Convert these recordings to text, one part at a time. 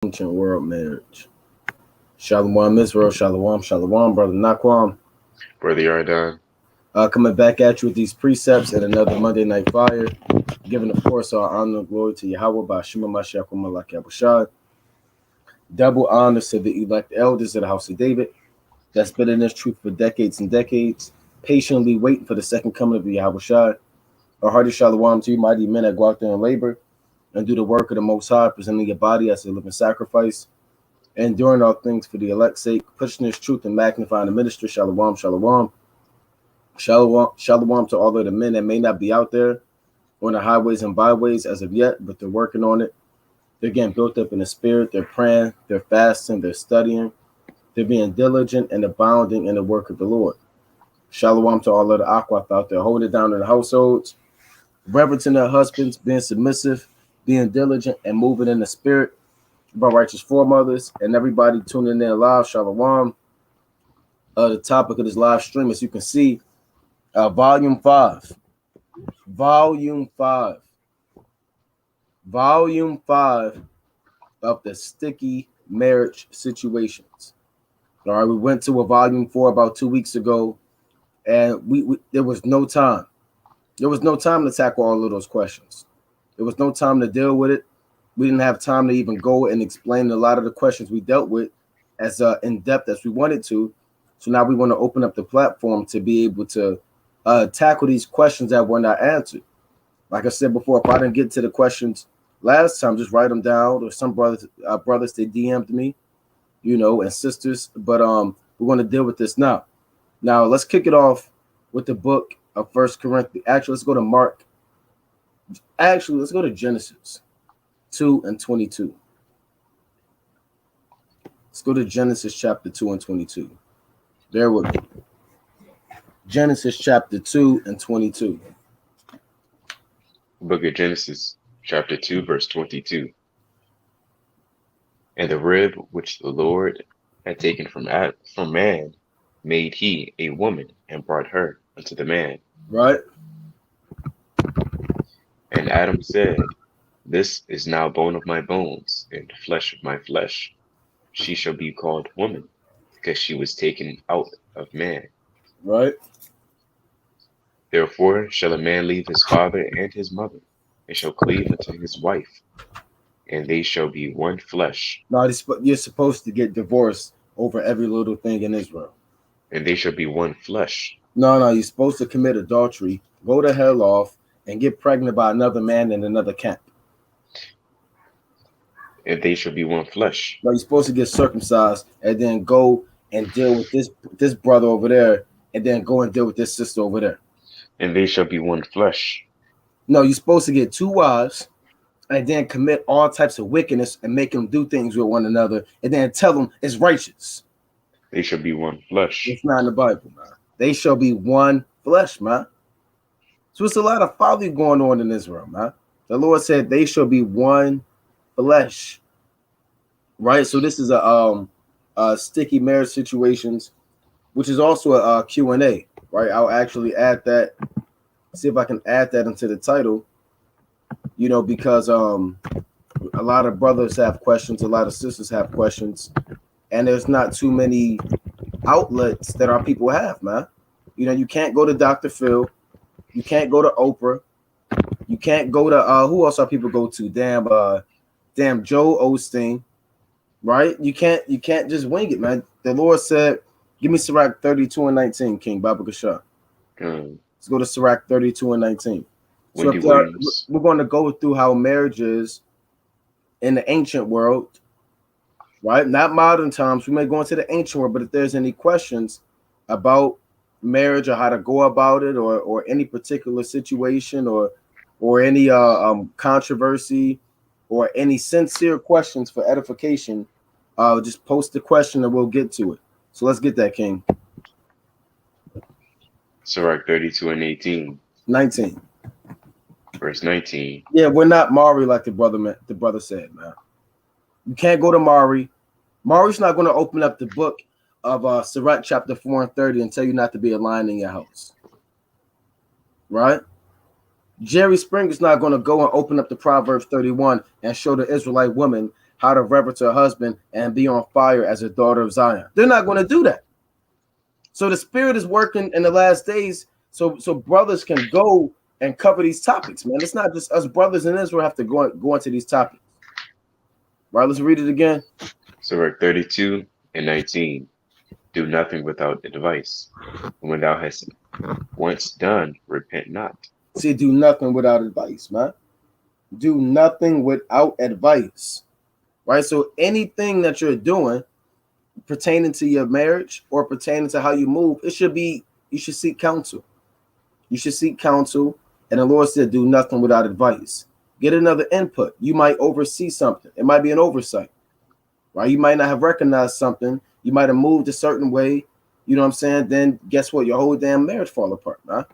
Ancient world marriage. Shalom Israel, Shalom, Shalom, brother Naquam. Brother Yardan. Coming back at you with these precepts and another Monday Night Fire. Giving, of course, our honor and glory to Yahweh by Shema Mashiach Malak Yabushad. Double honors to the elect elders of the house of David that's been in this truth for decades and decades, patiently waiting for the second coming of the Yahushua. A hearty shalom to you, mighty men that go out there and labor and do the work of the Most High, presenting your body as a living sacrifice, and doing all things for the elect's sake, pushing this truth and magnifying the ministry. Shalom, shalom. Shalom, shalom to all of the men that may not be out there on the highways and byways as of yet, but they're working on it. They're getting built up in the spirit. They're praying, they're fasting, they're studying. They're being diligent and abounding in the work of the Lord. Shalom to all of the Aquath out there, holding it down in the households, reverencing their husbands, being submissive, being diligent, and moving in the spirit. By righteous foremothers and everybody tuning in live. Shalom. The topic of this live stream, as you can see, volume 5. Volume 5 of the sticky marriage situations. All right, we went to a volume 4 about 2 weeks ago, and we there was no time. There was no time to tackle all of those questions. There was no time to deal with it. We didn't have time to even go and explain a lot of the questions we dealt with as in depth as we wanted to. So now we want to open up the platform to be able to tackle these questions that were not answered. Like I said before, if I didn't get to the questions last time, just write them down. Or some brothers they DM'd me, and sisters. But we're going to deal with this now. Now let's kick it off with the book of 1 Corinthians. Actually, let's go to Mark. Actually, let's go to Genesis 2 and 22. Let's go to Genesis chapter 2 and 22. Bear with me. Genesis chapter 2 and 22. Book of Genesis, chapter 2, verse 22. And the rib which the Lord had taken from man made he a woman and brought her unto the man. Right. And Adam said, This is now bone of my bones and flesh of my flesh. She shall be called woman, because she was taken out of man. Right. Therefore shall a man leave his father and his mother, and shall cleave unto his wife, and they shall be one flesh. No, you're supposed to get divorced over every little thing in Israel. And they shall be one flesh. No, you're supposed to commit adultery, go to hell off, and get pregnant by another man in another camp. And they shall be one flesh. No, you're supposed to get circumcised and then go and deal with this brother over there, and then go and deal with this sister over there. And they shall be one flesh. No, you're supposed to get 2 wives and then commit all types of wickedness and make them do things with one another and then tell them it's righteous. They shall be one flesh. It's not in the Bible, man. They shall be one flesh, man. So it's a lot of folly going on in Israel, man. The Lord said they shall be one flesh. Right? So this is a sticky marriage situations, which is also a Q&A, right? I'll actually add that, see if I can add that into the title, because a lot of brothers have questions, a lot of sisters have questions, and there's not too many outlets that our people have, man. You can't go to Dr. Phil, you can't go to Oprah, you can't go to who else are people go to? Damn Joe Osteen, right? You can't just wing it, man. The Lord said, give me Sirach 32 and 19, King Baba Gashar. Let's go to Sirach 32 and 19. So we're going to go through how marriage is in the ancient world, right? Not modern times. We may go into the ancient world, but if there's any questions about marriage or how to go about it, or any particular situation, or any controversy, or any sincere questions for edification, just post the question and we'll get to it. So let's get that, King. Sirach 32 and 18. 19. Verse 19. Yeah, we're not Mari like the brother said, man. You can't go to Mari. Mari's not going to open up the book of Sirach chapter 4 and 30 and tell you not to be a lion in your house. Right? Jerry Springer's not going to go and open up the Proverbs 31 and show the Israelite woman how to reverence her husband and be on fire as a daughter of Zion. They're not going to do that. So the Spirit is working in the last days so brothers can go and cover these topics, man. It's not just us brothers in Israel have to go into these topics. Right, let's read it again. So verse 32 and 19. Do nothing without advice. When thou hast once done, repent not. See, do nothing without advice, man. Do nothing without advice. Right? So anything that you're doing pertaining to your marriage or pertaining to how you move, you should seek counsel. You should seek counsel. And the Lord said, do nothing without advice. Get another input. You might oversee something. It might be an oversight. Right? You might not have recognized something. You might have moved a certain way. You know what I'm saying? Then guess what? Your whole damn marriage fall apart, man.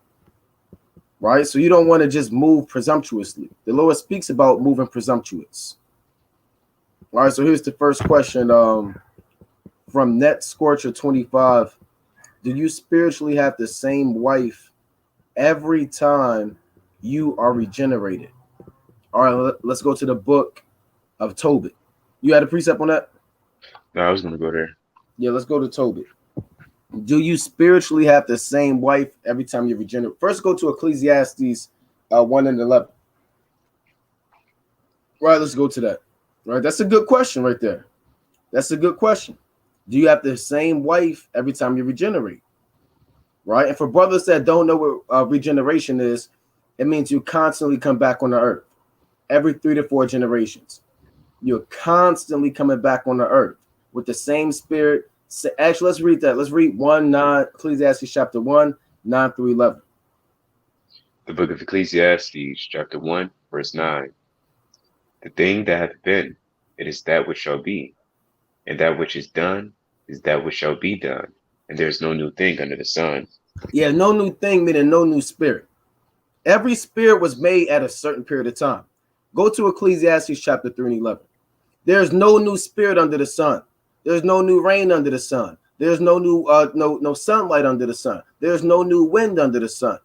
Right? So you don't want to just move presumptuously. The Lord speaks about moving presumptuous. All right, so here's the first question from Net Scorcher 25. Do you spiritually have the same wife every time you are regenerated? All right, let's go to the book of Tobit. You had a precept on that? No, I was going to go there. Yeah, let's go to Tobit. Do you spiritually have the same wife every time you regenerate? First, go to Ecclesiastes 1 and 11. Right, let's go to that. Right, that's a good question right there. That's a good question. Do you have the same wife every time you regenerate? Right, and for brothers that don't know what regeneration is, it means you constantly come back on the earth every 3 to 4 generations. You're constantly coming back on the earth with the same spirit. Actually, let's read that. Let's read 1:9, Ecclesiastes chapter 1, 9 through 11. The book of Ecclesiastes, chapter 1, verse 9. The thing that hath been, it is that which shall be, and that which is done is that which shall be done, and there is no new thing under the sun. Yeah, no new thing meaning no new spirit. Every spirit was made at a certain period of time. Go to Ecclesiastes chapter 3 and 11. There's no new spirit under the sun. There's no new rain under the sun. There's no new no sunlight under the sun. There's no new wind under the sun.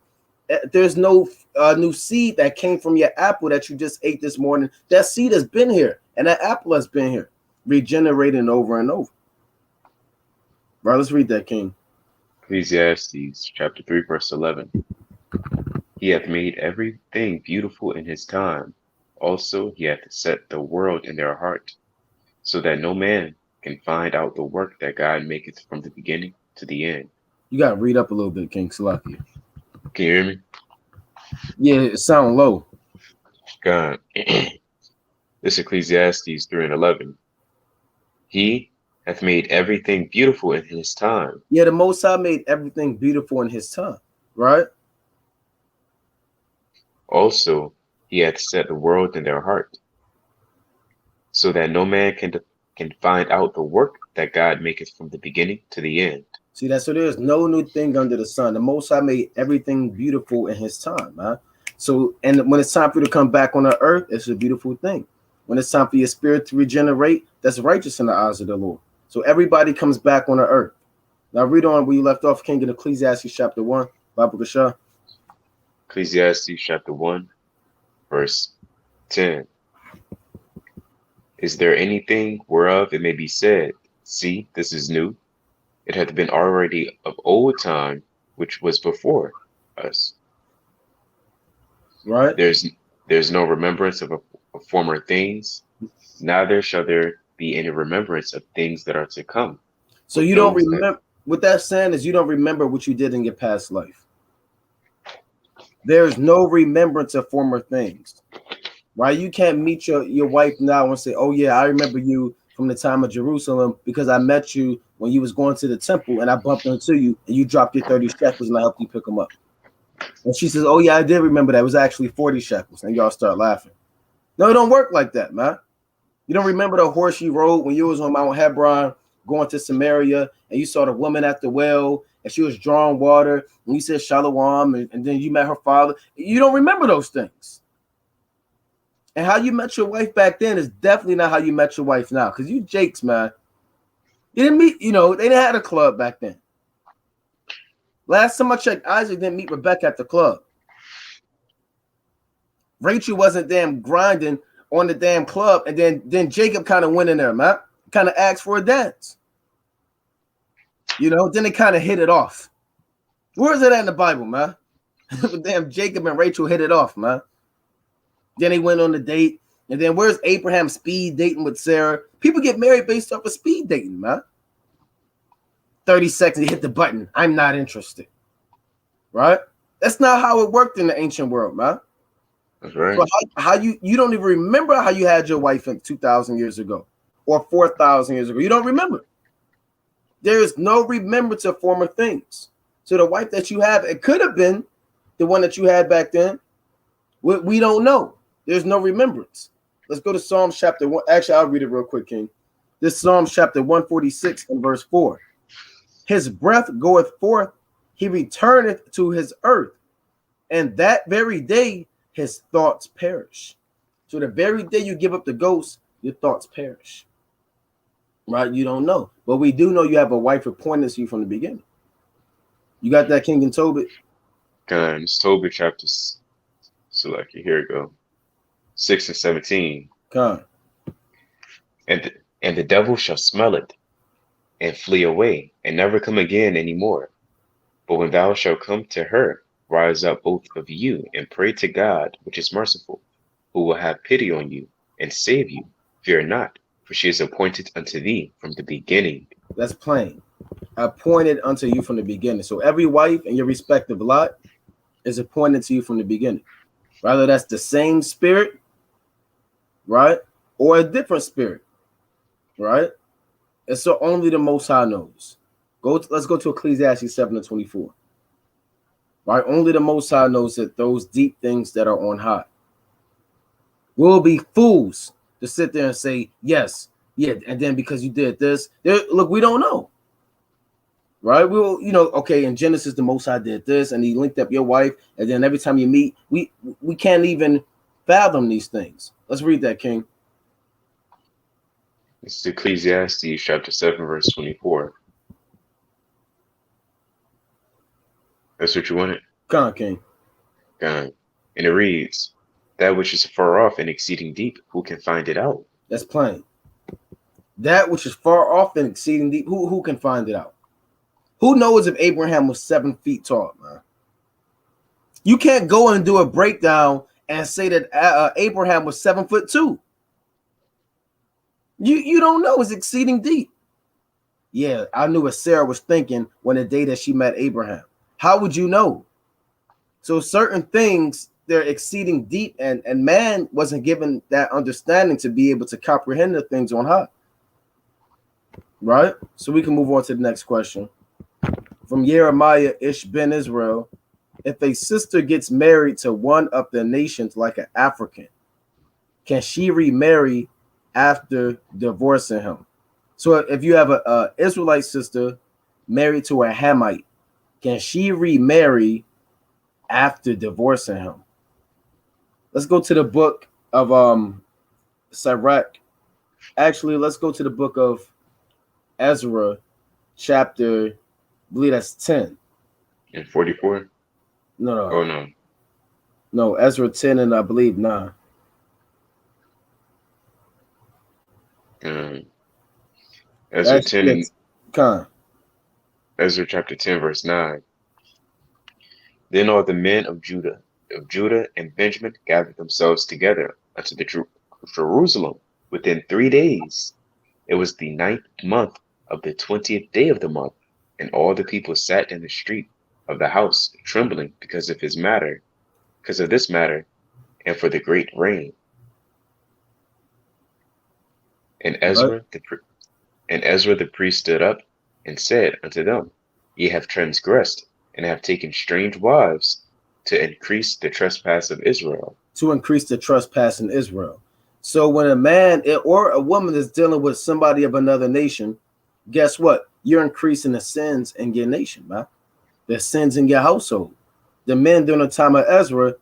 There's no new seed that came from your apple that you just ate this morning. That seed has been here, and that apple has been here, regenerating over and over. Right, let's read that, King. Ecclesiastes chapter 3, verse 11. He hath made everything beautiful in his time. Also, he hath set the world in their heart, so that no man can find out the work that God maketh from the beginning to the end. You got to read up a little bit, King Salakia. Can you hear me? Yeah, it sound low. God. This Ecclesiastes 3 and 11. He hath made everything beautiful in his time. Yeah, the Most High made everything beautiful in his time, right? Also, he hath set the world in their heart, so that no man can find out the work that God maketh from the beginning to the end. See, that's so there's no new thing under the sun. The Most High made everything beautiful in his time, man. So, and when it's time for you to come back on the earth, it's a beautiful thing. When it's time for your spirit to regenerate, that's righteous in the eyes of the Lord. So everybody comes back on the earth. Now read on where you left off, King, in Ecclesiastes chapter 1, Bible Gashah. Ecclesiastes chapter 1, verse 10. Is there anything whereof it may be said, see, this is new? It hath been already of old time, which was before us. Right. There's no remembrance of former things, neither shall there be any remembrance of things that are to come. So you don't remember. What that's saying is you don't remember what you did in your past life. There's no remembrance of former things. Right? You can't meet your wife now and say, oh yeah, I remember you from the time of Jerusalem because I met you when you was going to the temple and I bumped into you and you dropped your 30 shekels and I helped you pick them up. And she says, oh yeah, I did remember that. It was actually 40 shekels. And y'all start laughing. No, it don't work like that, man. You don't remember the horse you rode when you was on Mount Hebron going to Samaria and you saw the woman at the well and she was drawing water and you said Shalom and then you met her father. You don't remember those things. And how you met your wife back then is definitely not how you met your wife now. Because you Jakes, man. You didn't meet, they didn't have a club back then. Last time I checked, Isaac didn't meet Rebecca at the club. Rachel wasn't damn grinding on the damn club, and then Jacob kind of went in there, man, kind of asked for a dance. Then they kind of hit it off. Where is it at in the Bible, man? Damn, Jacob and Rachel hit it off, man. Then they went on the date, and then where's Abraham speed dating with Sarah? People get married based off of speed dating, man. 30 seconds, he hit the button. I'm not interested. Right? That's not how it worked in the ancient world, man. That's right. So how you don't even remember how you had your wife in 2,000 years ago or 4,000 years ago. You don't remember. There is no remembrance of former things. So the wife that you have, it could have been the one that you had back then. We don't know. There's no remembrance. Let's go to Psalms chapter 1. Actually, I'll read it real quick, King. This Psalms chapter 146 and verse 4. His breath goeth forth, he returneth to his earth, and that very day his thoughts perish. So the very day you give up the ghost, your thoughts perish. Right? You don't know. But we do know you have a wife appointed to you from the beginning. You got that, King and Tobit? It's Tobit chapters. So here we go. 6 and 17. Come. And the devil shall smell it and flee away and never come again anymore. But when thou shalt come to her, rise up both of you and pray to God, which is merciful, who will have pity on you and save you. Fear not, for she is appointed unto thee from the beginning. That's plain. Appointed unto you from the beginning. So every wife in your respective lot is appointed to you from the beginning. Rather that's the same spirit, right? Or a different spirit, right? And so only the Most High knows. Let's go to Ecclesiastes 7 and 24. Right? Only the Most High knows that those deep things that are on high. We'll be fools to sit there and say, yes, yeah, and then because you did this, look, we don't know. Right? We'll, okay, in Genesis, the Most High did this, and he linked up your wife, and then every time you meet, we can't even fathom these things. Let's read that, King. It's Ecclesiastes chapter 7, verse 24. That's what you wanted? Come on, King. And it reads, that which is far off and exceeding deep, who can find it out? That's plain. That which is far off and exceeding deep, who can find it out? Who knows if Abraham was 7 feet tall, man? You can't go and do a breakdown and say that Abraham was 7'2". You don't know. It's exceeding deep. Yeah, I knew what Sarah was thinking when the day that she met Abraham. How would you know? So certain things, they're exceeding deep, and man wasn't given that understanding to be able to comprehend the things on high. Right? So we can move on to the next question. From Jeremiah Ish Ben Israel, if a sister gets married to one of the nations like an African, can she remarry after divorcing him? So if you have a Israelite sister married to a Hamite, can she remarry after divorcing him? Let's go to the book of Sirach. Actually, let's go to the book of Ezra, chapter, I believe that's 10. And 44? No. Oh, no. No, Ezra 10 and I believe 9. Ezra 10. Ezra chapter 10, verse 9. Then all the men of Judah and Benjamin gathered themselves together unto the Jerusalem within 3 days. It was the 9th month of the 20th day of the month, and all the people sat in the street of the house, trembling because of this matter, and for the great rain. And Ezra the priest stood up and said unto them, Ye have transgressed, and have taken strange wives, to increase the trespass of Israel. To increase the trespass in Israel. So when a man or a woman is dealing with somebody of another nation, guess what? You're increasing the sins in your nation, man. The sins in your household. The men during the time of Ezra,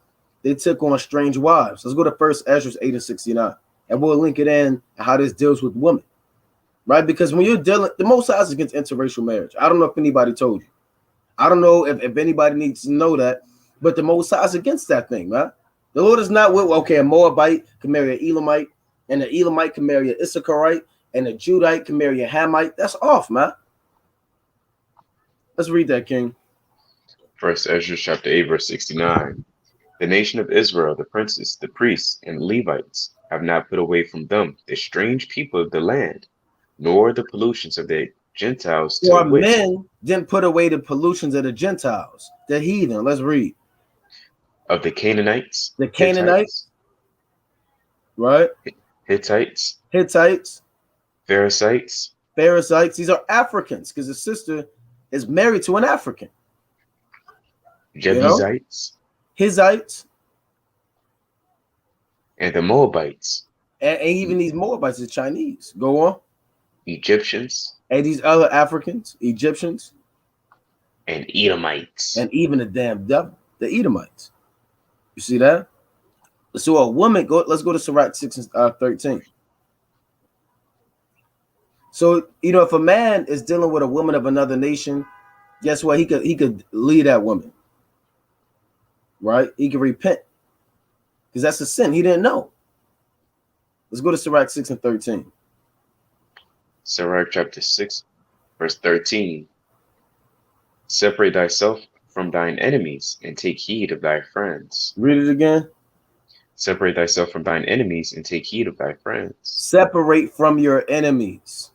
they took on strange wives. Let's go to 1 Ezra 8 and 69. And we'll link it in how this deals with women. Right? Because when you're dealing, the Most High is against interracial marriage. I don't know if anybody told you. I don't know if anybody needs to know that, but the Most High is against that thing, man. The Lord is not with, okay, a Moabite can marry an Elamite, and an Elamite can marry an Issacharite, and a Judite can marry a Hamite. That's off, man. Let's read that, King. First Ezra chapter 8, verse 69. The nation of Israel, the princes, the priests, and Levites have not put away from them the strange people of the land, nor the pollutions of the Gentiles to For wit, men didn't put away the pollutions of the Gentiles, the heathen. Let's read. of the Canaanites, The Canaanites, right? Hittites, Hittites, Pharisees, Pharisees. These are Africans because the sister is married to an African. Jebusites, Hittites, and the Moabites, and even these Moabites, the Chinese. Go on. Egyptians, And these other Africans, Egyptians, and Edomites. and even the damn devil, the Edomites. You see that? So a woman, let's go to Sirach 6 and 13. So, if a man is dealing with a woman of another nation, guess what? He could leave that woman. Right? He could repent. Because that's a sin. He didn't know. Let's go to Sirach 6 and 13. Sirach chapter 6, verse 13. Separate thyself from thine enemies and take heed of thy friends. Read it again. Separate thyself from thine enemies and take heed of thy friends. Separate from your enemies.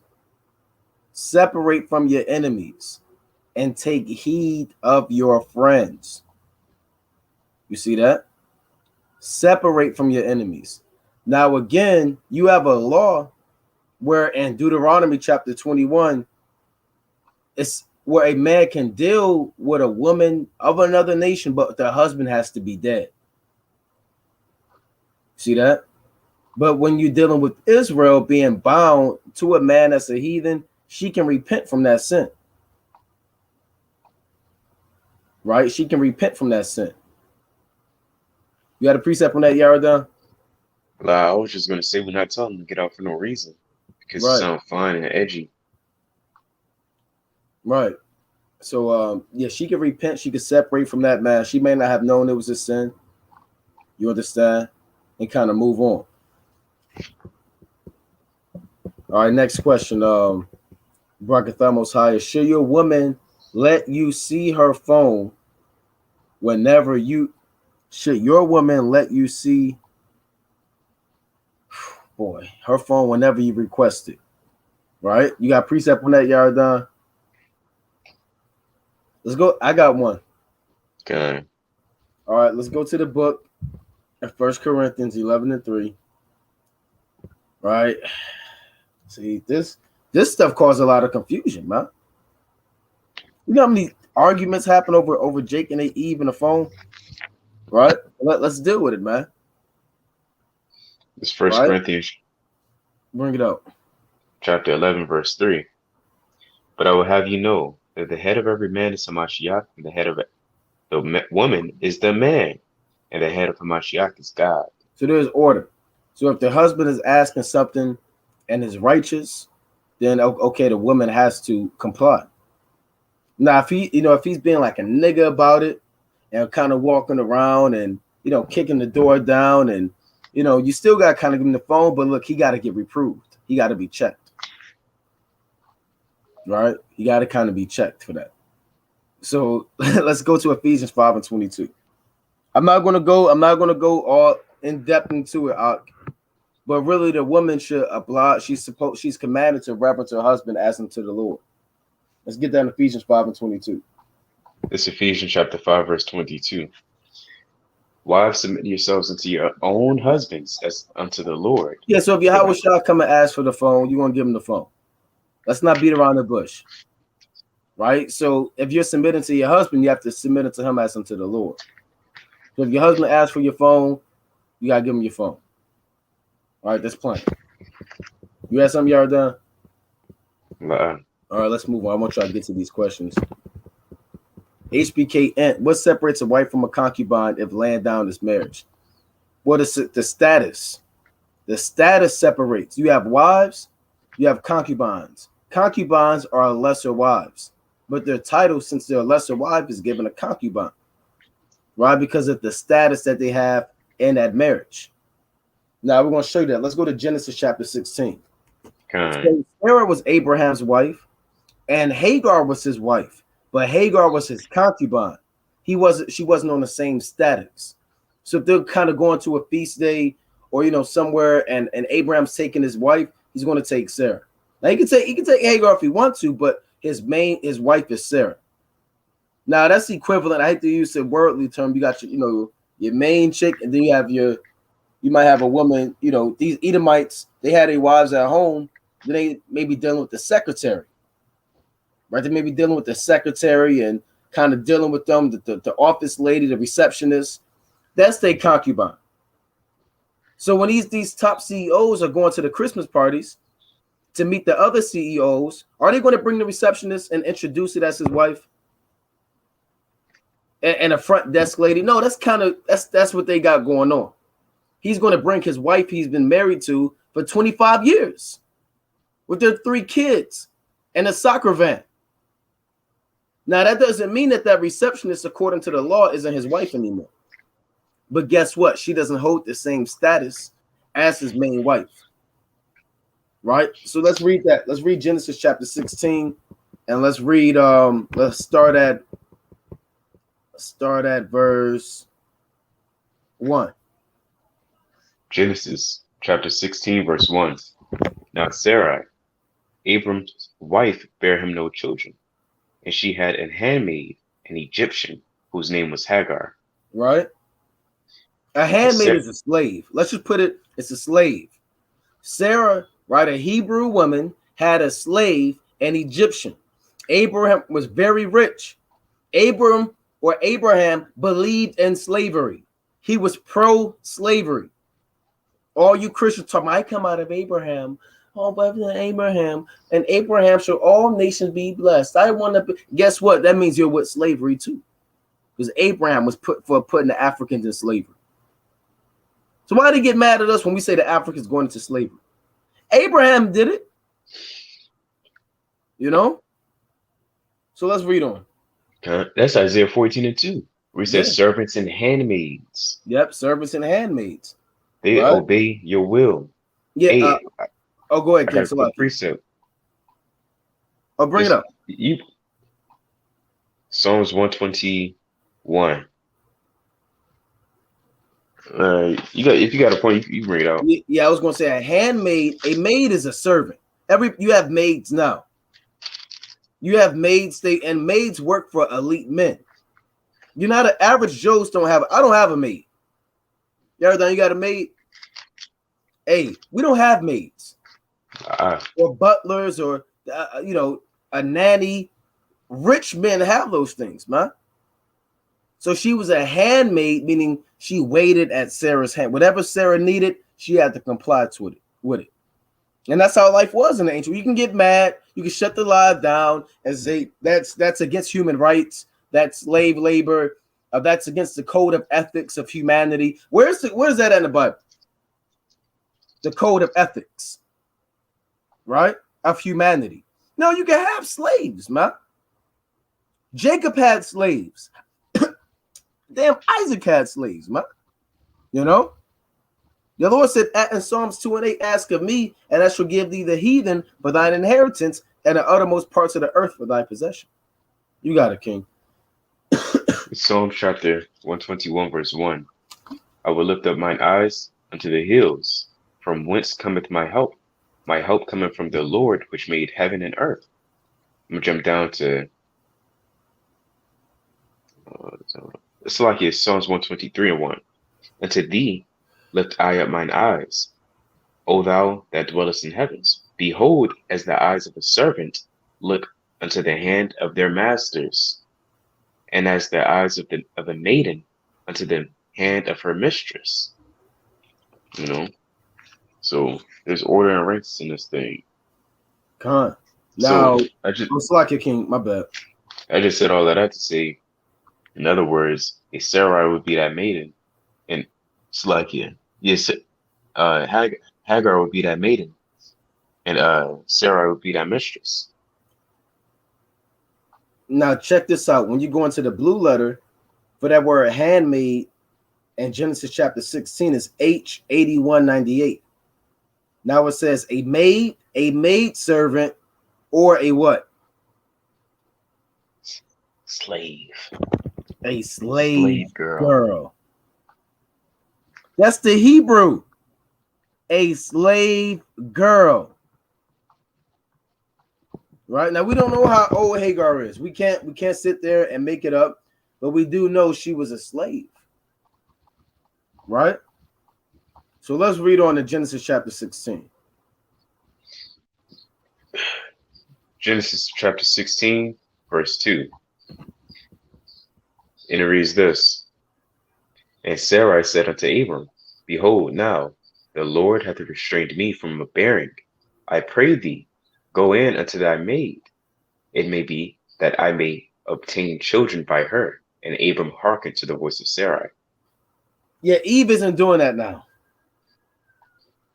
Separate from your enemies and take heed of your friends. You see that? Separate from your enemies. Now, again, you have a law where in Deuteronomy chapter 21, it's where a man can deal with a woman of another nation, but the husband has to be dead. See that? But when you're dealing with Israel being bound to a man that's a heathen, she can repent from that sin. Right? She can repent from that sin. You got a precept on that, Yaradan? I was just going to say, we're not telling them to get out for no reason. Because Right. It sounds fine and edgy. Right. So, yeah, she can repent. She can separate from that man. She may not have known it was a sin. You understand? And kind of move on. All right, next question. Brachiothamos Higher. Should your woman let you see her phone whenever you... Should your woman let you see... Boy, her phone whenever you request it. Right? You got precept on that, Yaradan? Let's go. I got one. Okay. All right, let's go to the book of 1 Corinthians 11 and 3. Right? See, this stuff caused a lot of confusion, man. You know how many arguments happen over Jake and Eve and the phone? Right? Let's deal with it, man. This First Corinthians. Bring it up. Chapter 11, verse 3. But I will have you know that the head of every man is Hamashiach, and the head of the woman is the man, and the head of Hamashiach is God. So there's order. So if the husband is asking something and is righteous, then okay, the woman has to comply. Now, if he's being like a nigga about it and kind of walking around and kicking the door down, and you still got to kind of give him the phone, but look, he got to get reproved. He got to be checked. Right? You got to kind of be checked for that. So let's go to Ephesians 5 and 22. I'm not going to go all in depth into it, but really the woman should oblige. She's commanded to reverence her husband as unto the Lord. Let's get down to Ephesians 5 and 22. This Ephesians chapter 5, verse 22. Wives, submit yourselves unto your own husbands as unto the Lord. Yeah, so if Yahweh shall come and ask for the phone, you're going to give him the phone. Let's not beat around the bush. Right? So if you're submitting to your husband, you have to submit it to him as unto the Lord. So if your husband asks for your phone, you got to give him your phone. All right, that's plenty. You had something, Yaradan? All right, let's move on. I want to try to get to these questions. HBK, what separates a wife from a concubine if laying down is marriage? What is the status? The status separates. You have wives, you have concubines. Concubines are lesser wives, but their title, since they're a lesser wife, is given a concubine, right? Because of the status that they have in that marriage. Now we're going to show you that. Let's go to Genesis chapter 16. Con. So Sarah was Abraham's wife, and Hagar was his wife, but Hagar was his concubine. She wasn't on the same status. So if they're kind of going to a feast day or somewhere, and Abraham's taking his wife, he's going to take Sarah. Now he can take Hagar if he wants to, but his wife is Sarah. Now that's equivalent. I hate to use a worldly term. You got your main chick, and then you might have a woman. These Edomites, they had their wives at home. Then they may be dealing with the secretary, right? They may be dealing with the secretary and kind of dealing with them, the office lady, the receptionist. That's their concubine. So when these top CEOs are going to the Christmas parties to meet the other CEOs, are they going to bring the receptionist and introduce it as his wife? And a front desk lady? No, that's what they got going on. He's going to bring his wife he's been married to for 25 years with their 3 kids and a soccer van. Now, that doesn't mean that receptionist, according to the law, isn't his wife anymore. But guess what? She doesn't hold the same status as his main wife. Right? So let's read that. Let's read Genesis chapter 16. And let's read, let's start at verse 1. Genesis chapter 16, verse 1. Now Sarai, Abram's wife, bare him no children, and she had a handmaid, an Egyptian, whose name was Hagar. Right? A handmaid is a slave. Let's just put it, it's a slave. Sarah, right, a Hebrew woman, had a slave, an Egyptian. Abraham was very rich. Abraham believed in slavery. He was pro-slavery. All you Christians talking, I come out of Abraham. Oh, but Abraham, and Abraham shall all nations be blessed. I want to. Guess what? That means you're with slavery too, because Abraham was putting the Africans in slavery. So why do they get mad at us when we say the Africans going into slavery? Abraham did it. So let's read on. That's Isaiah 14:2, where it says servants and handmaids. Yep, servants and handmaids. They obey your will. Yeah. Hey, go ahead, King. A precept. Oh, bring it up. Psalms 121. If you got a point, you can bring it out. Yeah, I was gonna say a maid is a servant. You have maids now. You have maids, and maids work for elite men. You're not an average Joe's. I don't have a maid. You ever done? You got a maid? Hey, we don't have maids or butlers or a nanny. Rich men have those things, man. So she was a handmaid, meaning she waited at Sarah's hand. Whatever Sarah needed, she had to comply with it. And that's how life was in the ancient. You can get mad, you can shut the live down and say that's against human rights, that's slave labor, that's against the code of ethics of humanity. Where's that in the Bible? The code of ethics, right? Of humanity. No, you can have slaves, man. Jacob had slaves. Damn, Isaac had slaves, man. The Lord said in Psalms 2:8, ask of me, and I shall give thee the heathen for thine inheritance, and the uttermost parts of the earth for thy possession. You got it, King. Psalms chapter 121, verse 1. I will lift up mine eyes unto the hills, from whence cometh my help. My help cometh from the Lord, which made heaven and earth. I'm going to jump down to it's like it's Psalms 123:1. Unto thee lift I up mine eyes, O thou that dwellest in heavens. Behold, as the eyes of a servant look unto the hand of their masters, and as the eyes of a maiden unto the hand of her mistress. So there's order and ranks in this thing. Now, so it's like a king. My bad. I just said all that I had to say. In other words, a Sarai would be that maiden, and it's like Hagar would be that maiden, and Sarai would be that mistress. Now check this out. When you go into the blue letter, for that word handmaid, And Genesis chapter 16 is H8198. Now it says a maid servant, or a what? Slave. A slave girl. girl. That's the Hebrew. A slave girl. Right? Now we don't know how old Hagar is. We can't sit there and make it up, but we do know she was a slave. Right? So let's read on to Genesis chapter 16. Genesis chapter 16, verse 2. And it reads this. And Sarai said unto Abram, Behold, now the Lord hath restrained me from bearing. I pray thee, go in unto thy maid. It may be that I may obtain children by her. And Abram hearkened to the voice of Sarai. Yeah, Eve isn't doing that now.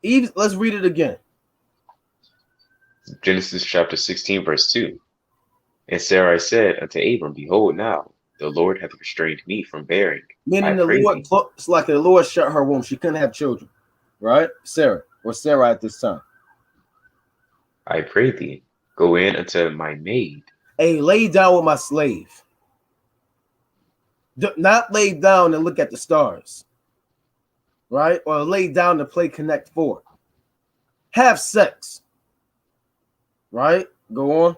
Eve, let's read it again. Genesis chapter 16, verse 2. And Sarai said unto Abram, Behold, now the Lord hath restrained me from bearing. Meaning I the pray Lord, thee. it's like the Lord shut her womb. She couldn't have children. Right? Sarah at this time. I pray thee, go in unto my maid. Hey, lay down with my slave. Not lay down and look at the stars. Right? Or lay down to play Connect 4. Have sex. Right? Go on.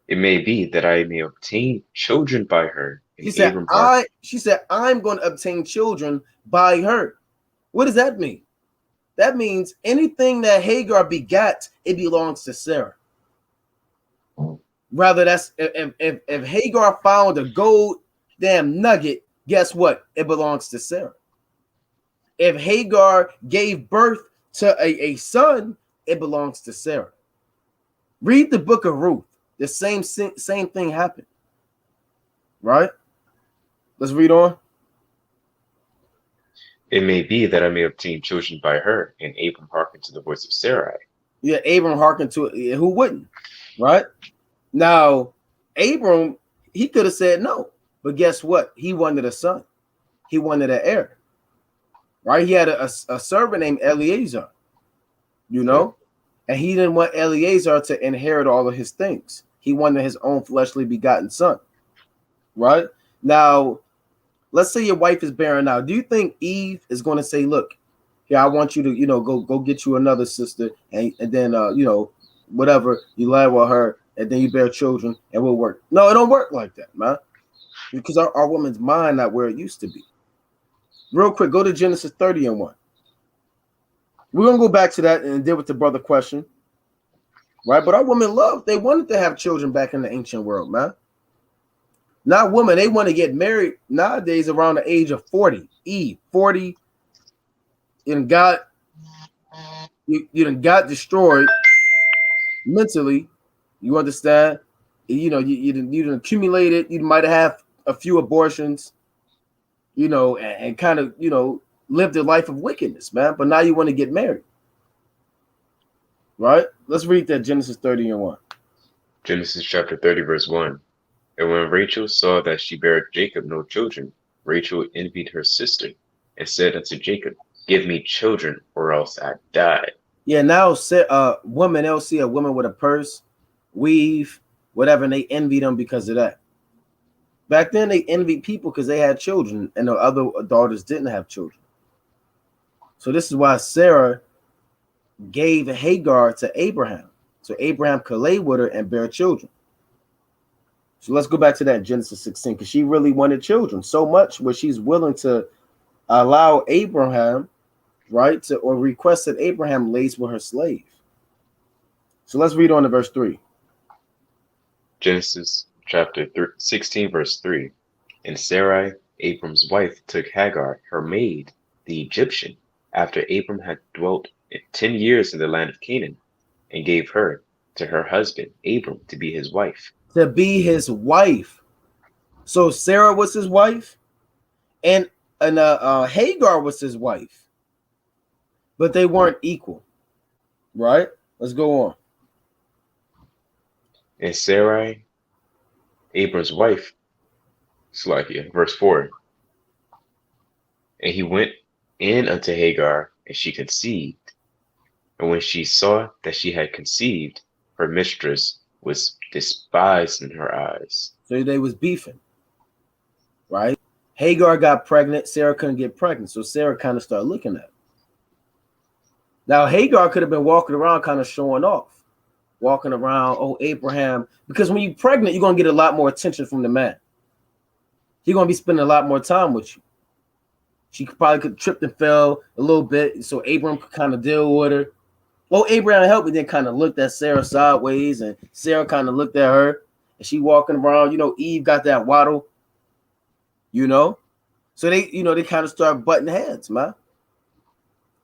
It may be that I may obtain children by her. And She said, Abram hearkened. I'm going to obtain children by her. What does that mean? That means anything that Hagar begat, it belongs to Sarah. Rather, that's if Hagar found a gold damn nugget, guess what? It belongs to Sarah. If Hagar gave birth to a son, it belongs to Sarah. Read the book of Ruth. The same thing happened. Right? Let's read on. It may be that I may obtain children by her. And Abram hearkened to the voice of Sarai. Yeah, Abram hearkened to it. Who wouldn't? Right? Now, Abram, he could have said no. But guess what? He wanted a son. He wanted an heir. Right? He had a servant named Eliezer. You know? And he didn't want Eliezer to inherit all of his things. He wanted his own fleshly begotten son. Right? Now, let's say your wife is barren now. Do you think Eve is going to say, look, here, I want you to, go get you another sister, and then, whatever, you lie with her, and then you bear children, and we'll work? No, it don't work like that, man. Because our woman's mind not where it used to be. Real quick, go to Genesis 30:1. We're going to go back to that and deal with the brother question. Right? But our women they wanted to have children back in the ancient world, man. Not women, they want to get married nowadays around the age of 40. Eve, 40, you got destroyed mentally. You understand? You didn't accumulate it. You might have a few abortions, and kind of, lived a life of wickedness, man. But now you want to get married. Right? Let's read that Genesis 30:1. Genesis chapter 30, verse 1. And when Rachel saw that she bare Jacob no children, Rachel envied her sister, and said unto Jacob, Give me children, or else I die. Yeah, now women, they'll see a woman with a purse, weave, whatever, and they envy them because of that. Back then, they envied people because they had children, and the other daughters didn't have children. So this is why Sarah gave Hagar to Abraham, so Abraham could lay with her and bear children. So let's go back to that Genesis 16, because she really wanted children so much where she's willing to allow Abraham, right, or request that Abraham lays with her slave. So let's read on to verse 3. Genesis chapter 16, verse 3. And Sarai, Abram's wife, took Hagar, her maid, the Egyptian, after Abram had dwelt 10 years in the land of Canaan, and gave her to her husband, Abram, to be his wife. To be his wife. So Sarah was his wife, and Hagar was his wife, but they weren't equal. Right? Let's go on. And Sarai, Abram's wife, verse 4. And he went in unto Hagar, and she conceived. And when she saw that she had conceived, her mistress was despised in her eyes. So they was beefing, right? Hagar got pregnant. Sarah couldn't get pregnant. So Sarah kind of started looking at her. Now, Hagar could have been walking around kind of showing off, walking around, oh, Abraham. Because when you're pregnant, you're going to get a lot more attention from the man. He's going to be spending a lot more time with you. She probably could tripped and fell a little bit. So Abraham could kind of deal with her. Oh, Abraham helped me, then kind of looked at Sarah sideways, and Sarah kind of looked at her, and she walking around. Eve got that waddle, So they kind of start butting heads, man.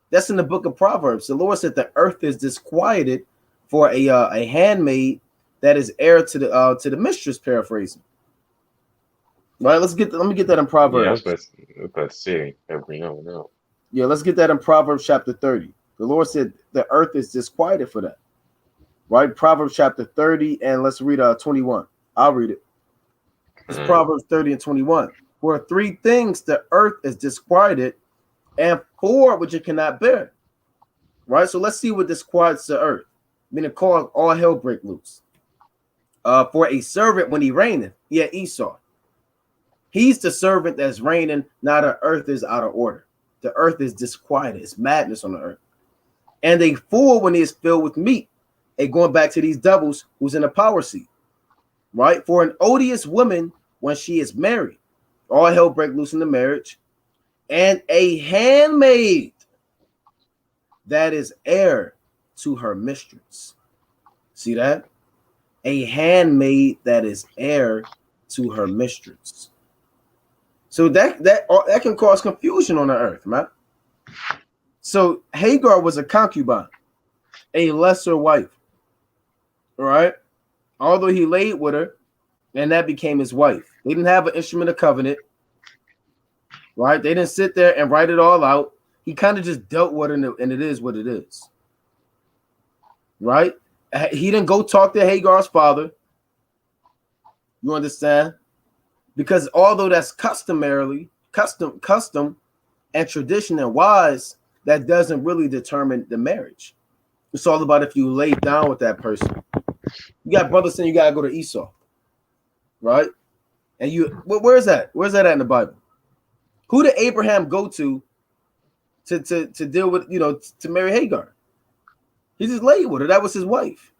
That's in the book of Proverbs. The Lord said the earth is disquieted for a handmaid that is heir to the mistress, paraphrasing. Right, let me get that in Proverbs. Yeah, I was about to say, no. Yeah, let's get that in Proverbs chapter 30. The Lord said the earth is disquieted for that. Right, Proverbs chapter 30, and let's read 21. I'll read it. It's Proverbs 30 and 21. For 3 things the earth is disquieted, and 4 which it cannot bear. Right, so let's see what disquiets the earth. Meaning, cause all hell break loose. For a servant when he reigneth, Esau. He's the servant that's reigning. Now the earth is out of order. The earth is disquieted. It's madness on the earth. And a fool when he is filled with meat. And going back to these devils who's in a power seat. Right? For an odious woman when she is married. All hell break loose in the marriage. And a handmaid that is heir to her mistress. See that? A handmaid that is heir to her mistress. So that can cause confusion on the earth, man. So Hagar was a concubine, a lesser wife. All right. Although he laid with her, and that became his wife. They didn't have an instrument of covenant. Right? They didn't sit there and write it all out. He kind of just dealt with it, and it is what it is. Right? He didn't go talk to Hagar's father. You understand? Because although that's custom and tradition and wise, that doesn't really determine the marriage. It's all about if you lay down with that person. You got brothers saying you gotta go to Esau, right? And where's that? Where's that at in the Bible? Who did Abraham go to deal with, to marry Hagar? He just laid with her. That was his wife.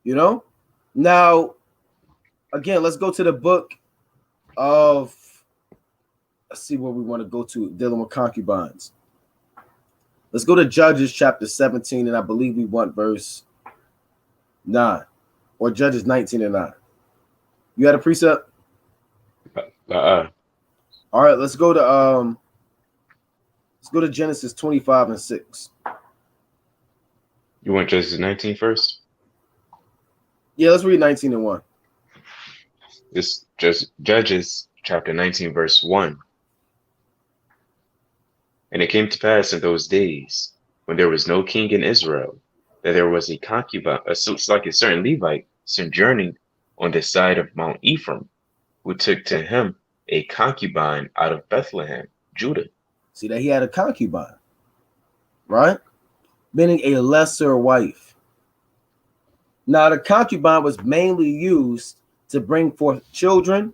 Now, again, let's go to the book of, let's see where we want to go to dealing with concubines. Let's go to Judges chapter 17, and I believe we want verse 9, or Judges 19 and 9. You had a precept? All right, let's go to Genesis 25 and 6. You want Genesis 19 first? Yeah, let's read 19 and 1. This just Judges chapter 19, verse 1. And it came to pass in those days, when there was no king in Israel, that there was a concubine, like a certain Levite, sojourning on the side of Mount Ephraim, who took to him a concubine out of Bethlehem, Judah. See that he had a concubine, right? Meaning a lesser wife. Now, the concubine was mainly used to bring forth children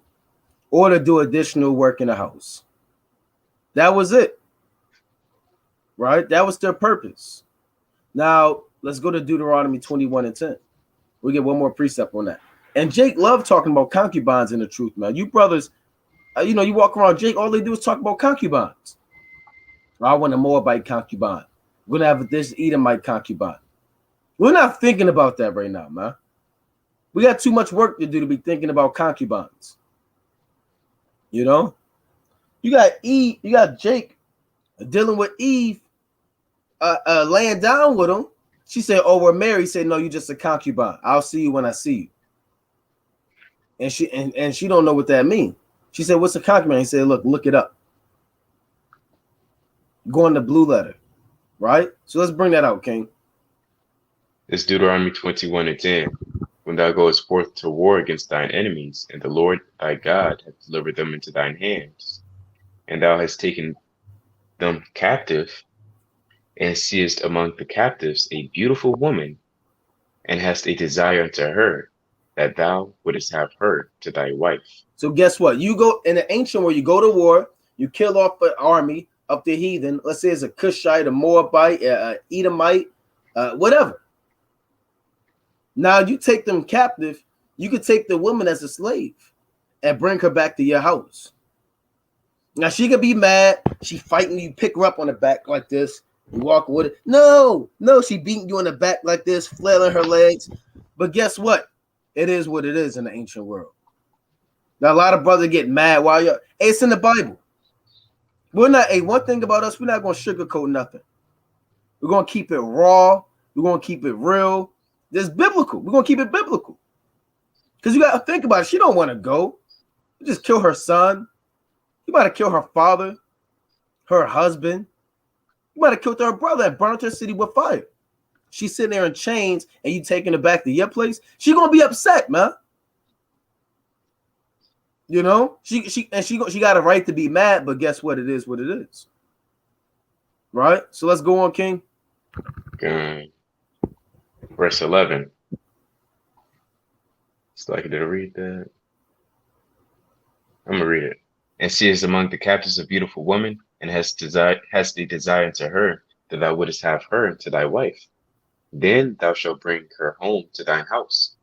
or to do additional work in the house. That was it, right? That was their purpose. Now, let's go to Deuteronomy 21 and 10. We'll get one more precept on that. And Jake loved talking about concubines in the truth, man. You brothers, you walk around, Jake, all they do is talk about concubines. I want a Moabite concubine. We're going to have this Edomite concubine. We're not thinking about that right now, man. We got too much work to do to be thinking about concubines. You got Eve, you got Jake dealing with Eve, laying down with him. She said, "Oh, we're married." He said, "No, you're just a concubine. I'll see you when I see you." And she don't know what that means. She said, "What's a concubine?" He said, Look it up. Go in the blue letter, right? So let's bring that out, King. It's Deuteronomy 21 and 10. When thou goest forth to war against thine enemies, and the Lord thy God hath delivered them into thine hands. and thou hast taken them captive, and seest among the captives a beautiful woman, and hast a desire unto her, that thou wouldest have her to thy wife. So guess what? You go in the ancient world, you go to war, you kill off an army of the heathen. Let's say it's a Cushite, a Moabite, Edomite, whatever. Now you take them captive. You could take the woman as a slave and bring her back to your house. Now she could be mad. She fighting you, pick her up on the back like this, you walk with it. No, she beating you on the back like this, flailing her legs. But guess what? It is what it is in the ancient world. Now a lot of brothers get mad while you're. It's in the Bible. We're not. One thing about us, we're not going to sugarcoat nothing. We're going to keep it raw. We're going to keep it real. It's biblical. We're going to keep it biblical. Because you got to think about it. She don't want to go. You just kill her son. You might have killed her father, her husband. You might have killed her brother and burnt her city with fire. She's sitting there in chains and you taking her back to your place. She going to be upset, man. You know, she got a right to be mad, but guess what? It is what it is. Right? So let's go on, King. Good. Verse 11. It's like, did I read that? I'm going to read it. And seest among the captives a beautiful woman, and hast the desire unto her, that thou wouldest have her to thy wife. Then thou shalt bring her home to thine house,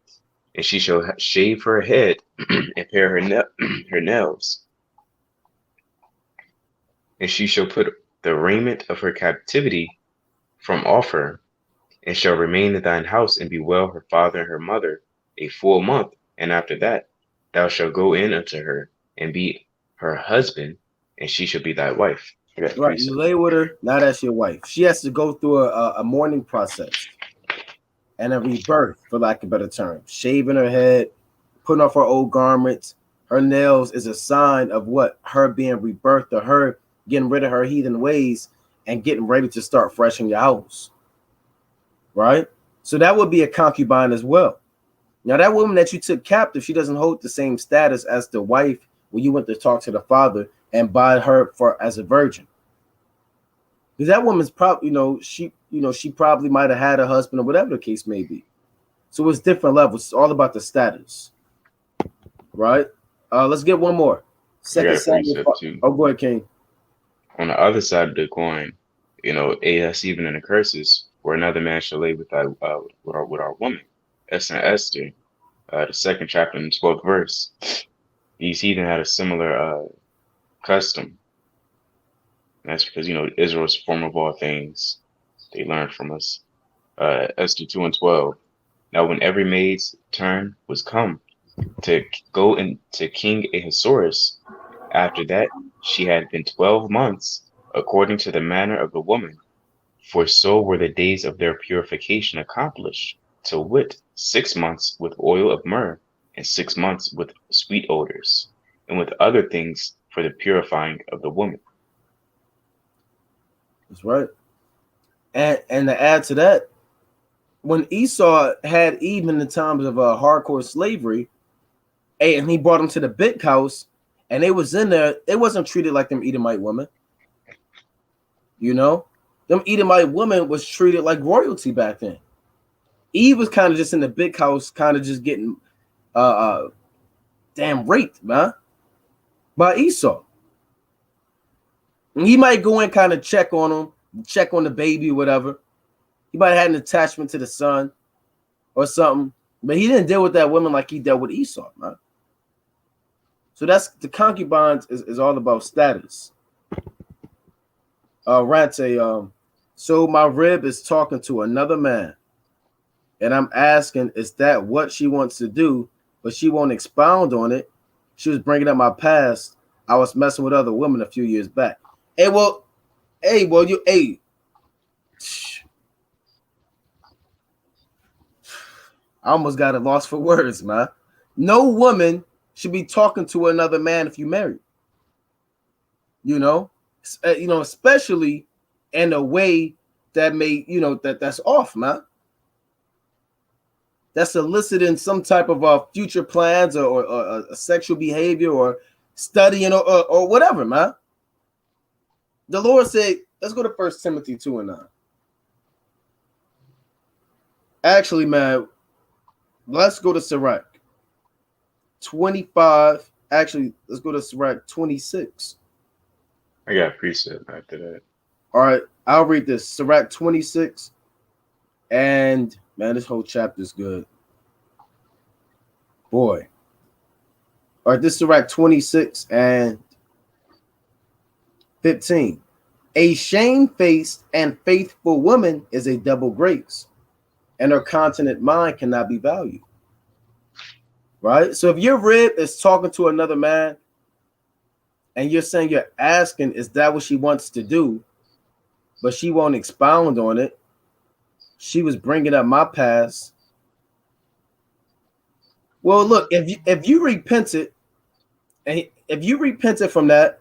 and she shall shave her head and pare her nails. And she shall put the raiment of her captivity from off her, and shall remain in thine house, and bewail her father and her mother a full month. And after that thou shalt go in unto her, and be her husband, and she shall be thy wife. Right, you lay with her, now that's your wife. She has to go through a mourning process and a rebirth, for lack of a better term. Shaving her head, putting off her old garments. Her nails is a sign of what? Her being rebirthed, or her getting rid of her heathen ways and getting ready to start fresh in your house. Right? So that would be a concubine as well. Now, that woman that you took captive, she doesn't hold the same status as the wife when you went to talk to the father and buy her for as a virgin. Because that woman's probably, she probably might have had a husband or whatever the case may be. So it's different levels. It's all about the status. Right? Let's get one more. Second Samuel. Oh, go ahead, King. On the other side of the coin, as even in the curses, where another man shall lay with our woman. That's in Esther, the second chapter and 12th verse. These heathen had a similar custom. And that's because, Israel's form of all things. They learned from us. Esther 2 and 12. Now, when every maid's turn was come to go into King Ahasuerus, after that she had been 12 months, according to the manner of the woman, for so were the days of their purification accomplished, to wit, 6 months with oil of myrrh, and 6 months with sweet odors, and with other things for the purifying of the woman. That's right. And to add to that, when Esau had Eve in the times of hardcore slavery, and he brought them to the big house, and they was in there, they wasn't treated like them Edomite women. Them Edomite women was treated like royalty back then. Eve was kind of just in the big house, kind of just getting damn raped, man, by Esau. And he might go in, kind of check on him, check on the baby or whatever. He might have had an attachment to the son or something, but he didn't deal with that woman like he dealt with Esau, man. So that's the concubines is all about status. Rante, so my rib is talking to another man, and I'm asking, is that what she wants to do? But she won't expound on it. She was bringing up my past. I was messing with other women a few years back. I almost got it lost for words, man. No woman should be talking to another man if you married. Especially in a way that may, that's off, man. That's eliciting some type of future plans or sexual behavior or studying or whatever, man. The Lord said, let's go to 1 Timothy 2:9. Actually, man, let's go to Sirach 25. Actually, let's go to Sirach 26. I got a precept after that. All right, I'll read this. Sirach 26. And man, this whole chapter is good. Boy. All right, this is Sirach 26 and 15. A shamefaced and faithful woman is a double grace, and her continent mind cannot be valued. Right? So if your rib is talking to another man and you're saying you're asking, is that what she wants to do? But she won't expound on it. She was bringing up my past. Well, look, if you repented, and if you repented from that,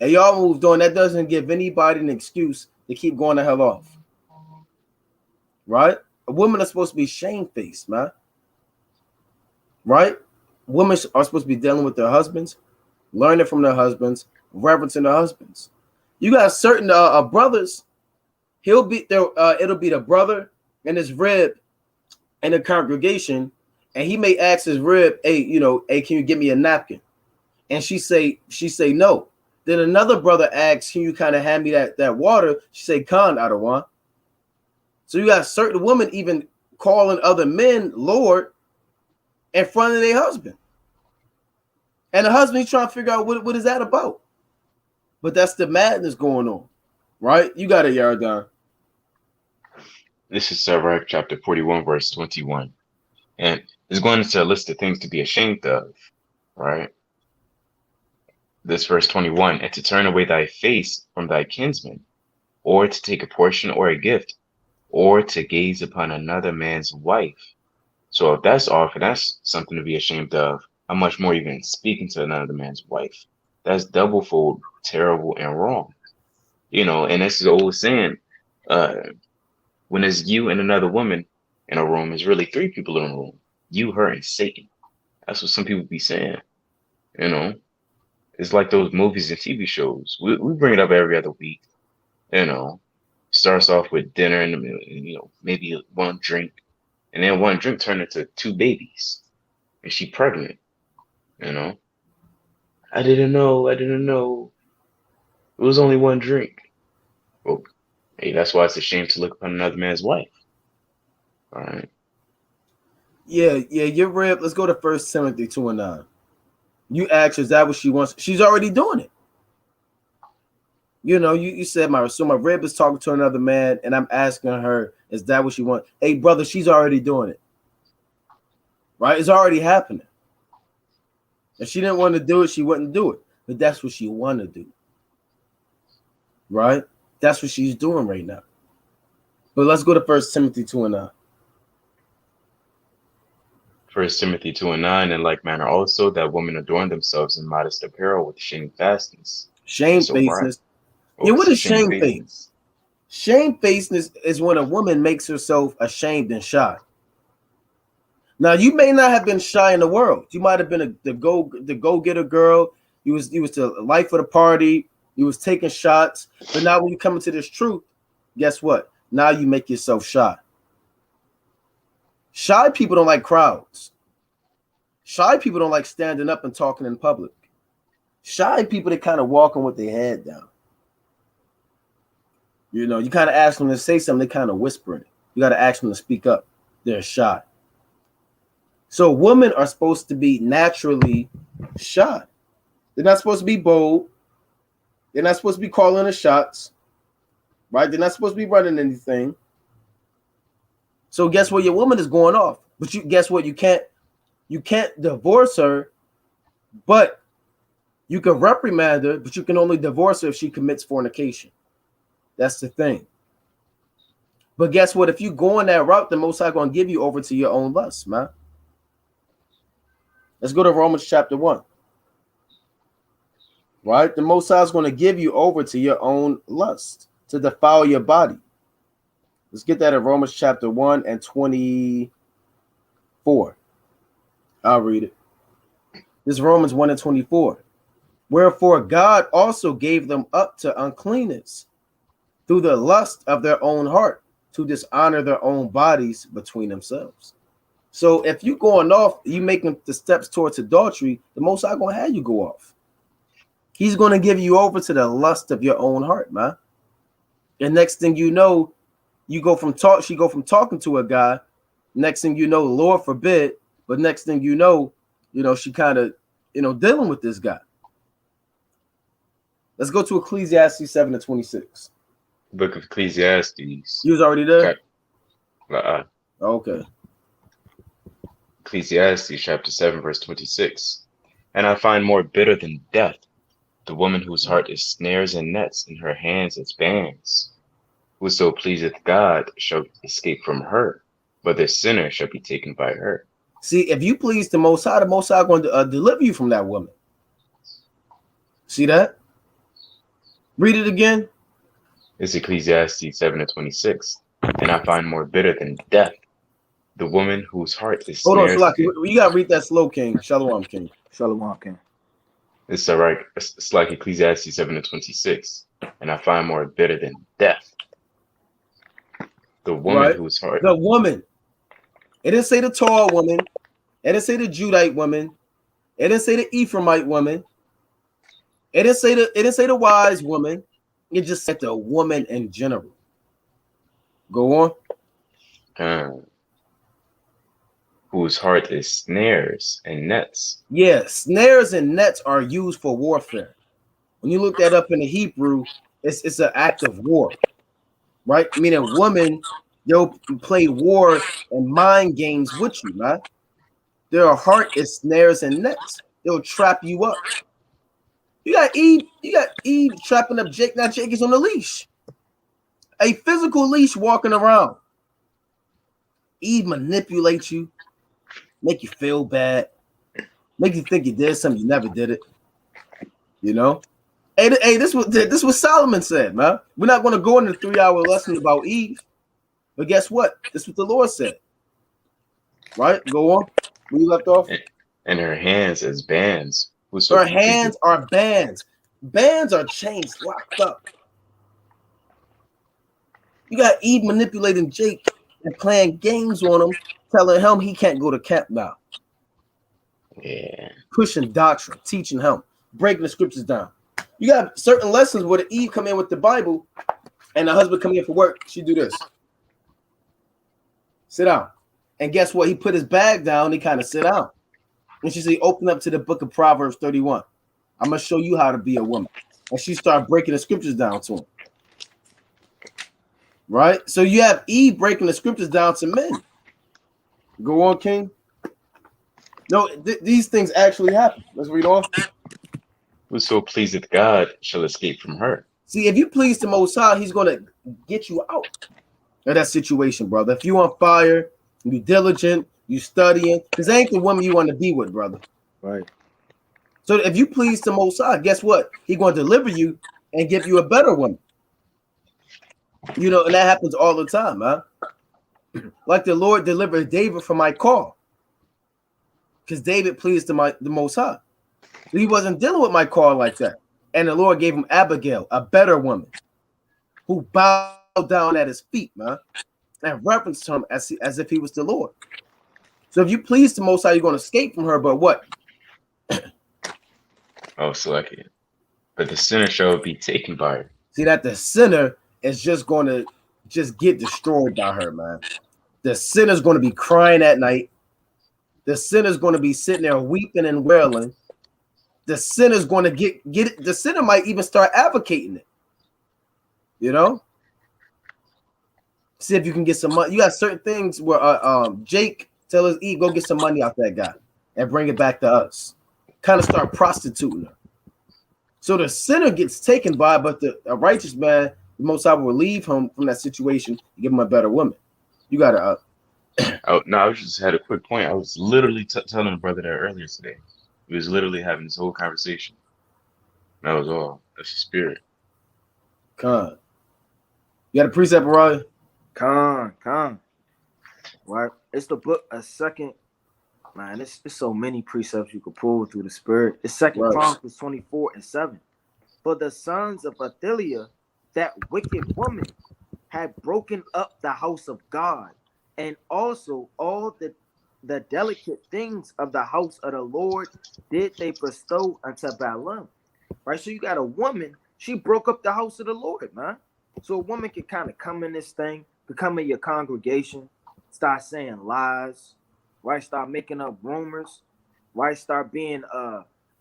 and y'all moved on, that doesn't give anybody an excuse to keep going the hell off. Right? A woman is supposed to be shamefaced, man. Right? Women are supposed to be dealing with their husbands, learning from their husbands, reverencing their husbands. You got certain brothers. He'll be there. It'll be the brother and his rib in the congregation, and he may ask his rib, "Hey, hey, can you give me a napkin?" And she say no. Then another brother asks, "Can you kind of hand me that water?" She say, "Con, I don't want." So you got certain women even calling other men Lord in front of their husband. And the husband, he's trying to figure out what is that about. But that's the madness going on, right? You got it, Yardan. This is Sirach chapter 41, verse 21. And it's going into a list of things to be ashamed of, right? This verse 21, and to turn away thy face from thy kinsman, or to take a portion or a gift, or to gaze upon another man's wife. So if that's offered, that's something to be ashamed of. How much more even speaking to another man's wife? That's double fold, terrible and wrong. And this is the old saying, when there's you and another woman in a room, it's really three people in a room. You, her, and Satan. That's what some people be saying. It's like those movies and TV shows. We bring it up every other week. Starts off with dinner and maybe one drink, and then one drink turned into two babies, and she pregnant. I didn't know. It was only one drink. Well, hey, that's why it's a shame to look upon another man's wife. All right. Yeah, you're rib. Let's go to 1 Timothy 2:9. You ask, is that what she wants? She's already doing it. You said my rib is talking to another man, and I'm asking her, is that what she wants? Hey, brother, she's already doing it. Right? It's already happening. If she didn't want to do it, she wouldn't do it. But that's what she want to do. Right? That's what she's doing right now. But let's go to 1 Timothy 2:9. 1 Timothy 2:9, in like manner also, that women adorn themselves in modest apparel with shamefastness. Shamefacedness. Yeah, what is shamefacedness? Shamefacedness is when a woman makes herself ashamed and shy. Now, you may not have been shy in the world. You might have been the go-getter girl. You was the life of the party. You was taking shots. But now when you come into this truth, guess what? Now you make yourself shy. Shy people don't like crowds. Shy people don't like standing up and talking in public. Shy people, they kind of walking with their head down. You kind of ask them to say something, they kind of whispering. You got to ask them to speak up. They're shy. So women are supposed to be naturally shy. They're not supposed to be bold. They're not supposed to be calling the shots. Right? They're not supposed to be running anything. So guess what? Your woman is going off. But guess what? You can't divorce her, but you can reprimand her, but you can only divorce her if she commits fornication. That's the thing. But guess what? If you go on that route, the Most High going to give you over to your own lust, man. Let's go to Romans chapter 1. Right? The Most High is going to give you over to your own lust, to defile your body. Let's get that in Romans chapter 1 and 24. I'll read it. This is Romans 1 and 24. Wherefore God also gave them up to uncleanness through the lust of their own heart, to dishonor their own bodies between themselves. So if you going off, you making the steps towards adultery, the Most High gonna have you go off. He's gonna give you over to the lust of your own heart, man. And next thing you know, she go from talking to a guy. Next thing you know, Lord forbid, but next thing you know, she kind of, dealing with this guy. Let's go to Ecclesiastes 7:26. Book of Ecclesiastes. You was already there? Okay. Ecclesiastes chapter 7, verse 26. And I find more bitter than death the woman whose heart is snares and nets, in her hands is bands. Whoso pleaseth God shall escape from her, but the sinner shall be taken by her. See, if you please the Most High going to deliver you from that woman. See that? Read it again. It's Ecclesiastes 7:26. And I find more bitter than death the woman whose heart is Hold on, snares. Shalaki. You gotta read that slow, King. Shalom, King. Shalom, King. It's all right. It's like Ecclesiastes 7:26. And I find more bitter than death the woman whose heart. The woman. It didn't say the tall woman. It didn't say the Judite woman. It didn't say the Ephraimite woman. It didn't say the wise woman. It just said the woman in general. Go on. Whose heart is snares and nets. Yeah, snares and nets are used for warfare. When you look that up in the Hebrew, it's an act of war, right? I mean, a woman, they'll play war and mind games with you, man. Their heart is snares and nets. They'll trap you up. You got Eve trapping up Jake. Now Jake is on the leash. A physical leash walking around. Eve manipulates you, make you feel bad, make you think you did something you never did it. Hey, this what Solomon said, man. We're not going to go into a 3-hour lesson about Eve, but guess what? This is what the Lord said. Right? Go on. Where you left off? And her hands as bands. Her hands are bands. Bands are chains locked up. You got Eve manipulating Jake and playing games on him, telling him he can't go to camp now. Yeah. Pushing doctrine, teaching him, breaking the scriptures down. You got certain lessons where the Eve come in with the Bible and the husband come in for work. She do this. Sit down. And guess what? He put his bag down. He kind of sit down. And she said, open up to the book of Proverbs 31. I'm going to show you how to be a woman. And she started breaking the scriptures down to him. Right? So you have Eve breaking the scriptures down to men. Go on, King. No, these things actually happen. Let's read on. Whoso pleaseth God shall escape from her. See, if you please the Most High, he's going to get you out of that situation, brother. If you on fire, you diligent, you studying, because that ain't the woman you want to be with, brother. Right. So if you please the Most High, guess what? He's going to deliver you and give you a better woman. And that happens all the time, man. Like the Lord delivered David from my call, because David pleased the Most High. He wasn't dealing with my call like that. And the Lord gave him Abigail, a better woman, who bowed down at his feet, man, and reverenced him as if he was the Lord. So if you please the Most High, you're going to escape from her, but what? Oh, select it. But the sinner shall be taken by her. See that the sinner is just going to get destroyed by her, man. The sinner's going to be crying at night. The sinner's going to be sitting there weeping and wailing. The sinner's going to get it. The sinner might even start advocating it. See if you can get some money. You got certain things where Jake tell his Eve, go get some money off that guy and bring it back to us. Kind of start prostituting her. So the sinner gets taken by, but a righteous man, the Most High will relieve him from that situation and give him a better woman. You gotta. I just had a quick point. I was literally telling a brother that earlier today. We was literally having this whole conversation. That was all. That's the spirit. Con. You got a precept, Raleigh? Con. Right. It's the book of 2 Man, it's so many precepts you could pull through the spirit. It's Second Right. Chronicles 24:7. For the sons of Athaliah, that wicked woman, had broken up the house of God, and also all the delicate things of the house of the Lord did they bestow unto Balaam. Right? So you got a woman, she broke up the house of the Lord, man. So a woman can kind of come in this thing, become in your congregation, start saying lies, right? Start making up rumors, right? Start being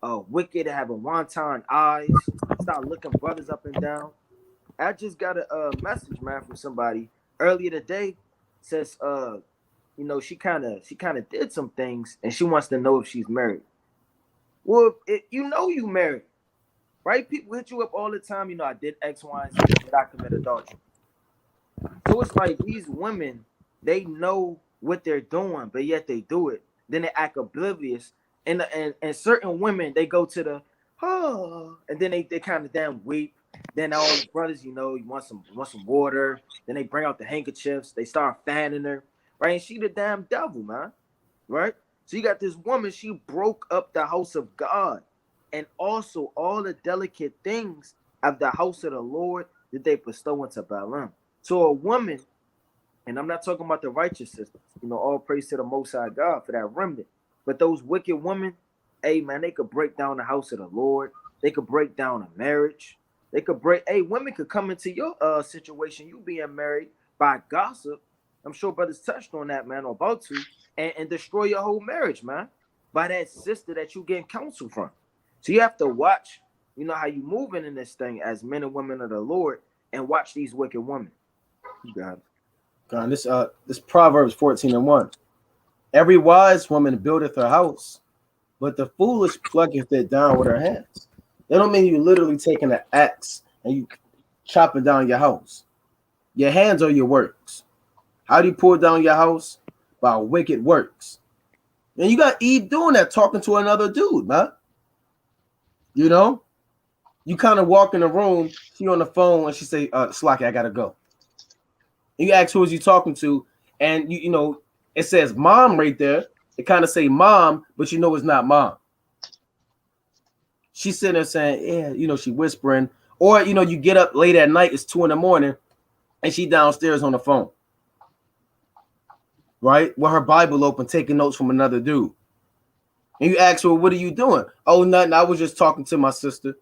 wicked, having wanton eyes, start looking brothers up and down. I just got a message, man, from somebody earlier today. Says she kind of did some things and she wants to know if she's married. Well, you married, right? People hit you up all the time. I did X, Y, and Z. Did I commit adultery? So it's like these women, they know what they're doing, but yet they do it. Then they act oblivious. And certain women, they go to the and then they kind of damn weep. Then all the brothers, you want some water. Then they bring out the handkerchiefs. They start fanning her, right? And she the damn devil, man, right? So you got this woman. She broke up the house of God, and also all the delicate things of the house of the Lord that they bestow into Balaam. So a woman, and I'm not talking about the righteous sisters, all praise to the Most High God for that remnant. But those wicked women, hey man, they could break down the house of the Lord. They could break down a marriage. Women could come into your situation, you being married, by gossip. I'm sure brothers touched on that, man, or about to, and destroy your whole marriage, man, by that sister that you getting counsel from. So you have to watch, how you moving in this thing as men and women of the Lord, and watch these wicked women. You got it. God, this Proverbs 14:1. Every wise woman buildeth her house, but the foolish plucketh it down with her hands. That don't mean you literally taking an axe and you chopping down your house. Your hands are your works. How do you pull down your house? By wicked works. And you got Eve doing that, talking to another dude, man. You kind of walk in the room, she on the phone, and she say, Slocky, I gotta go. And you ask who is you talking to, and it says mom right there. It kind of say mom, but it's not mom. She's sitting there saying, yeah, she whispering. Or, you get up late at night, it's 2 a.m, and she downstairs on the phone. Right? With her Bible open, taking notes from another dude. And you ask her, what are you doing? Oh, nothing. I was just talking to my sister.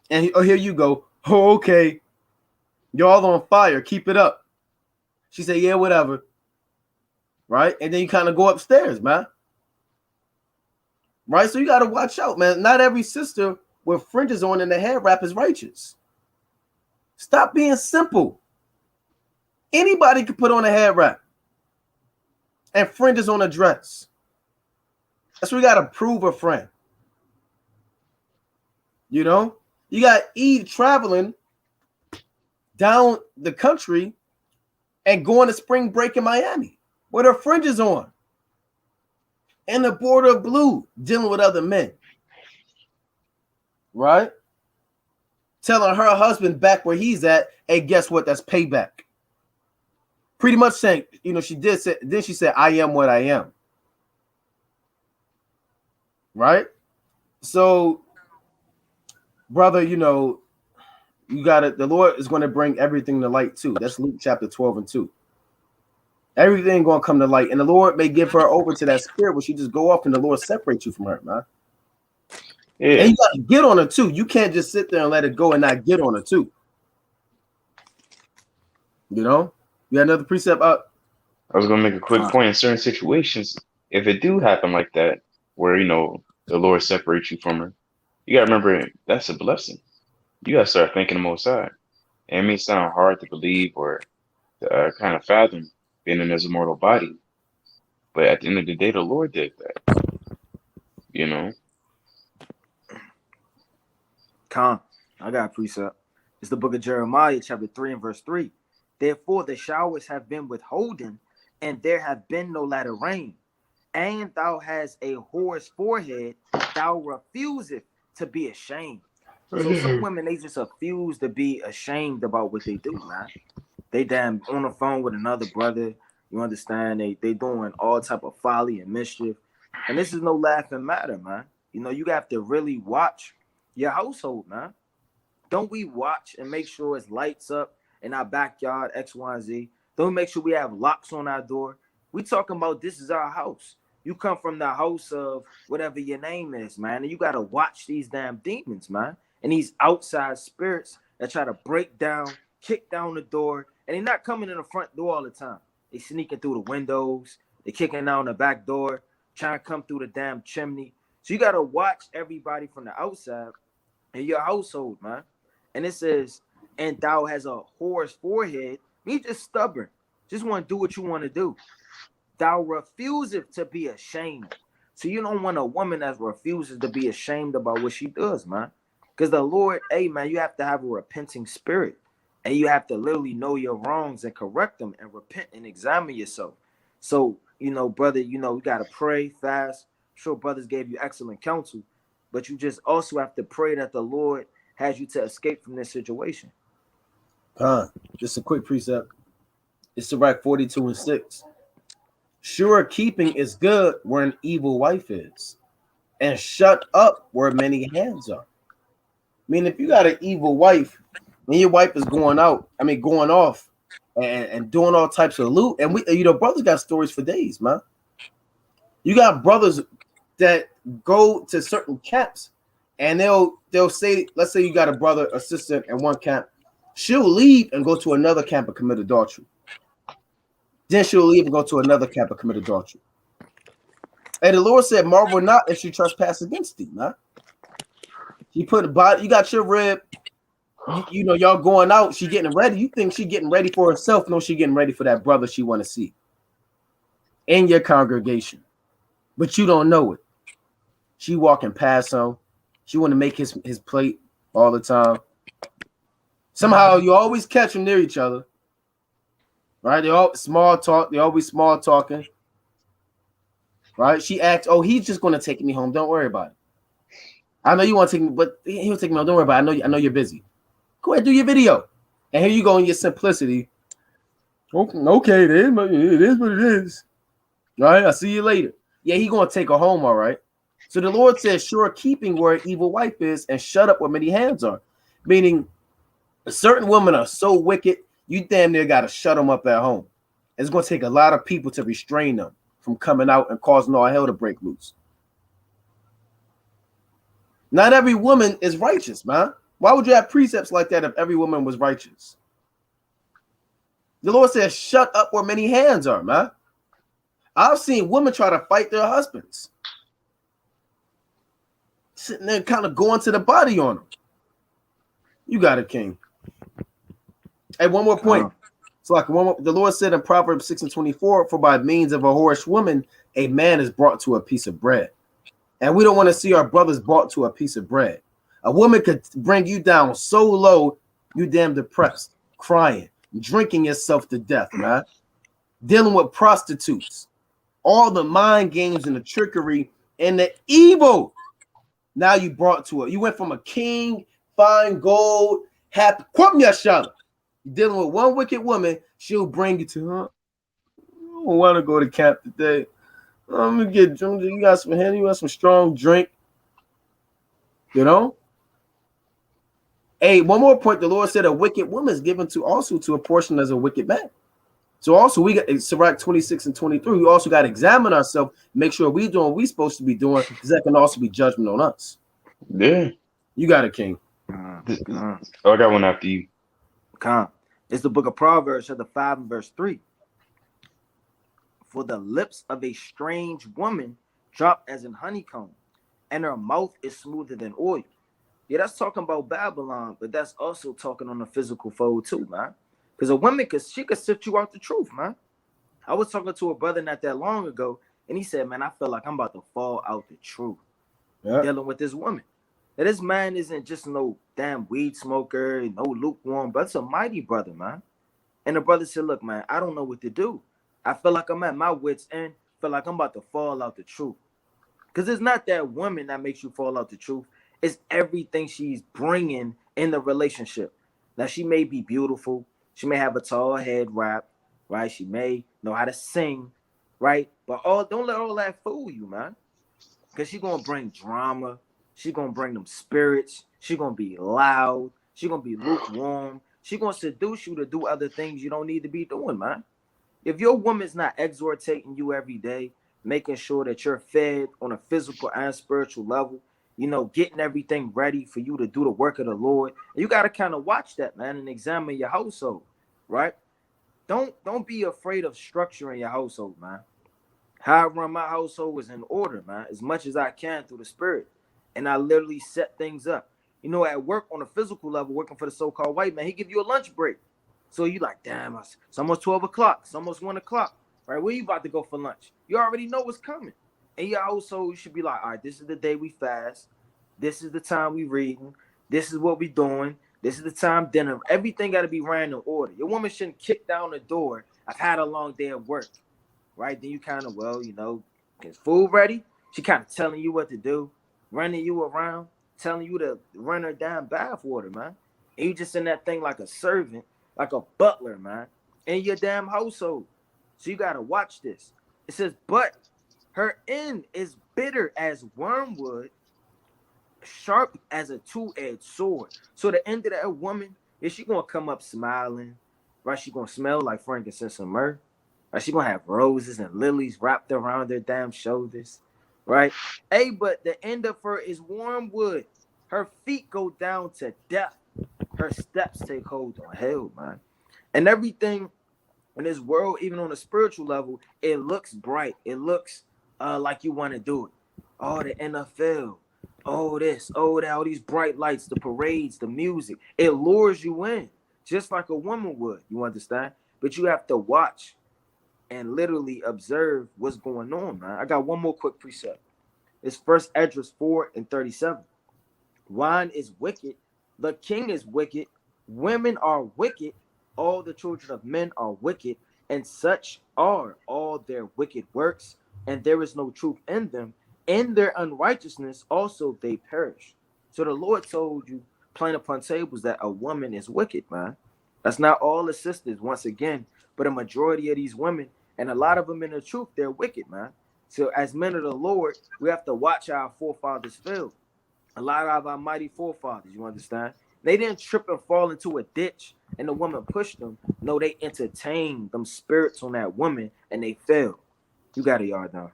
And here you go. Oh, okay. Y'all on fire. Keep it up. She said, yeah, whatever. Right? And then you kind of go upstairs, man. Right? So you got to watch out, man. Not every sister with fringes on in the hair wrap is righteous. Stop being simple. Anybody can put on a hair wrap and fringes on a dress. That's what we got to prove a friend. You got Eve traveling down the country and going to spring break in Miami with her fringes on and the border of blue, dealing with other men. Right? Telling her husband back where he's at, hey, guess what? That's payback. Pretty much saying, she did say, then she said, I am what I am. Right? So, brother, you got it. The Lord is going to bring everything to light too. That's Luke chapter 12:2. Everything going to come to light. And the Lord may give her over to that spirit where she just go off and the Lord separate you from her, man. Yeah. And you got to get on her too. You can't just sit there and let it go and not get on her too. You got another precept up? I was going to make a quick point. In certain situations, if it do happen like that, where, the Lord separates you from her, you got to remember that's a blessing. You got to start thanking the Most High. And it may sound hard to believe or to kind of fathom being in this mortal body. But at the end of the day, the Lord did that. I got a precept. It's the book of Jeremiah, chapter 3 and verse 3. Therefore the showers have been withholden, and there have been no latter rain. And thou hast a whore's forehead, thou refusest to be ashamed. So some women, they just refuse to be ashamed about what they do, man. They on the phone with another brother. You understand? They doing all type of folly and mischief. And this is no laughing matter, man. You know, you have to really watch your household, man. Don't we watch and make sure it's lights up in our backyard, X, Y, and Z? Don't we make sure we have locks on our door? We talking about this is our house. You come from the house of whatever your name is, man. And you got to watch these damn demons, man. And these outside spirits that try to break down, kick down the door. And they're not coming in the front door all the time. They sneaking through the windows. They kicking down the back door, trying to come through the damn chimney. So you got to watch everybody from the outside in your household, man. And it says, and thou has a whore's forehead. You just stubborn. Just want to do what you want to do. Thou refuseth to be ashamed. So you don't want a woman that refuses to be ashamed about what she does, man. Because the Lord, hey, man, you have to have a repenting spirit. And you have to literally know your wrongs and correct them and repent and examine yourself. So, you know, brother, you know, you got to pray, fast. I'm sure brothers gave you excellent counsel. But you just also have to pray that the Lord has you to escape from this situation. Just a quick precept. It's Sirach 42:6. Sure keeping is good where an evil wife is, and shut up where many hands are. I mean, if you got an evil wife and your wife is going off and doing all types of loot, and brothers got stories for days, man. You got brothers that go to certain camps and they'll say, let's say you got a brother or sister in one camp, she'll leave and go to another camp and commit adultery. Then she'll leave and go to another camp and commit adultery. And the Lord said, marvel not if she trespass against thee, man. You put a body, you got your rib, you know, y'all going out, she getting ready. You think she getting ready for herself? No, she getting ready for that brother she want to see in your congregation. But you don't know it. She walking past him. She want to make his plate all the time. Somehow you always catch them near each other. Right? They all small talk. They always small talking. Right? She acts, oh, he's just gonna take me home. Don't worry about it. I know you want to take me, but he'll take me home. Don't worry about it. I know you're busy. Go ahead, do your video. And here you go in your simplicity. Okay, it is what it is. All right, I'll see you later. Yeah, he gonna take her home, all right. So the Lord says, sure keeping where an evil wife is, and shut up where many hands are. Meaning, certain women are so wicked, you damn near got to shut them up at home. It's going to take a lot of people to restrain them from coming out and causing all hell to break loose. Not every woman is righteous, man. Why would you have precepts like that if every woman was righteous? The Lord says, shut up where many hands are, man. I've seen women try to fight their husbands. Sitting there kind of going to the body on them. You got it, King. Hey, one more point. So like the Lord said in Proverbs 6:24, for by means of a whorish woman, a man is brought to a piece of bread. And we don't want to see our brothers brought to a piece of bread. A woman could bring you down so low, you damn depressed, crying, drinking yourself to death, man. Dealing with prostitutes, all the mind games and the trickery and the evil. Now you brought to it. You went from a king, fine gold, happy, dealing with one wicked woman, she'll bring you to her. I don't want to go to camp today. I'm gonna get drunk. You got some honey, you got some strong drink. You know? Hey, one more point. The Lord said a wicked woman is given to a portion as a wicked man. So also we got Sirach 26:23. We also got to examine ourselves, make sure we're doing what we're supposed to be doing, because that can also be judgment on us. Yeah. You got it, King. Oh, I got one after you. It's the book of Proverbs, chapter 5 and verse 3. For the lips of a strange woman drop as in honeycomb, and her mouth is smoother than oil. Yeah, that's talking about Babylon, but that's also talking on the physical fold too, man. Because a woman could sift you out the truth, man. I was talking to a brother not that long ago, and he said, man, I feel like I'm about to fall out the truth. Dealing with this woman. Now, this man isn't just no damn weed smoker, no lukewarm, but it's a mighty brother, man. And the brother said, look, man, I don't know what to do. I feel like I'm at my wit's end. Feel like I'm about to fall out the truth. Because it's not that woman that makes you fall out the truth. It's everything she's bringing in the relationship. Now, she may be beautiful. She may have a tall head wrap, right? She may know how to sing, right? But don't let all that fool you, man. Because she's going to bring drama. She's going to bring them spirits. She's going to be loud. She's going to be lukewarm. She's going to seduce you to do other things you don't need to be doing, man. If your woman's not exhortating you every day, making sure that you're fed on a physical and spiritual level, you know, getting everything ready for you to do the work of the Lord, you got to kind of watch that, man, and examine your household, right? Don't be afraid of structuring your household, man. How I run my household is in order, man, as much as I can through the spirit. And I literally set things up. You know, at work on a physical level, working for the so-called white man, he give you a lunch break. So you like, damn, it's almost 12 o'clock. It's almost 1 o'clock. Right? Where you about to go for lunch? You already know what's coming. And your household, you should be like, all right, this is the day we fast. This is the time we reading. This is what we doing. This is the time dinner. Everything got to be ran in order. Your woman shouldn't kick down the door. I've had a long day at work. Right? Then you kind of, well, you know, is food ready? She kind of telling you what to do, running you around, telling you to run her down bath water, man. And you just in that thing like a servant, like a butler, man, in your damn household. So you got to watch this. It says, but her end is bitter as wormwood, sharp as a two-edged sword. So the end of that woman, is she going to come up smiling, right? She going to smell like frankincense and myrrh. Right? She going to have roses and lilies wrapped around her damn shoulders, right? Hey, but the end of her is wormwood. Her feet go down to death. Her steps take hold on hell, man. And everything in this world, even on a spiritual level, it looks bright. It looks like you want to do it. Oh, the NFL. Oh, this. Oh, that. All these bright lights, the parades, the music. It lures you in, just like a woman would. You understand? But you have to watch and literally observe what's going on, man. I got one more quick precept. It's 1 Esdras 4:37. Wine is wicked. The king is wicked. Women are wicked. All the children of men are wicked. And such are all their wicked works. And there is no truth in them. In their unrighteousness also they perish. So the Lord told you, plain upon tables, that a woman is wicked, man. That's not all the sisters, once again, but a majority of these women, and a lot of them in the truth, they're wicked, man. So as men of the Lord, we have to watch our forefathers fail. A lot of our mighty forefathers, you understand? They didn't trip and fall into a ditch and the woman pushed them. No, they entertained them spirits on that woman and they fell. You got it, y'all done.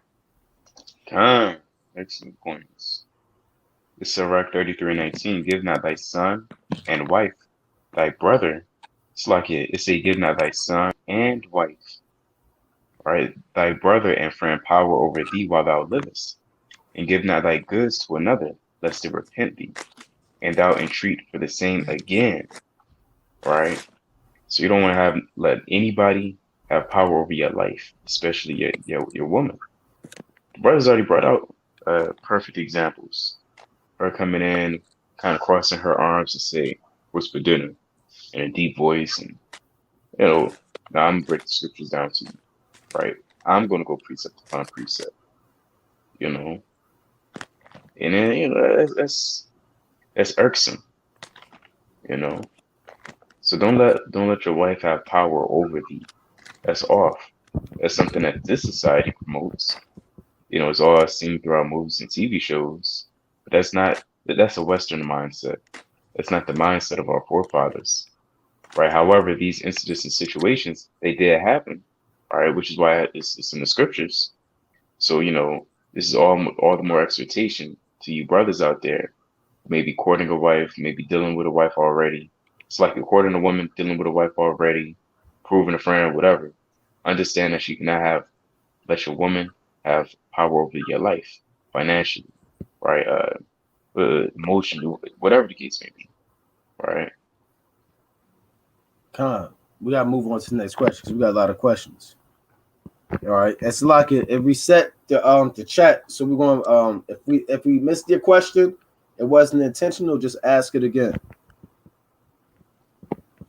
Time. Excellent points. It's Sirach 33:19. Give not thy son and wife, thy brother. It's like it say, give not thy son and wife, right? Thy brother and friend power over thee while thou livest. And give not thy goods to another, lest it repent thee, and thou entreat for the same again, right? So you don't want to let anybody have power over your life, especially your woman. The brothers already brought out perfect examples. Her coming in, kind of crossing her arms and say, "What's for dinner?" in a deep voice, and now I'm gonna break the scriptures down to you, right? I'm gonna go precept upon precept, and then that's irksome, So don't let your wife have power over thee. That's off. That's something that this society promotes. It's all seen throughout movies and TV shows. But that's a Western mindset. That's not the mindset of our forefathers. Right? However, these incidents and situations, they did happen. All right, which is why it's in the scriptures. So, this is all the more exhortation to you brothers out there, maybe courting a wife, maybe dealing with a wife already. It's like you're courting a woman, dealing with a wife already, proving a friend, whatever. Understand that you cannot let your woman have power over your life, financially, right? Emotionally, whatever the case may be, right? We gotta move on to the next question because we got a lot of questions. All right, it's like it reset the chat, so we're going if we missed your question, it wasn't intentional. Just ask it again.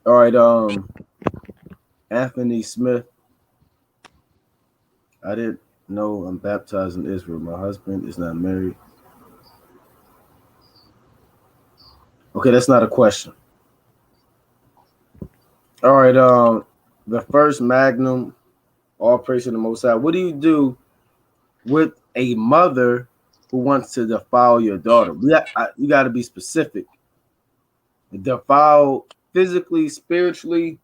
All right, Anthony Smith. I didn't know I'm baptized in Israel. My husband is not married. Okay, that's not a question. All right, the first Magnum, all praise to the Most High. What do you do with a mother who wants to defile your daughter. You got to be specific. Defile physically, spiritually,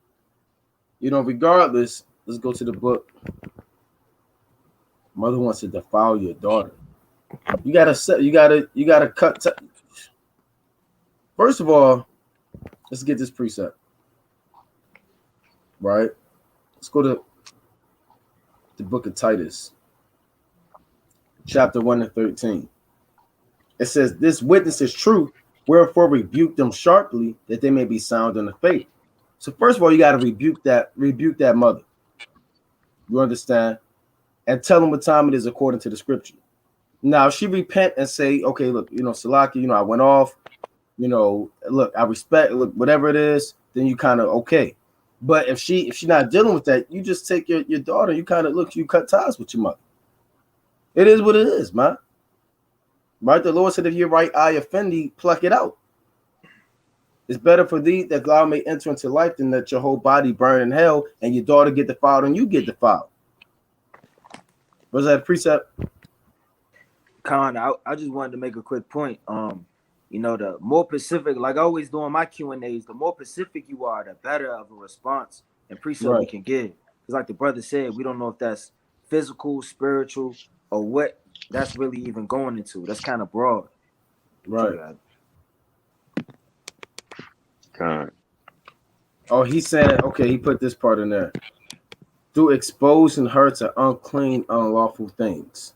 regardless. Let's go to the book. Mother wants to defile your daughter. You gotta cut. First of all, let's get this precept. Right? Let's go to the book of Titus, chapter 1 and 13. It says, "This witness is true, wherefore rebuke them sharply, that they may be sound in the faith." So first of all, you got to rebuke that mother. You understand? And tell them what time it is according to the scripture. Now, if she repent and say, okay, look, Salaki, I went off, look, I respect, look, whatever it is, then you kind of okay. But if she's not dealing with that, you just take your daughter, you kind of you cut ties with your mother. It is what it is, man. Right? The Lord said, if your right eye offend thee, pluck it out. It's better for thee that thou may enter into life than that your whole body burn in hell and your daughter get defiled and you get defiled. Was that a precept? Con, I just wanted to make a quick point. The more specific, like I always do on my Q&As, the more specific you are, the better of a response and precept we can give. Because like the brother said, we don't know if that's physical, spiritual, or what that's really even going into. That's kind of broad. Right. Con. Oh, he said, okay, he put this part in there. Through exposing her to unclean, unlawful things.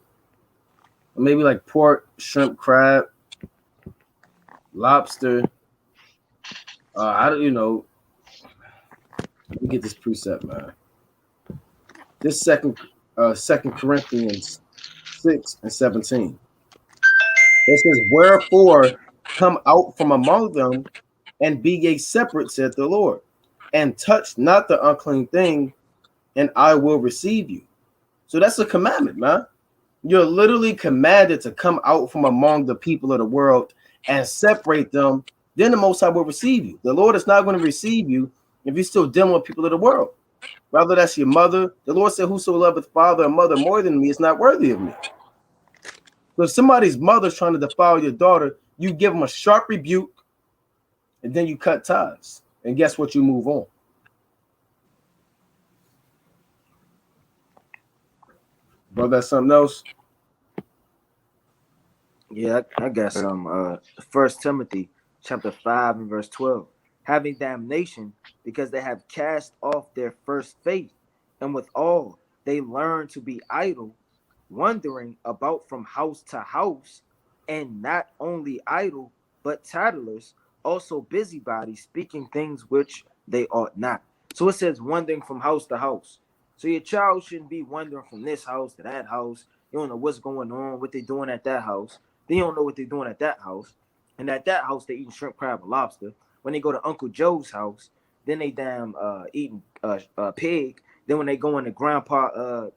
Maybe like pork, shrimp, crab, lobster. Let me get this precept, man. This second Corinthians 6 and 17. It says, "Wherefore come out from among them and be ye separate, said the Lord, and touch not the unclean thing, and I will receive you." So that's a commandment, man. You're literally commanded to come out from among the people of the world and separate them. Then the Most High will receive you. The Lord is not going to receive you if you're still dealing with people of the world. Rather, that's your mother. The Lord said, "Whoso loveth father and mother more than me is not worthy of me." So if somebody's mother's trying to defile your daughter, you give them a sharp rebuke, and then you cut ties. And guess what? You move on. Bro, that's something else? Yeah, I got some. 1 Timothy chapter 5 and verse 12. "Having damnation, because they have cast off their first faith, and withal they learn to be idle, wandering about from house to house, and not only idle, but tattlers, also busybodies, speaking things which they ought not." So it says wandering from house to house. So your child shouldn't be wandering from this house to that house. You don't know what's going on, what they're doing at that house. They don't know what they're doing at that house. And at that house, they eating shrimp, crab, and lobster. When they go to Uncle Joe's house, then they damn eating pig. Then when they go into Grandpa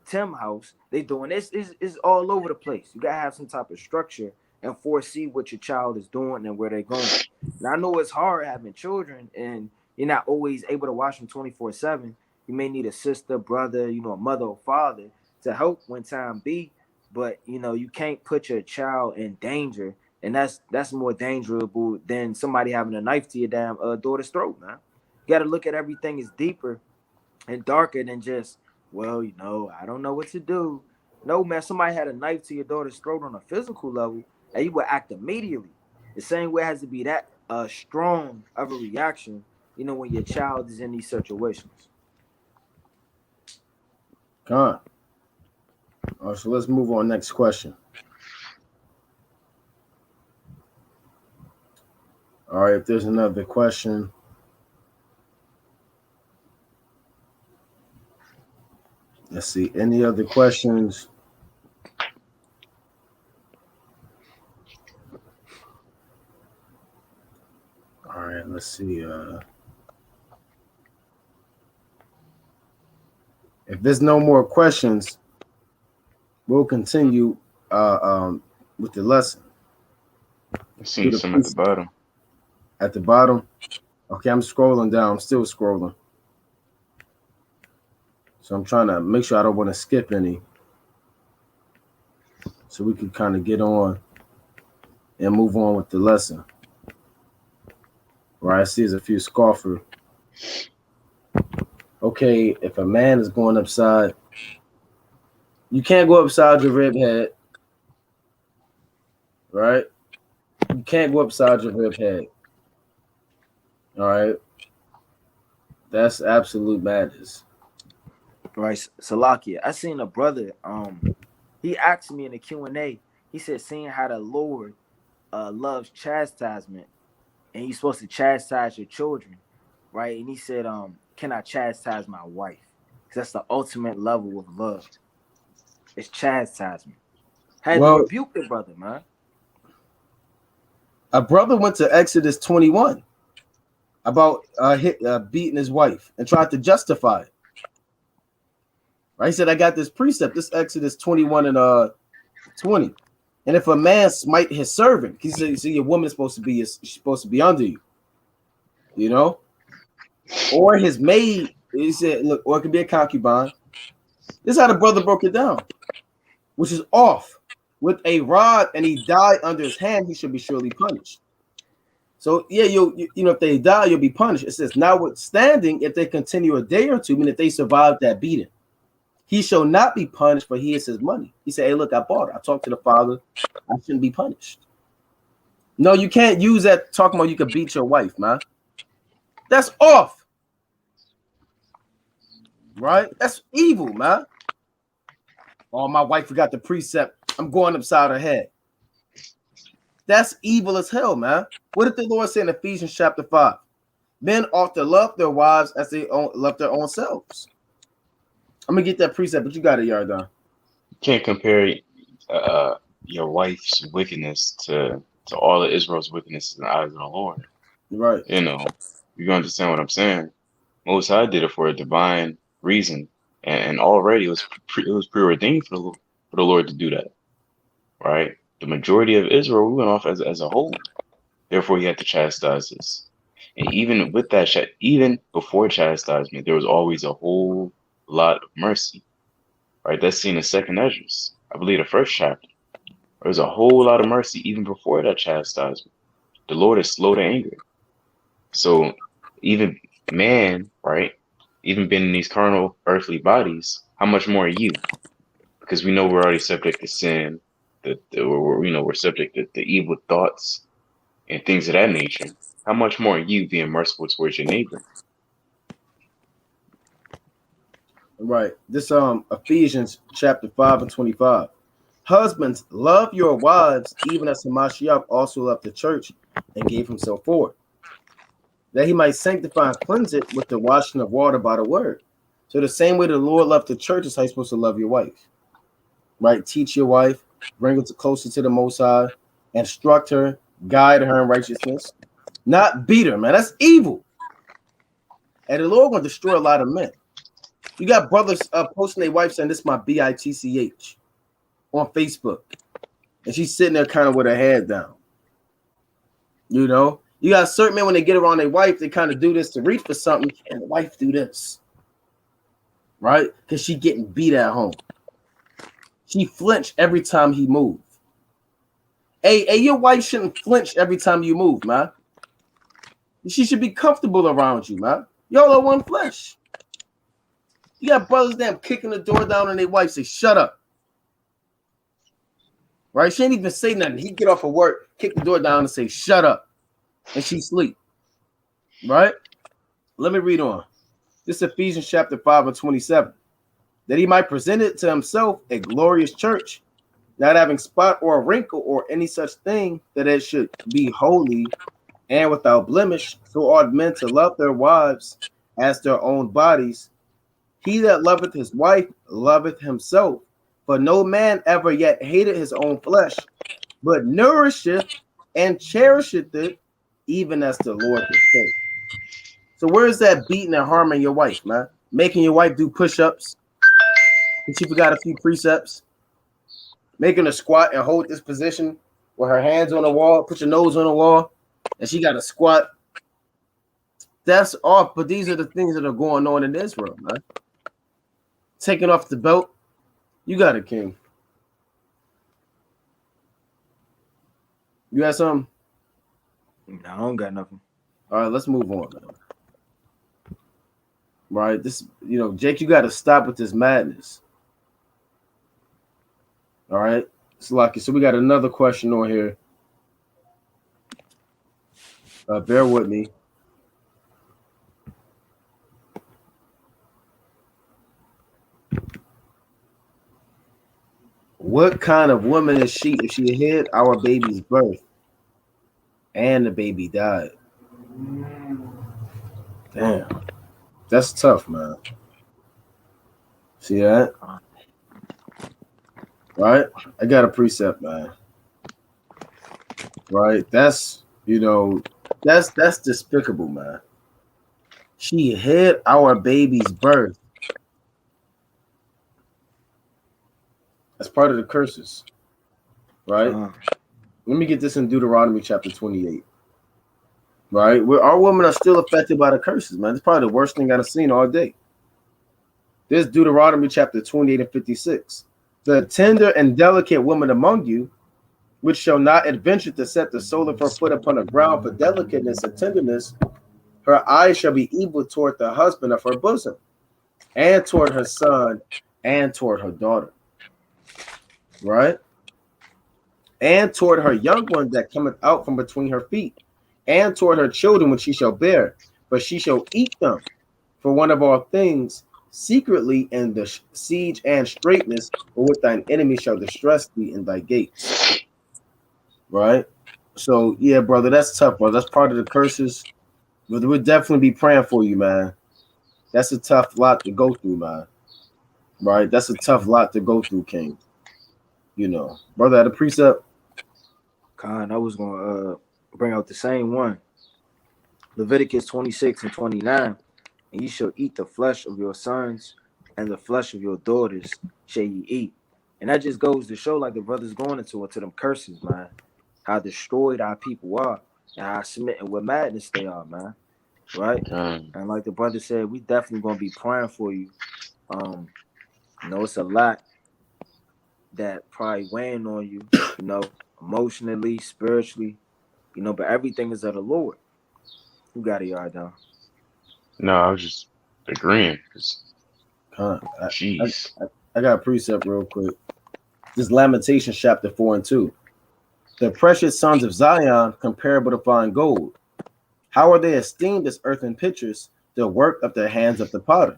Tim house, they doing this. Is all over the place. You gotta have some type of structure and foresee what your child is doing and where they're going. Now I know it's hard having children and you're not always able to watch them 24/7. You may need a sister, brother, a mother or father to help when time be. But you can't put your child in danger, and that's more dangerous than somebody having a knife to your damn daughter's throat, man. You got to look at everything as deeper and darker than just, well, I don't know what to do. No, man, somebody had a knife to your daughter's throat on a physical level, and you would act immediately. The same way it has to be that strong of a reaction, when your child is in these situations. All right, so let's move on. Next question. All right, if there's another question. Let's see. Any other questions? All right, let's see. If there's no more questions, we'll continue with the lesson. I see some at the bottom. At the bottom? Okay, I'm scrolling down. I'm still scrolling. So I'm trying to make sure I don't want to skip any. so we can kind of get on and move on with the lesson. Right, I see there's a few scoffers. Okay, if a man is going upside, you can't go upside your rib head. Right? You can't go upside your rib head. All right. That's absolute madness. Right, Salakia. I seen a brother. He asked me in the Q&A. He said, "Seeing how the Lord loves chastisement, and He's supposed to chastise your children, right?" And he said, "Can I chastise my wife? Because that's the ultimate level of love. It's chastisement." Had to rebuke the brother, man. A brother went to Exodus 21 about beating his wife and tried to justify it. Right? He said, "I got this precept, this Exodus 21 and 20. And if a man smite his servant," he said, "See, your woman is supposed to be under you, you know, or his maid." He said, "Look, or it could be a concubine." This is how the brother broke it down, which is off with a rod, and he died under his hand. He should be surely punished. So yeah, you know, if they die, you'll be punished. It says, notwithstanding, if they continue a day or two, I mean, if they survive that beating, he shall not be punished, for he is his money. He said, "Hey, look, I bought it. I talked to the father. I shouldn't be punished." No, you can't use that talking about you could beat your wife, man. That's off. Right? That's evil, man. Oh, my wife forgot the precept. I'm going upside her head. That's evil as hell, man. What did the Lord say in Ephesians chapter 5? Men ought to love their wives as they love their own selves. I'm gonna get that precept, but you got it, Yardan. You can't compare your wife's wickedness to all of Israel's wickedness in the eyes of the Lord. Right. You know, you understand what I'm saying. Most High did it for a divine reason, and already it was preordained for the Lord to do that. Right? The majority of Israel went off as a whole. Therefore, He had to chastise us. And even with that, even before chastisement, there was always a whole lot of mercy. Right? That's seen in Second Ezra, I believe, the first chapter. There's a whole lot of mercy even before that chastisement. The Lord is slow to anger. So even man, right, even being in these carnal earthly bodies, how much more are you? Because we know we're already subject to sin, we're subject to evil thoughts and things of that nature. How much more are you being merciful towards your neighbor? Right. This Ephesians chapter 5 and 25. Husbands, love your wives, even as Hamashiach also loved the church and gave himself for it, that he might sanctify and cleanse it with the washing of water by the word. So the same way the Lord loved the church is how you're supposed to love your wife. Right? Teach your wife, bring her closer to the Most High, instruct her, guide her in righteousness, not beat her, man. That's evil. And the Lord will destroy a lot of men. You got brothers posting their wife saying, "This is my bitch" on Facebook, and she's sitting there kind of with her head down. You know, you got certain men when they get around their wife, they kind of do this to reach for something, and the wife do this, right? Because she getting beat at home. She flinch every time he move. Hey, your wife shouldn't flinch every time you move, man. She should be comfortable around you, man. Y'all are one flesh. You got brothers damn kicking the door down on their wife, say, "Shut up." Right? She ain't even say nothing. He get off of work, kick the door down and say, "Shut up." And she sleep. Right? Let me read on. This is Ephesians chapter 5 and 27. That he might present it to himself a glorious church, not having spot or wrinkle or any such thing, that it should be holy and without blemish, so ought men to love their wives as their own bodies. He that loveth his wife loveth himself. For no man ever yet hated his own flesh, but nourisheth and cherisheth it, even as the Lord the church. So where's that beating and harming your wife, man? Making your wife do push-ups, and she forgot a few precepts. Making her squat and hold this position with her hands on the wall, put your nose on the wall, and she got to squat. That's off, but these are the things that are going on in Israel, man. Taking off the belt. You got it, King. You got something? No, I don't got nothing. All right, let's move on, man. Right, this, Jake, you got to stop with this madness. All right, so we got another question on here. Bear with me. What kind of woman is she if she hid our baby's birth and the baby died? Damn. That's tough, man. See that? Right? I got a precept, man. Right? That's despicable, man. She hid our baby's birth. That's part of the curses. Right? Let me get this in Deuteronomy chapter 28. Right? Where our women are still affected by the curses, man. It's probably the worst thing I've seen all day. This Deuteronomy chapter 28 and 56. The tender and delicate woman among you, which shall not adventure to set the sole of her foot upon the ground for delicateness and tenderness, her eyes shall be evil toward the husband of her bosom, and toward her son, and toward her daughter. Right? And toward her young one that cometh out from between her feet, and toward her children which she shall bear, but she shall eat them for one of all things secretly in the siege and straitness, or with thine enemy shall distress thee in thy gates. Right? So yeah, brother, that's tough, bro. That's part of the curses. But we'll definitely be praying for you, man. That's a tough lot to go through, man. Right? That's a tough lot to go through, King. Brother, had a precept. Con, I was gonna bring out the same one. Leviticus 26 and 29. And ye shall eat the flesh of your sons, and the flesh of your daughters shall ye eat. And that just goes to show, like the brother's going into them curses, man. How destroyed our people are, and how smitten with madness they are, man. Right? And like the brother said, we definitely gonna be praying for you. It's a lot that probably weighing on you, emotionally, spiritually, but everything is of the Lord. Who got it, y'all down? No, I was just agreeing. Jeez. I got a precept real quick. This Lamentations chapter 4 and 2. The precious sons of Zion comparable to fine gold. How are they esteemed as earthen pitchers, the work of the hands of the potter?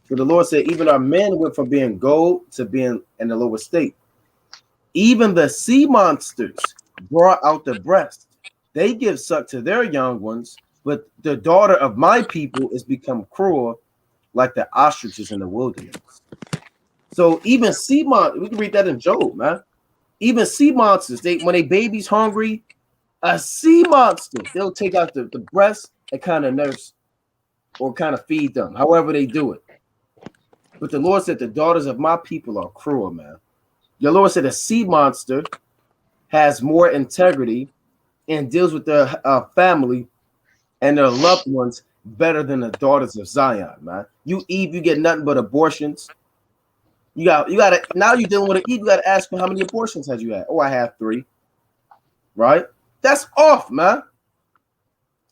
For the Lord said, even our men went from being gold to being in the lower state. Even the sea monsters brought out the breast. They give suck to their young ones, but the daughter of my people is become cruel like the ostriches in the wilderness. So even sea monsters, we can read that in Job, man. Even sea monsters, when a baby's hungry, a sea monster, they'll take out the breast and kind of nurse or kind of feed them, however they do it. But the Lord said the daughters of my people are cruel, man. The Lord said a sea monster has more integrity and deals with their family and their loved ones better than the daughters of Zion, man. You Eve, you get nothing but abortions. You gotta now you're dealing with an Eve, you gotta ask me how many abortions has you had? Oh, I have 3. Right? That's off, man.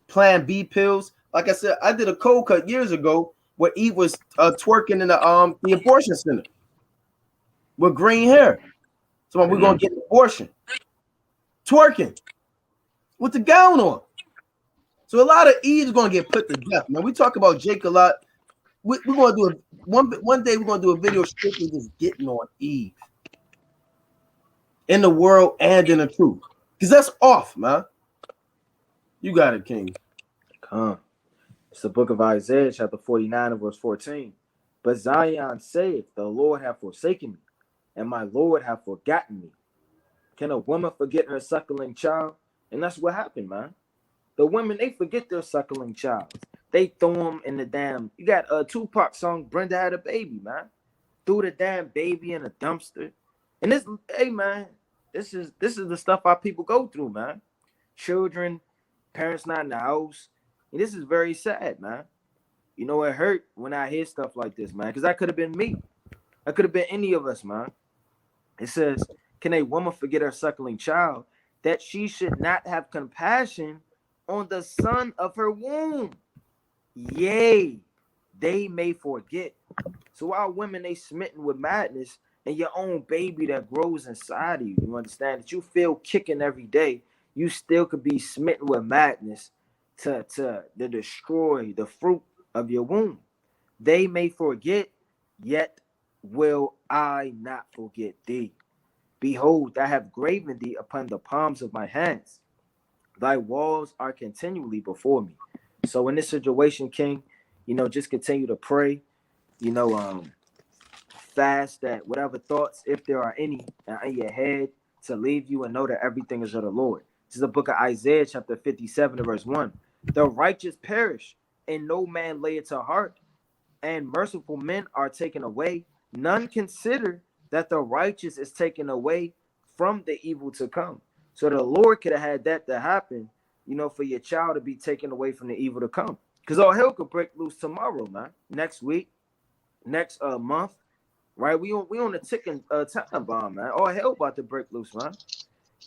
Plan B pills. Like I said, I did a cold cut years ago where Eve was twerking in the abortion center with green hair. So we're gonna get an abortion. Twerking with the gown on. So a lot of Eve's gonna get put to death. Now we talk about Jake a lot. We're gonna do one day. We're gonna do a video strictly just getting on Eve in the world and in the truth, because that's off, man. You got it, King. It's the book of Isaiah, chapter 49 and verse 14. But Zion saith, the Lord hath forsaken me, and my Lord hath forgotten me. Can a woman forget her suckling child? And that's what happened, man. The women, they forget their suckling child. They throw them in the damn. You got a Tupac song, Brenda Had a Baby, man. Threw the damn baby in a dumpster. And this, hey, man, this is the stuff our people go through, man. Children, parents not in the house. And this is very sad, man. It hurt when I hear stuff like this, man, because that could have been me. That could have been any of us, man. It says, can a woman forget her suckling child that she should not have compassion on the son of her womb. Yea, they may forget. So our women, they smitten with madness, and your own baby that grows inside of you. You understand that you feel kicking every day. You still could be smitten with madness to destroy the fruit of your womb. They may forget, yet will I not forget thee. Behold, I have graven thee upon the palms of my hands. Thy walls are continually before me. So in this situation, King, just continue to pray, you know, fast that whatever thoughts, if there are any, in your head to leave you, and know that everything is of the Lord. This is the book of Isaiah, chapter 57, verse 1. The righteous perish, and no man lay it to heart, and merciful men are taken away. None consider that the righteous is taken away from the evil to come. So the Lord could have had that to happen, for your child to be taken away from the evil to come. Because all hell could break loose tomorrow, man. Next week, next month, right? We on a ticking time bomb, man. All hell about to break loose, man.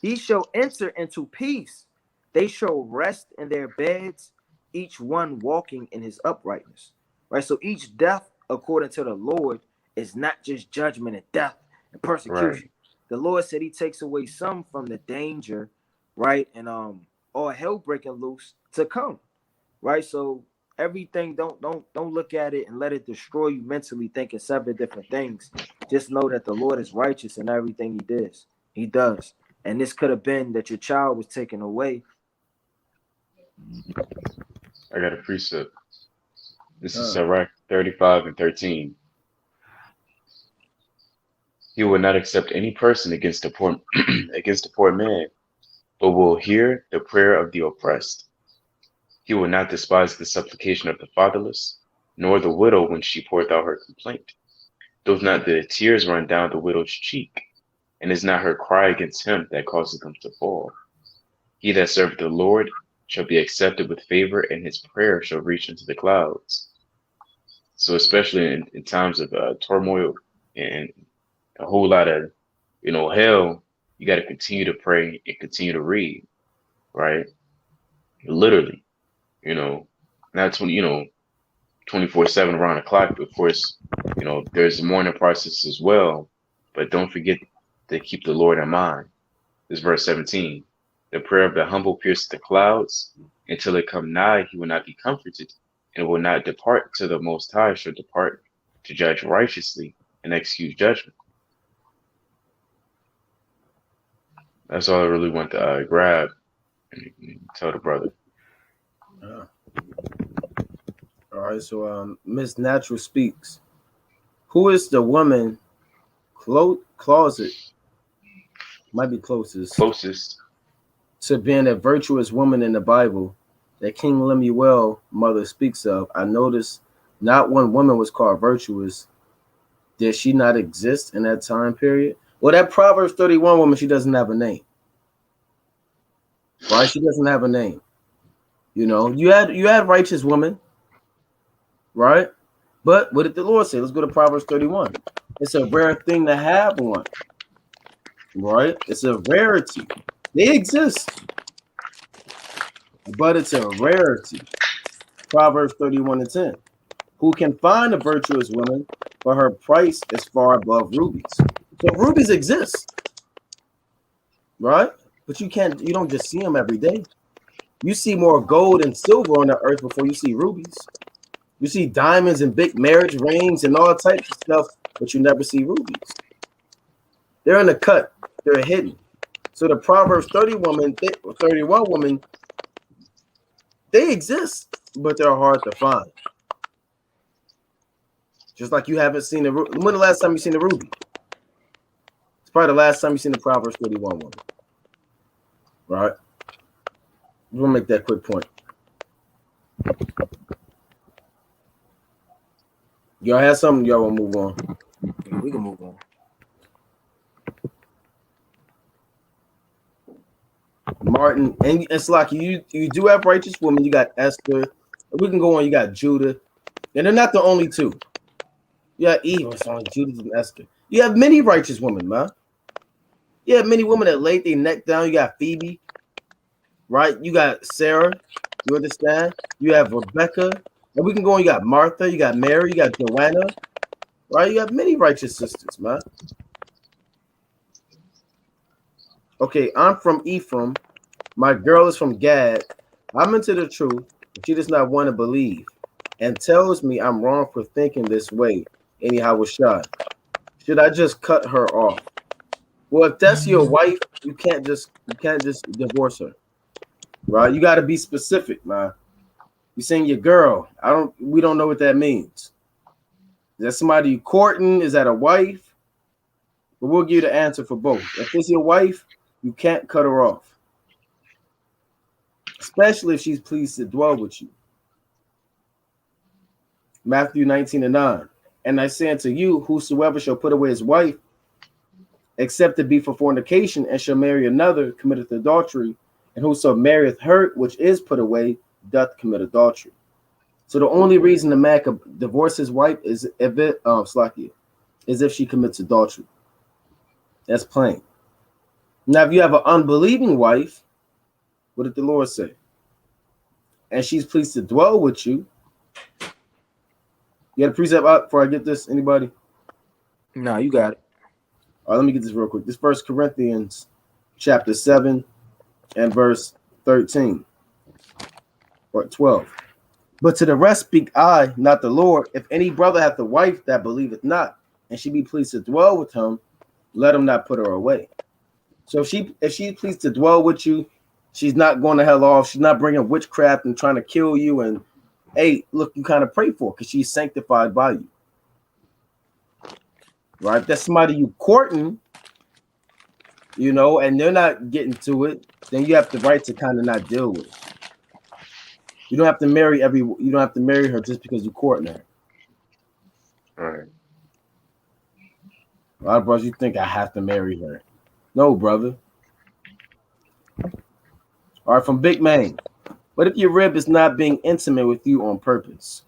He shall enter into peace. They shall rest in their beds, each one walking in his uprightness. Right? So each death, according to the Lord, is not just judgment and death and persecution. Right. The Lord said he takes away some from the danger, right? And all hell breaking loose to come. Right? So everything, don't look at it and let it destroy you mentally thinking 7 different things. Just know that the Lord is righteous in everything he does. And this could have been that your child was taken away. I got a precept. This is Sirach 35 and 13. He will not accept any person against a poor against a poor man, but will hear the prayer of the oppressed. He will not despise the supplication of the fatherless, nor the widow when she poureth out her complaint. Does not the tears run down the widow's cheek, and is not her cry against him that causes them to fall? He that serveth the Lord shall be accepted with favor, and his prayer shall reach into the clouds. So especially in times of turmoil and a whole lot of, hell, you got to continue to pray and continue to read, right? Literally, not 24/7 around the clock. Of course, there's a morning process as well, but don't forget to keep the Lord in mind. This is verse 17. The prayer of the humble pierces the clouds. Until it come nigh, he will not be comforted, and will not depart till the Most High shall depart to judge righteously and execute judgment. That's all I really want to grab and tell the brother. Yeah. All right, so Miss Natural speaks. Who is the woman closet? Might be closest to being a virtuous woman in the Bible that King Lemuel mother speaks of. I noticed not one woman was called virtuous. Did she not exist in that time period? Well, that Proverbs 31 woman, she doesn't have a name. Right? She doesn't have a name. You had righteous women, right? But what did the Lord say? Let's go to Proverbs 31. It's a rare thing to have one, right? It's a rarity. They exist, but it's a rarity. Proverbs 31 and 10. Who can find a virtuous woman, for her price is far above rubies. So rubies exist, right? But you don't just see them every day. You see more gold and silver on the earth before you see rubies. You see diamonds and big marriage rings and all types of stuff, but you never see rubies. They're in the cut. They're hidden. So the Proverbs 31 woman, they exist, but they're hard to find. Just like you haven't seen when the last time you seen a ruby? It's probably the last time you seen the Proverbs 31 woman. Right? We'll make that quick point. Y'all have something, y'all want to move on? Yeah, we can move on. Martin, and it's like you do have righteous women. You got Esther. We can go on. You got Judah, and they're not the only two. You got Eve. It's only Judah and Esther. You have many righteous women, man. You have many women that laid their neck down. You got Phoebe, right? You got Sarah. You understand? You have Rebecca. And we can go on. You got Martha. You got Mary. You got Joanna. Right? You have many righteous sisters, man. Okay, I'm from Ephraim. My girl is from Gad. I'm into the truth. She does not want to believe and tells me I'm wrong for thinking this way. Anyhow, was shot. Should I just cut her off? Well, if that's your wife, you can't just divorce her, right? You got to be specific, man. You saying your girl? We don't know what that means. Is that somebody you courting? Is that a wife? But we'll give you the answer for both. If it's your wife, you can't cut her off, especially if she's pleased to dwell with you. Matthew 19:9. And I say unto you, whosoever shall put away his wife, except it be for fornication, and shall marry another, committeth adultery. And whoso marrieth her which is put away, doth commit adultery. So the only reason the man could divorce his wife is if she commits adultery. That's plain. Now, if you have an unbelieving wife, what did the Lord say? And she's pleased to dwell with you. You got a precept out before I get this? Anybody? No, you got it. All right, let me get this real quick. This 1 Corinthians chapter 7 and verse 13 or 12. But to the rest speak I, not the Lord. If any brother hath a wife that believeth not, and she be pleased to dwell with him, let him not put her away. So if she's pleased to dwell with you, she's not going to hell off. She's not bringing witchcraft and trying to kill you. And hey, look, you kind of pray for because she's sanctified by you. Right? If that's somebody you courting, and they're not getting to it, then you have the right to kind of not deal with it. You don't have to marry her just because you're courting her. All right. A lot of brothers, you think I have to marry her. No, brother. All right, from Big Man. What if your rib is not being intimate with you on purpose?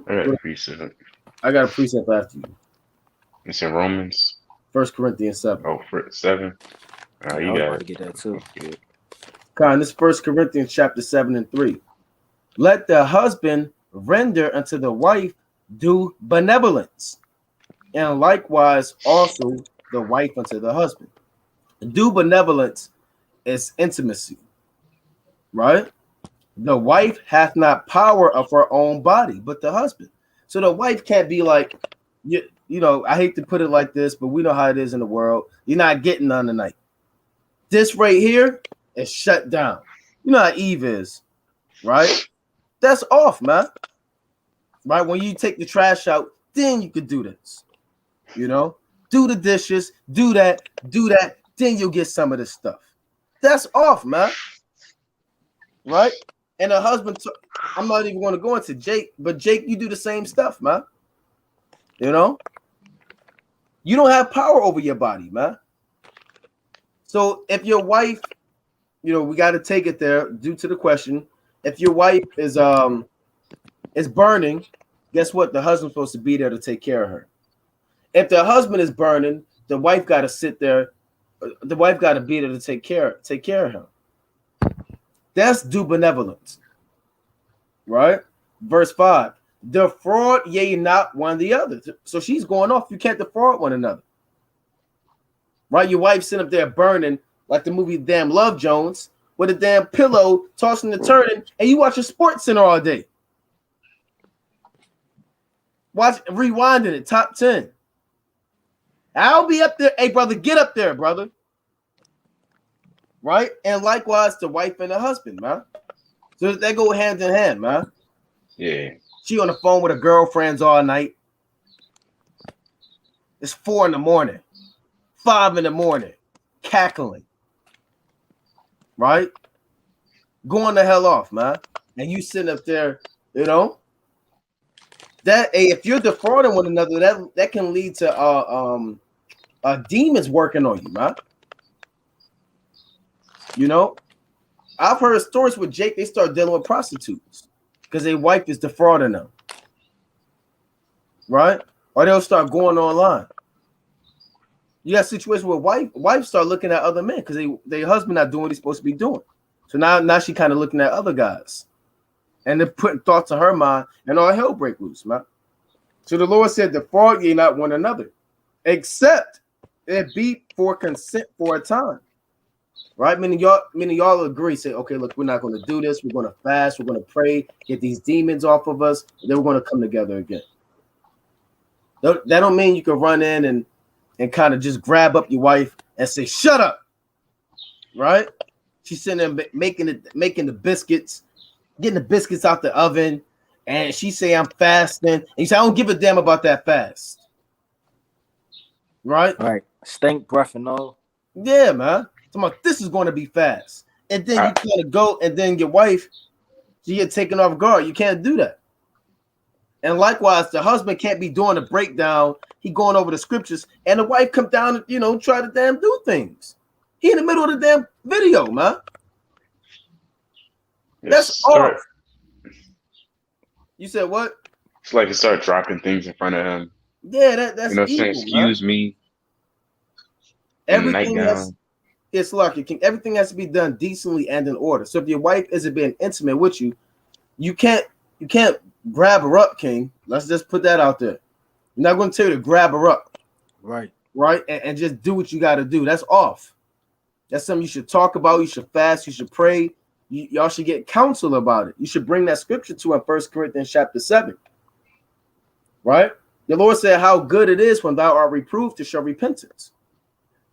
I got a precept. I got a precept after you. It's in Romans. 1 Corinthians 7. Oh, 7. You got to get that too. Good. Con, this 1 Corinthians chapter 7 and 3. Let the husband render unto the wife due benevolence, and likewise also the wife unto the husband. Due benevolence is intimacy, right? The wife hath not power of her own body, but the husband. So the wife can't be like, I hate to put it like this, but we know how it is in the world. You're not getting none tonight. This right here is shut down. You know how Eve is, right? That's off, man. Right? When you take the trash out, then you could do this. Do the dishes, do that, then you'll get some of this stuff. That's off, man. Right? And a husband, I'm not even going to go into Jake, but Jake, you do the same stuff, man. You don't have power over your body, man. So if your wife, we got to take it there due to the question. If your wife is burning, guess what? The husband's supposed to be there to take care of her. If the husband is burning, the wife got to sit there. The wife got to be there to take care of him. That's due benevolence, right? Verse 5. Defraud ye not one the other. So she's going off. You can't defraud one another, right? Your wife sitting up there burning like the movie Damn Love Jones with a damn pillow tossing and turning, and you watch a Sports Center all day. Rewinding it, top 10. I'll be up there. Hey, brother, get up there, brother. Right? And likewise, the wife and the husband, man. So they go hand in hand, man. Yeah. She on the phone with her girlfriends all night. It's 4 a.m, 5 a.m, cackling. Right? Going the hell off, man. And you sitting up there, that if you're defrauding one another, that can lead to demons working on you, man. I've heard stories with Jake. They start dealing with prostitutes because their wife is defrauding them, right? Or they'll start going online. You got a situation where wife start looking at other men because their husband not doing what he's supposed to be doing. So now she kind of looking at other guys, and then putting thoughts in her mind, and all hell break loose, man. So the Lord said, "Defraud ye not one another, except it be for consent for a time." Right? Meaning y'all agree, say, okay, look, we're not going to do this. We're going to fast. We're going to pray, get these demons off of us. And then we're going to come together again. That don't mean you can run in and kind of just grab up your wife and say, "Shut up." Right? She's sitting there making the biscuits, getting the biscuits out the oven, and she say, "I'm fasting." And you say, "I don't give a damn about that fast." Right? Right. Stink breath and all. Yeah, man. This is going to be fast. And then you kind of go, and then your wife, she get taken off guard. You can't do that. And likewise, the husband can't be doing a breakdown. He going over the scriptures, and the wife come down and, try to damn do things. He in the middle of the damn video, man. That's off. You said what? It's like you start dropping things in front of him. Yeah, that's evil, saying, "Excuse me." Everything everything has to be done decently and in order. So if your wife isn't being intimate with you, you can't grab her up, King. Let's just put that out there. You're not going to tell you to grab her up. Right. And just do what you got to do. That's off. That's something you should talk about. You should fast. You should pray. Y'all should get counsel about it. You should bring that scripture to in 1 Corinthians chapter 7. Right? The Lord said how good it is when thou art reproved to show repentance.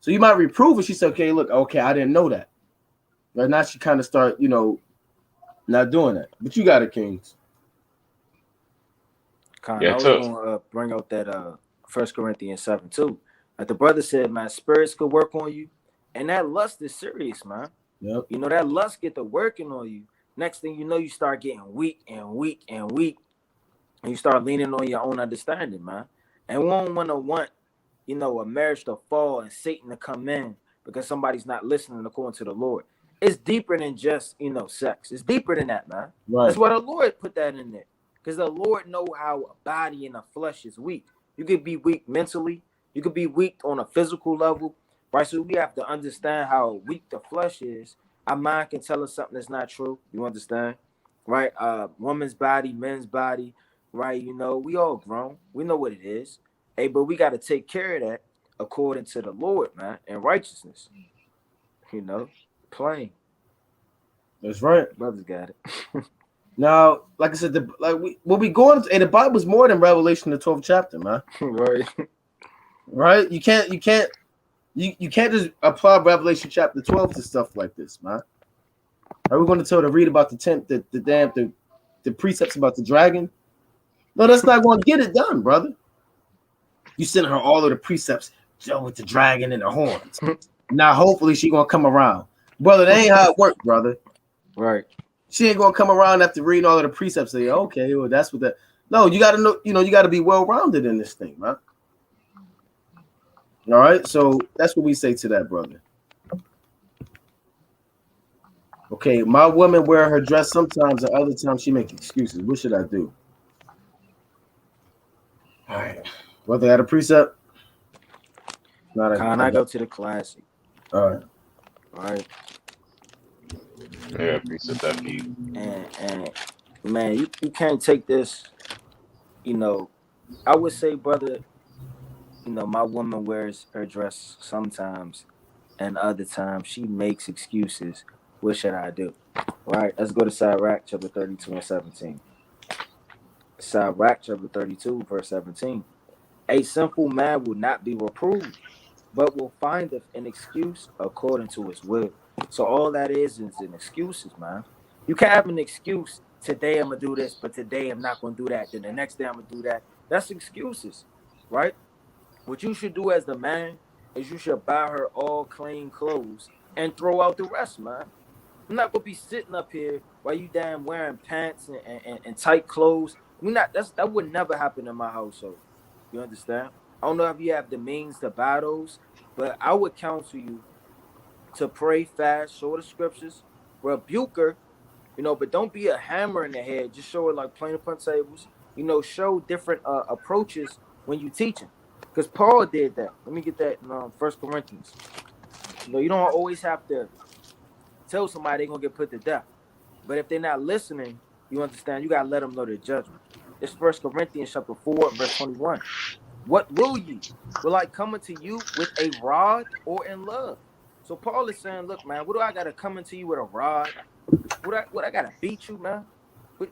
So you might reprove her. She said, okay, I didn't know that. But now she kind of start, not doing that. But you got it, Kings. I was going to bring out that 1 Corinthians 7 too. Like the brother said, man, spirits could work on you. And that lust is serious, man. Yep. That lust get to working on you. Next thing you know, you start getting weak and weak and weak. And you start leaning on your own understanding, man. And we don't want a marriage to fall and Satan to come in because somebody's not listening according to the Lord. It's deeper than just, sex. It's deeper than that, man. Right. That's why the Lord put that in there. Because the Lord know how a body and a flesh is weak. You could be weak mentally. You could be weak on a physical level. Right? So we have to understand how weak the flesh is. Our mind can tell us something that's not true. You understand? Right? Woman's body, men's body. Right? We all grown. We know what it is. Hey, but we got to take care of that according to the Lord, man, and righteousness. Plain. That's right. Brothers got it. Now, like I said, we go into, and the Bible's more than Revelation, the 12th chapter, man. Right. Right? You can't just apply Revelation chapter 12 to stuff like this, man. Are we going to read about the precepts about the dragon? No, that's not going to get it done, brother. You send her all of the precepts with the dragon and the horns. Now, hopefully, she gonna come around, brother. That ain't how it works, brother. Right. She ain't gonna come around after reading all of the precepts. Say, okay, well, that's what that. No, you gotta know. You gotta be well rounded in this thing, man. All right, so that's what we say to that, brother. Okay, my woman wear her dress sometimes, and other times she make excuses. What should I do? All right. Brother had a precept? I go to the classic. All right. Yeah, precept that for you. And man, you can't take this, I would say, brother, my woman wears her dress sometimes, and other times she makes excuses. What should I do? All right, let's go to Sirach chapter 32 and 17. Sirach chapter 32, verse 17. A simple man will not be reproved, but will find an excuse according to his will. So all that is an excuses, man. You can't have an excuse. Today I'm going to do this, but today I'm not going to do that. Then the next day I'm going to do that. That's excuses, right? What you should do as the man is you should buy her all clean clothes and throw out the rest, man. I'm not going to be sitting up here while you damn wearing pants and tight clothes. That would never happen in my household. You understand? I don't know if you have the means to buy those, but I would counsel you to pray fast, show the scriptures, rebuke her, but don't be a hammer in the head. Just show her like playing upon tables. Show different approaches when you teaching. Because Paul did that. Let me get that in 1 Corinthians. You don't always have to tell somebody they're going to get put to death. But if they're not listening, you understand, you got to let them know their judgment. It's 1 Corinthians chapter 4, verse 21. What will ye? Will I come unto you with a rod or in love? So Paul is saying, look, man, what do I got to come into you with a rod? What I got to beat you, man?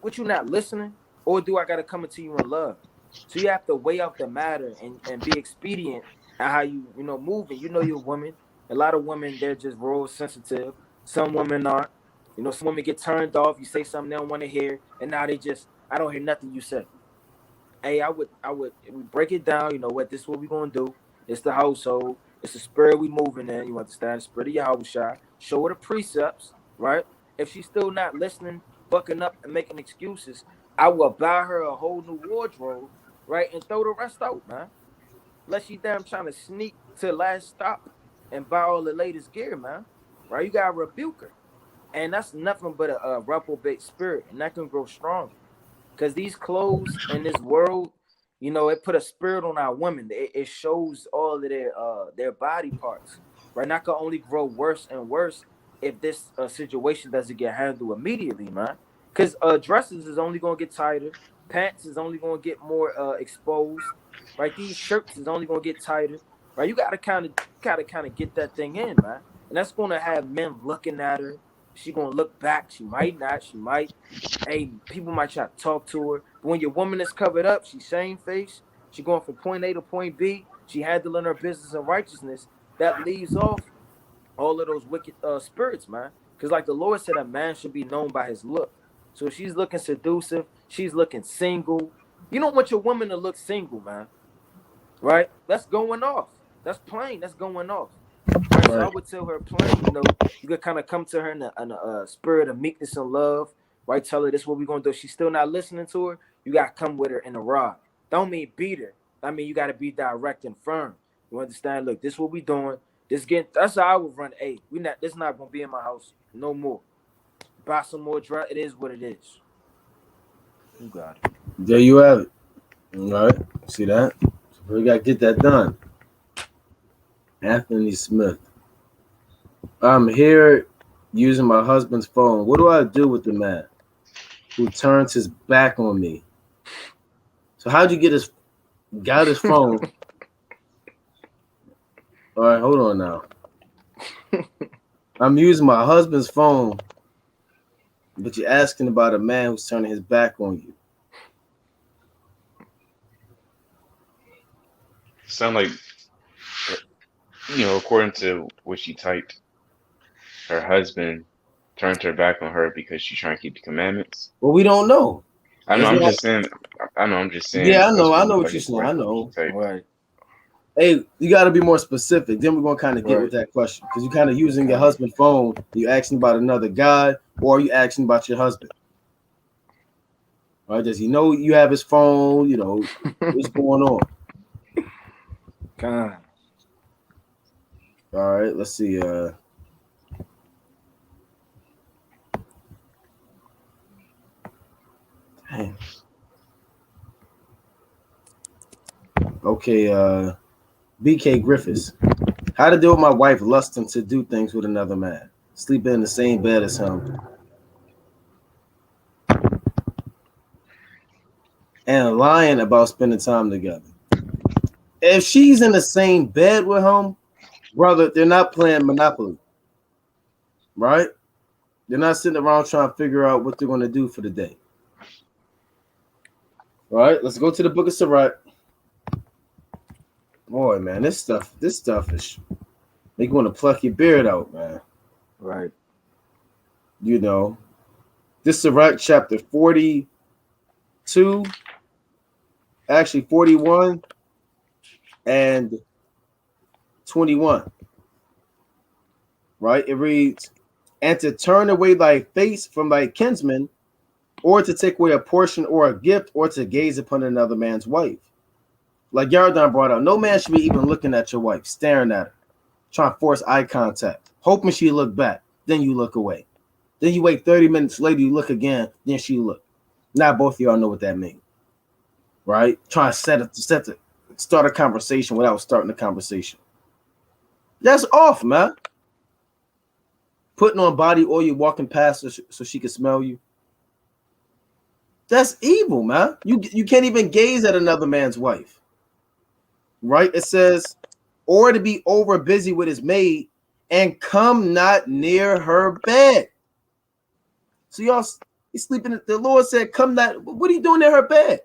What you not listening? Or do I got to come into you in love? So you have to weigh out the matter and be expedient at how you moving. You know you're a woman. A lot of women, they're just real sensitive. Some women aren't. Some women get turned off. You say something they don't want to hear, and now I don't hear nothing you say. Hey, I would we break it down. You know what? This is what we're gonna do. It's the household. It's the spirit we moving in. You understand? The spirit of Yahweh. Show her the precepts, right? If she's still not listening, bucking up and making excuses, I will buy her a whole new wardrobe, right, and throw the rest out, man. Unless she damn trying to sneak to the last stop and buy all the latest gear, man. Right? You gotta rebuke her, and that's nothing but a reprobate spirit, and that can grow stronger. Because these clothes in this world, it put a spirit on our women. It shows all of their body parts, right? And that can only grow worse and worse if this situation doesn't get handled immediately, man. Because dresses is only gonna get tighter, pants is only gonna get more exposed, right? These shirts is only gonna get tighter, right? You gotta kind of get that thing in, man. And that's gonna have men looking at her. She gonna look back. She might not. She might. Hey, people might try to talk to her. But when your woman is covered up, she's shamefaced. She going from point A to point B. She handling her business in righteousness. That leaves off all of those wicked spirits, man. Because like the Lord said, a man should be known by his look. So if she's looking seductive, she's looking single. You don't want your woman to look single, man. Right? That's going off. That's plain. That's going off. Right? So I would tell her plain, you could kind of come to her in a spirit of meekness and love. Right? Tell her this is what we're going to do. If she's still not listening to her, you got to come with her in a rod. Don't mean beat her. I mean, you got to be direct and firm. You understand? Look, this is what we doing. That's how I would run. Hey, this not going to be in my house no more. Buy some more dry. It is what it is. You got it. There you have it. All right. See that? So we got to get that done. Anthony Smith. I'm here using my husband's phone. What do I do with the man who turns his back on me? So how'd you got his phone? All right, hold on now. I'm using my husband's phone, but you're asking about a man who's turning his back on you. Sound like, according to what she typed, her husband turned her back on her because she's trying to keep the commandments. Well, we don't know. I'm just saying. Yeah, I know what you're saying. I know. Right. Hey, you got to be more specific. Then we're going to kind of get with that question. Because you're kind of using your husband's phone. You asking about another guy, or are you asking about your husband? All right, does he know you have his phone? What's going on? God. All right, let's see. Dang. Okay, BK Griffiths. How to deal with my wife lusting to do things with another man, sleeping in the same bed as him, and lying about spending time together. If she's in the same bed with him, brother, they're not playing Monopoly, right? They're not sitting around trying to figure out what they're going to do for the day. All right, let's go to the book of Sirach. Boy, man, this stuff is make you want to pluck your beard out, man. Right. This Sirach chapter 42, actually 41 and 21. Right? It reads, and to turn away thy face from thy kinsman, or to take away a portion or a gift, or to gaze upon another man's wife. Like Yardan brought out, no man should be even looking at your wife, staring at her, trying to force eye contact, hoping she look back. Then you look away. Then you wait 30 minutes later, you look again, then she look. Now both of y'all know what that means. Right? Trying to set start a conversation without starting the conversation. That's off, man. Putting on body oil, walking past her so she can smell you. That's evil, man. You can't even gaze at another man's wife. Right? It says, or to be over busy with his maid and come not near her bed. So y'all sleeping. The Lord said, come not. What are you doing near her bed?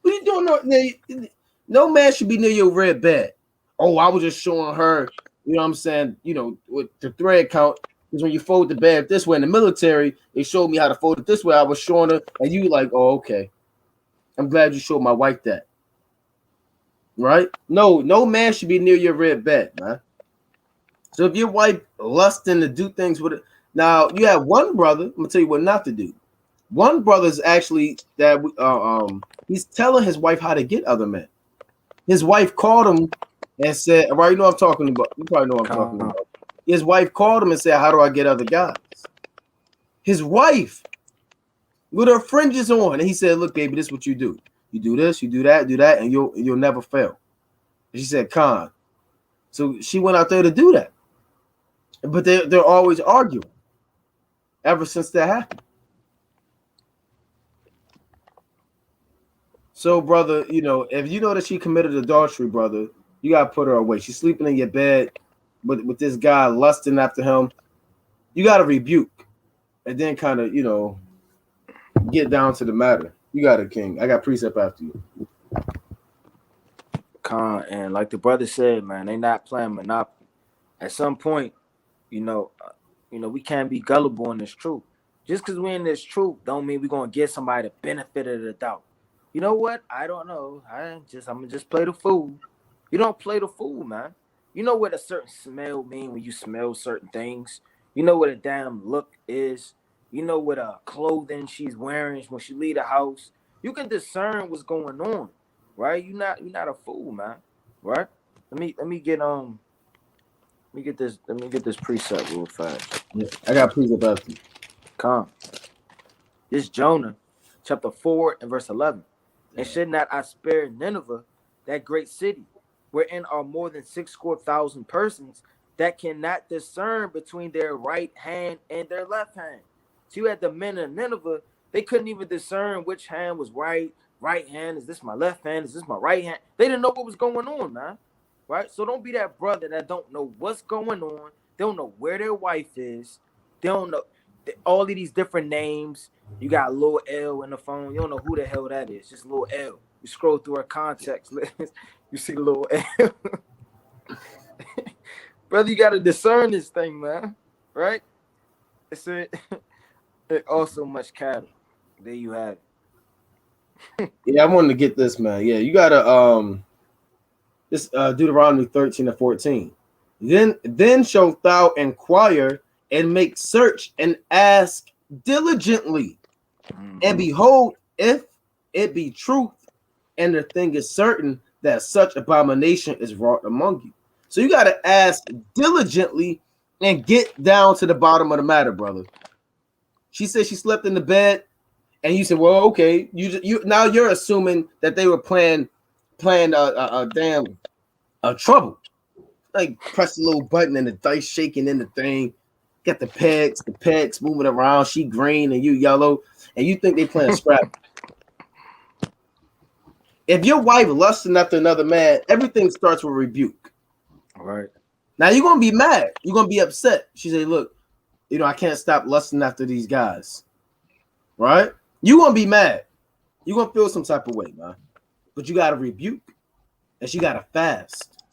What are you doing? No man should be near your red bed. Oh, I was just showing her, you know what I'm saying, with the thread count. Because when you fold the bed this way in the military, they showed me how to fold it this way. I was showing her, and you like, oh, okay. I'm glad you showed my wife that. Right? No man should be near your red bed, man. So if your wife lusting to do things with it, now you have one brother. I'm gonna tell you what not to do. One brother is actually that he's telling his wife how to get other men. His wife called him and said, "Right, you know what I'm talking about. You probably know what I'm talking about." His wife called him and said, "How do I get other guys?" His wife, with her fringes on, and he said, "Look, baby, this is what you do. You do this, you do that, and you'll never fail." And she said, "Con." So she went out there to do that, but they're always arguing ever since that happened. So, brother, if you know that she committed adultery, brother, you gotta put her away. She's sleeping in your bed with this guy lusting after him. You gotta rebuke, and then kind of get down to the matter. You got it, King. I got precept after you. And like the brother said, man, they not playing Monopoly. At some point, we can't be gullible in this truth. Just because we're in this truth, don't mean we're gonna give somebody the benefit of the doubt. You know what? I don't know. I'm gonna just play the fool. You don't play the fool, man. You know what a certain smell mean when you smell certain things. You know what a damn look is. You know what clothing she's wearing when she leave the house. You can discern what's going on, right? You're not a fool, man. Right? Let me get this precept real fast. Yeah, I got precept after you. Come. This Jonah, chapter 4 and verse 11. And should not I spare Nineveh, that great city, wherein are more than 6,000 persons that cannot discern between their right hand and their left hand. So you had the men of Nineveh, they couldn't even discern which hand was right hand. Is this my left hand? Is this my right hand? They didn't know what was going on, man. Right? So don't be that brother that don't know what's going on. They don't know where their wife is. They don't know all of these different names. You got Lil L in the phone. You don't know who the hell that is. Just Lil L. You scroll through her contacts list. You see Lil L. Brother, you got to discern this thing, man. Right? It's also much cattle. There you have it. Yeah, I wanted to get this, man. Yeah, you got to this Deuteronomy 13 and 14. Then shalt thou inquire and make search and ask diligently, and behold, if it be truth and the thing is certain that such abomination is wrought among you. So you got to ask diligently and get down to the bottom of the matter, brother. She said she slept in the bed, and you said, well, okay, you now you're assuming that they were playing trouble. Like press the little button and the dice shaking in the thing. Got the pegs moving around. She green and you yellow, and you think they playing scrap. If your wife lusting after another man, everything starts with rebuke. All right. Now you're gonna be mad. You're gonna be upset. She said, "Look, I can't stop lusting after these guys." Right? You're gonna be mad. You're gonna feel some type of way, man. But you gotta rebuke, and she gotta fast.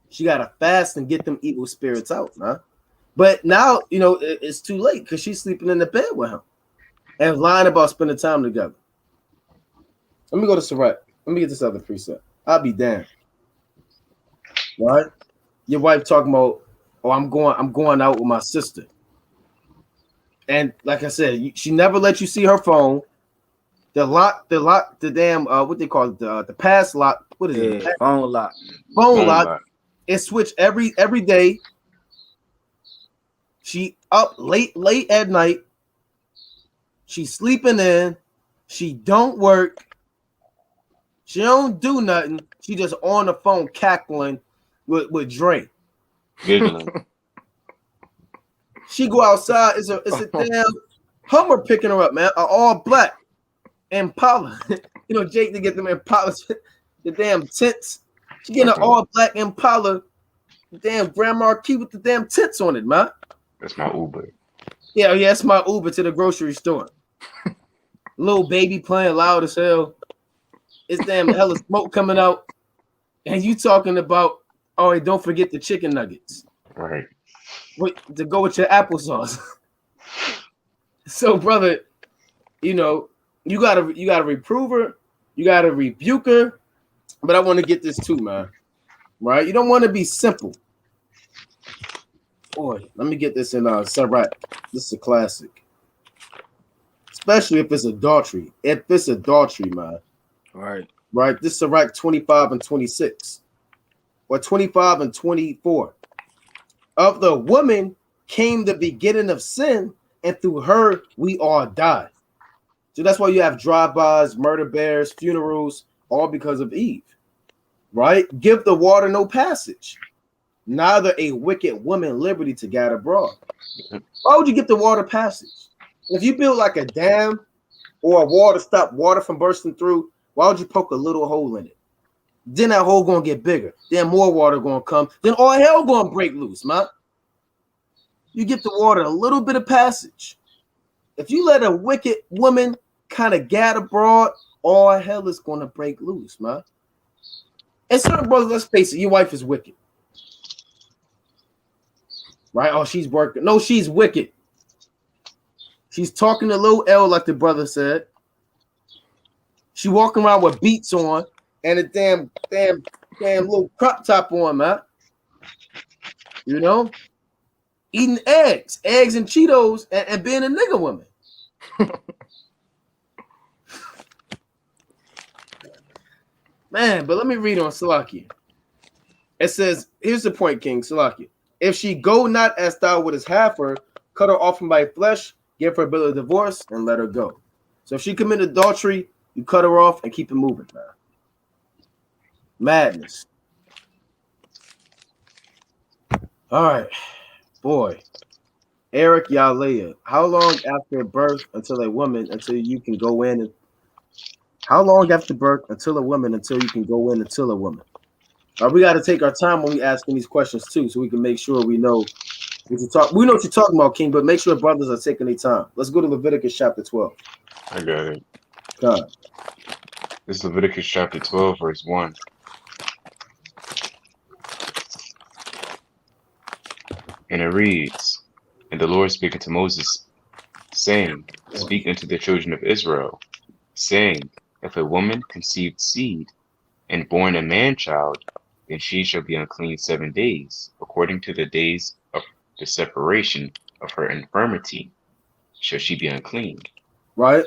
She gotta fast and get them evil spirits out, man. But now, it's too late because she's sleeping in the bed with him and lying about spending time together. Let me go to Surratt. Let me get this other precept. I'll be damned. Right? Your wife talking about, oh, I'm going out with my sister. And like I said, she never let you see her phone. The damn, what they call it, the pass lock. What is it? Phone lock. Phone lock. It switched every day. She up late at night. She sleeping in. She don't work. She don't do nothing. She just on the phone cackling with Dre. Giggling. She go outside. It's a damn Hummer picking her up, man. All black Impala. You know, Jake to get them Impalas, the damn tents. She getting an all black Impala, the damn Grand Marquis with the damn tents on it, man. That's my Uber. Yeah, it's my Uber to the grocery store. Little baby playing loud as hell. It's damn hella smoke coming out. And you talking about, oh, hey, don't forget the chicken nuggets. Right. Wait, to go with your applesauce. So, brother, you know, you gotta reprove her, you gotta rebuke her. But I want to get this too, man. Right? You don't want to be simple. Boy, let me get this in Sirach. This is a classic. Especially if it's adultery. If it's adultery, man. Right. This is Sirach 25 and 26. Or 25 and 24. Of the woman came the beginning of sin, and through her we all died. So that's why you have drive-bys, murder bears, funerals, all because of Eve. Right? Give the water no passage. Neither a wicked woman liberty to gad abroad. Why would you give the water passage? If you build like a dam or a wall to stop water from bursting through, why would you poke a little hole in it? Then that hole gonna get bigger. Then more water gonna come. Then all hell gonna break loose, man. You give the water a little bit of passage. If you let a wicked woman kind of gad abroad, all hell is gonna break loose, man. And certain brothers, let's face it, your wife is wicked. Right? Oh, she's working. No, she's wicked. She's talking to little L, like the brother said. She walking around with beats on and a damn little crop top on, man. You know? Eating eggs and Cheetos and being a nigga woman. Man, but let me read on Salakia. It says, here's the point, King Salakia. If she go not as thou wouldest have her, cut her off from thy flesh, give her a bill of divorce, and let her go. So if she commit adultery, you cut her off and keep it moving, man. Madness. All right, boy. Eric Yalea, how long after birth until a woman until you can go in and how long after birth until a woman until you can go in until a woman? We got to take our time when we asking these questions too, so we can make sure we know what you talk. We know what you're talking about, King, but make sure brothers are taking their time. Let's go to Leviticus chapter 12. I got it. God. This is Leviticus chapter 12, verse 1. And it reads, And the Lord spake unto Moses, saying, Speak unto the children of Israel, saying, If a woman conceived seed, and born a man-child, then she shall be unclean 7 days, according to the days of the separation of her infirmity, shall she be unclean. Right?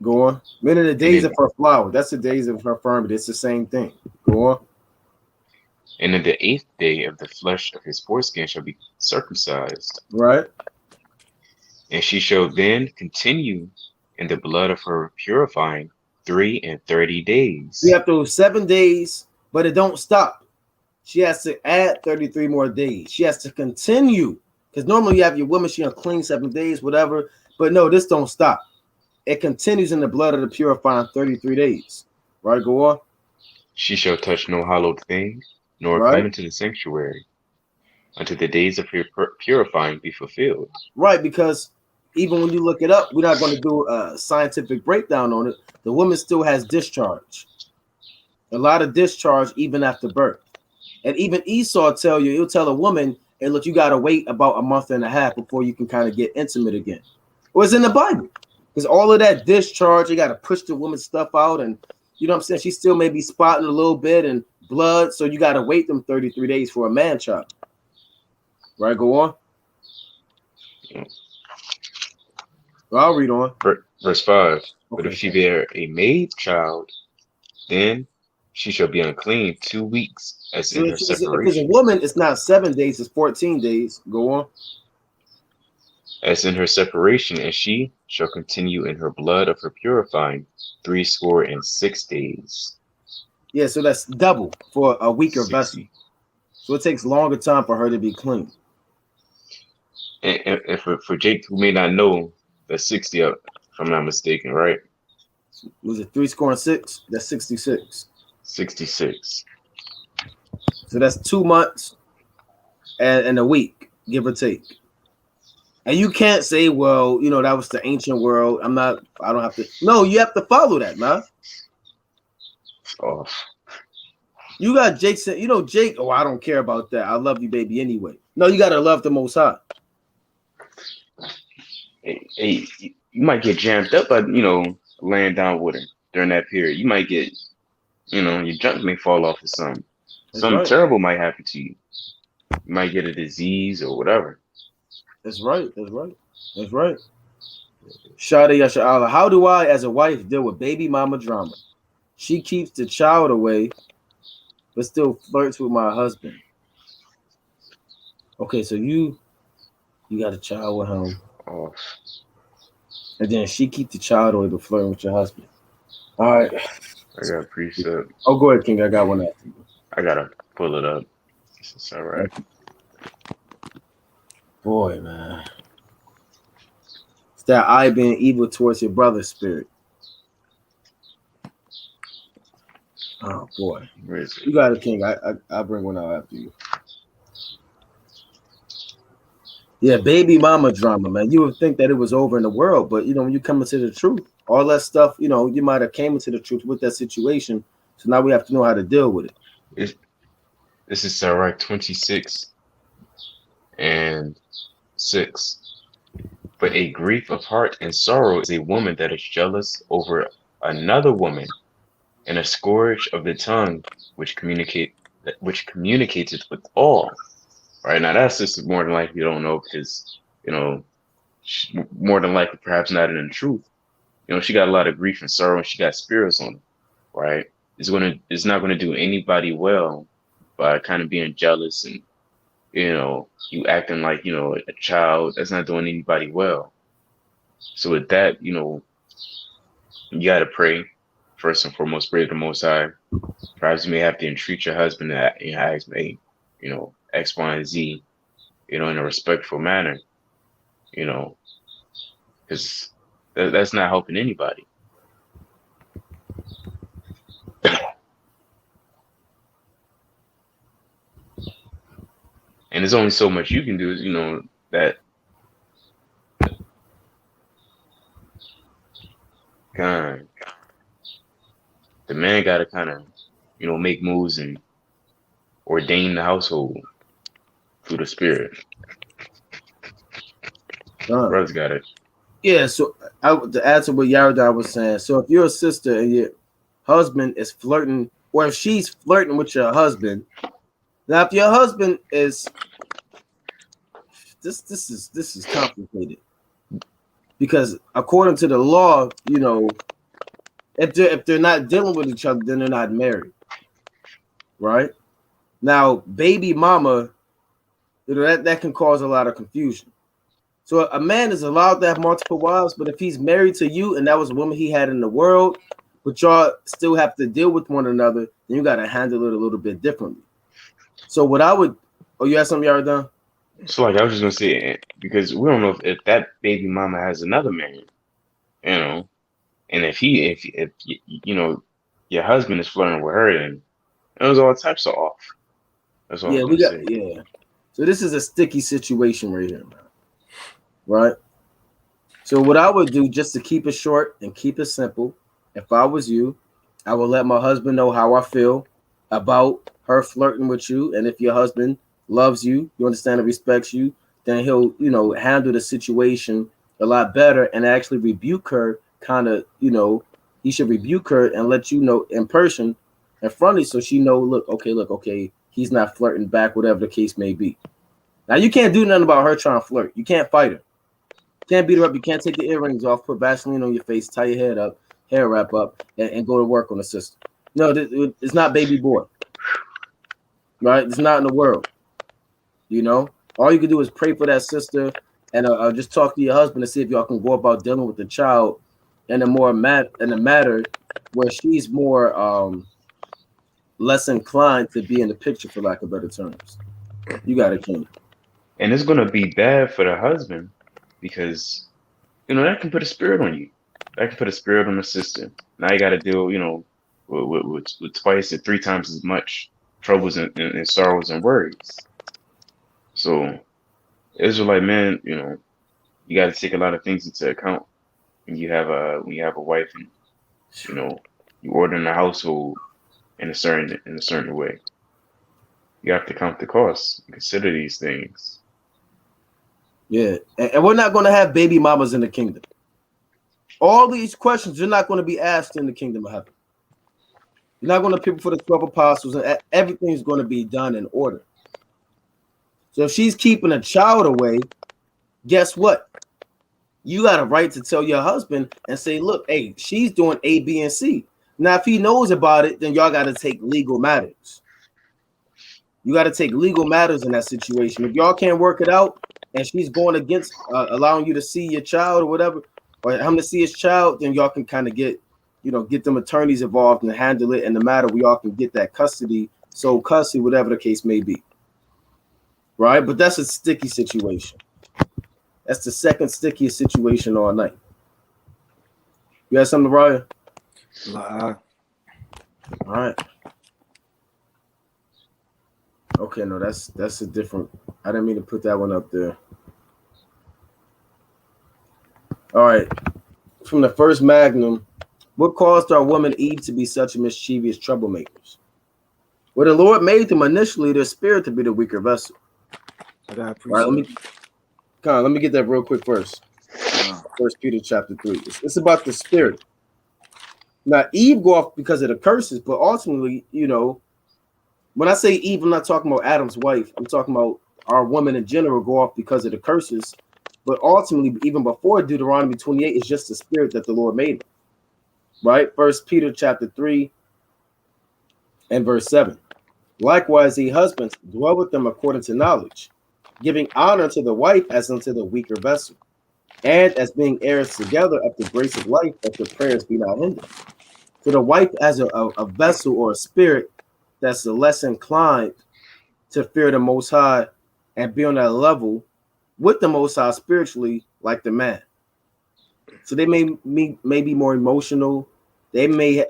Go on. Meaning the days of her flower. That's the days of her infirmity. It's the same thing. Go on. And in the 8th day of the flesh of his foreskin shall be circumcised. Right. And she shall then continue in the blood of her purifying 33 days. We have those 7 days, but it don't stop. She has to add 33 more days. She has to continue. Because normally you have your woman, she unclean 7 days, whatever. But no, this don't stop. It continues in the blood of the purifying 33 days. Right, go on. She shall touch no hallowed thing, nor come into the sanctuary, until the days of her purifying be fulfilled. Right, because even when you look it up, we're not going to do a scientific breakdown on it. The woman still has discharge. A lot of discharge even after birth. And even Esau he'll tell a woman, hey, look, you got to wait about a month and a half before you can kind of get intimate again. Well, it's in the Bible. Because all of that discharge, you got to push the woman's stuff out. And you know what I'm saying? She still may be spotting a little bit and blood. So you got to wait them 33 days for a man-child. Right, go on. Well, I'll read on. Verse 5. Okay. But if she bear a maid child, then she shall be unclean 2 weeks, as in her separation. If it's a woman, it's not 7 days, it's 14 days. Go on. As in her separation, and she shall continue in her blood of her purifying 66 days. Yeah, so that's double for a weaker 60. vessel. So it takes longer time for her to be clean. And for Jake, who may not know, that's 60 up, if I'm not mistaken, right? Was it 6? That's 66. 66. So that's 2 months and a week, give or take. And you can't say, well, you know, that was the ancient world. I don't have to. No, you have to follow that, man. Oh, You got Jake said, you know, Jake, oh, I don't care about that. I love you, baby, anyway. No, you got to love the Most High. hey, you might get jammed up by, you know, laying down with her during that period. You might get, you know, your junk may fall off or something. Something terrible might happen to you. You might get a disease or whatever. That's right. Shada Yasha'Allah. How do I, as a wife, deal with baby mama drama? She keeps the child away, but still flirts with my husband. Okay, so you got a child with him. Oh. And then she keeps the child away, but flirting with your husband. All right. I got a precept. Oh, go ahead, King. I got one after you. I gotta pull it up. It's all right. Boy, man. It's that I being evil towards your brother's spirit. Oh, boy. Where is it? You got it, King. I'll bring one out after you. Yeah, baby mama drama, man. You would think that it was over in the world, but, you know, when you come into the truth, all that stuff, you know, you might have came into the truth with that situation. So now we have to know how to deal with it. This is Sirach 26 and 6. But a grief of heart and sorrow is a woman that is jealous over another woman, and a scourge of the tongue which communicates it with all. Right now, that's just more than likely you don't know because, you know, more than likely perhaps not in the truth. You know, she got a lot of grief and sorrow, and she got spirits on her. Right? It's not gonna do anybody well by kind of being jealous and, you know, you acting like, you know, a child. That's not doing anybody well. So with that, you know, you gotta pray first and foremost. Pray to the Most High. Perhaps you may have to entreat your husband that, you know, ask me, you know, X, Y, and Z, you know, in a respectful manner, you know, because that's not helping anybody. And there's only so much you can do, you know, that kind of, the man got to kind of, you know, make moves and ordain the household through the spirit. Brothers got it. Yeah, so to add to what Yaradar was saying, so if you're a sister and your husband is flirting, or if she's flirting with your husband, now if your husband is this is complicated, because according to the law, you know, if they're not dealing with each other, then they're not married, right? Now, baby mama, you know, that can cause a lot of confusion. So a man is allowed to have multiple wives, but if he's married to you and that was a woman he had in the world, but y'all still have to deal with one another, then you got to handle it a little bit differently. So what I would, you have something you already done? So like I was just gonna say, because we don't know if that baby mama has another man, you know, and if you know your husband is flirting with her, then it was all types of off. That's all. Yeah. So this is a sticky situation right here, man. Right. So what I would do, just to keep it short and keep it simple, if I was you, I would let my husband know how I feel about her flirting with you, and if your husband loves you, you understand and respects you, then he'll, you know, handle the situation a lot better and actually rebuke her. Kind of, you know, he should rebuke her and let you know in person, in front of you, so she know, look, okay, he's not flirting back, whatever the case may be. Now you can't do nothing about her trying to flirt. You can't fight her. You can't beat her up. You can't take the earrings off, put Vaseline on your face, tie your head up, hair wrap up, and go to work on the system. No, it's not baby boy. Right? It's not in the world. You know, all you can do is pray for that sister and just talk to your husband to see if y'all can go about dealing with the child in a more matter where she's more less inclined to be in the picture, for lack of better terms. You got it, King. And it's gonna be bad for the husband because that can put a spirit on you. That can put a spirit on the sister. Now you got to deal, with twice and three times as much troubles and sorrows and worries. So Israelite men, you got to take a lot of things into account when you have a wife and you order in the household in a certain way. You have to count the costs and consider these things. Yeah, and we're not going to have baby mamas in the kingdom. All these questions are not going to be asked in the kingdom of heaven. You're not going to people for the 12 apostles, and everything's going to be done in order. So if she's keeping a child away, guess what? You got a right to tell your husband and say, look, hey, she's doing A, B, and C. Now, if he knows about it, then y'all got to take legal matters. You got to take legal matters in that situation. If y'all can't work it out and she's going against allowing you to see your child or whatever, or him to see his child, then y'all can kind of get them attorneys involved and handle it in the matter where y'all can get that custody, sole custody, whatever the case may be. Right? But that's a sticky situation. That's the second stickiest situation all night. You got something, Ryan? Nah. All right. Okay, no, that's a different. I didn't mean to put that one up there. All right. From the first Magnum, what caused our woman Eve to be such mischievous troublemakers? Well, the Lord made them initially their spirit to be the weaker vessel. I got All right, let me get that real quick first. First Peter chapter 3. It's about the spirit. Now, Eve go off because of the curses, but ultimately, when I say Eve, I'm not talking about Adam's wife. I'm talking about our women in general go off because of the curses. But ultimately, even before Deuteronomy 28, it's just the spirit that the Lord made. Right? First Peter chapter 3 and verse 7. Likewise, ye husbands, dwell with them according to knowledge, giving honor to the wife as unto the weaker vessel, and as being heirs together of the grace of life, that your prayers be not hindered. So the wife as a vessel or a spirit that's less inclined to fear the Most High and be on that level with the Most High spiritually, like the man. So they may be more emotional. They may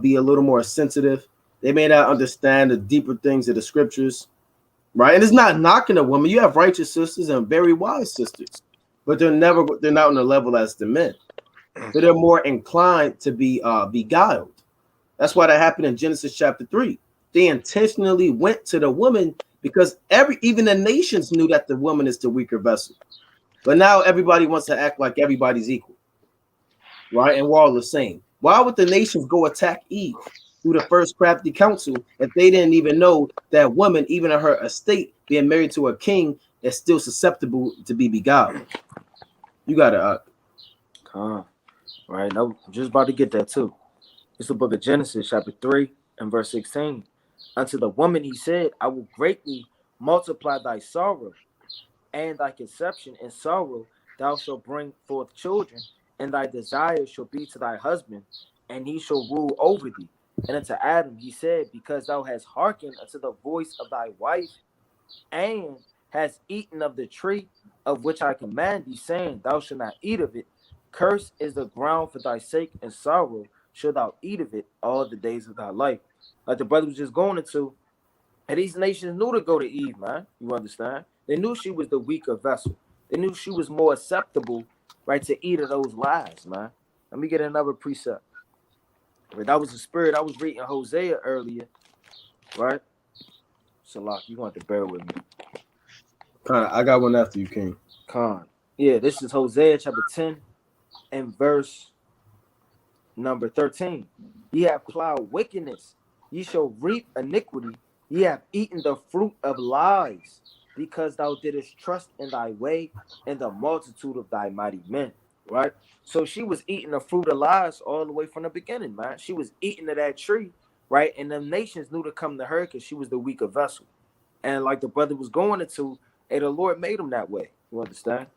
be a little more sensitive. They may not understand the deeper things of the scriptures, right? And it's not knocking a woman. You have righteous sisters and very wise sisters, but they're not on the level as the men. So they're more inclined to be beguiled. That's why that happened in Genesis chapter 3. They intentionally went to the woman because even the nations knew that the woman is the weaker vessel. But now everybody wants to act like everybody's equal, right? And we're all the same. Why would the nations go attack Eve through the first crafty counsel if they didn't even know that woman, even in her estate, being married to a king, is still susceptible to be beguiled? You got it. Right. I'm just about to get that too. It's the book of Genesis, chapter 3 and verse 16. Unto the woman he said, I will greatly multiply thy sorrow and thy conception. In sorrow thou shalt bring forth children, and thy desire shall be to thy husband, and he shall rule over thee. And unto Adam he said, because thou hast hearkened unto the voice of thy wife, and hast eaten of the tree of which I command thee, saying, thou shalt not eat of it. Cursed is the ground for thy sake, and sorrow shalt thou eat of it all the days of thy life. Like the brother was just going into, and these nations knew to go to Eve, man. You understand? They knew she was the weaker vessel. They knew she was more acceptable, right, to eat of those lies, man. Let me get another precept. Right, that was the spirit. I was reading Hosea earlier, right? Salak, you want to bear with me. I got one after you, King. Yeah, this is Hosea chapter 10 and verse number 13. Ye have plowed wickedness, ye shall reap iniquity. Ye have eaten the fruit of lies, because thou didst trust in thy way and the multitude of thy mighty men. Right? So she was eating the fruit of lies all the way from the beginning, man. She was eating of that tree, right? And the nations knew to come to her because she was the weaker vessel. And like the brother was going into, hey, the Lord made him that way. You understand?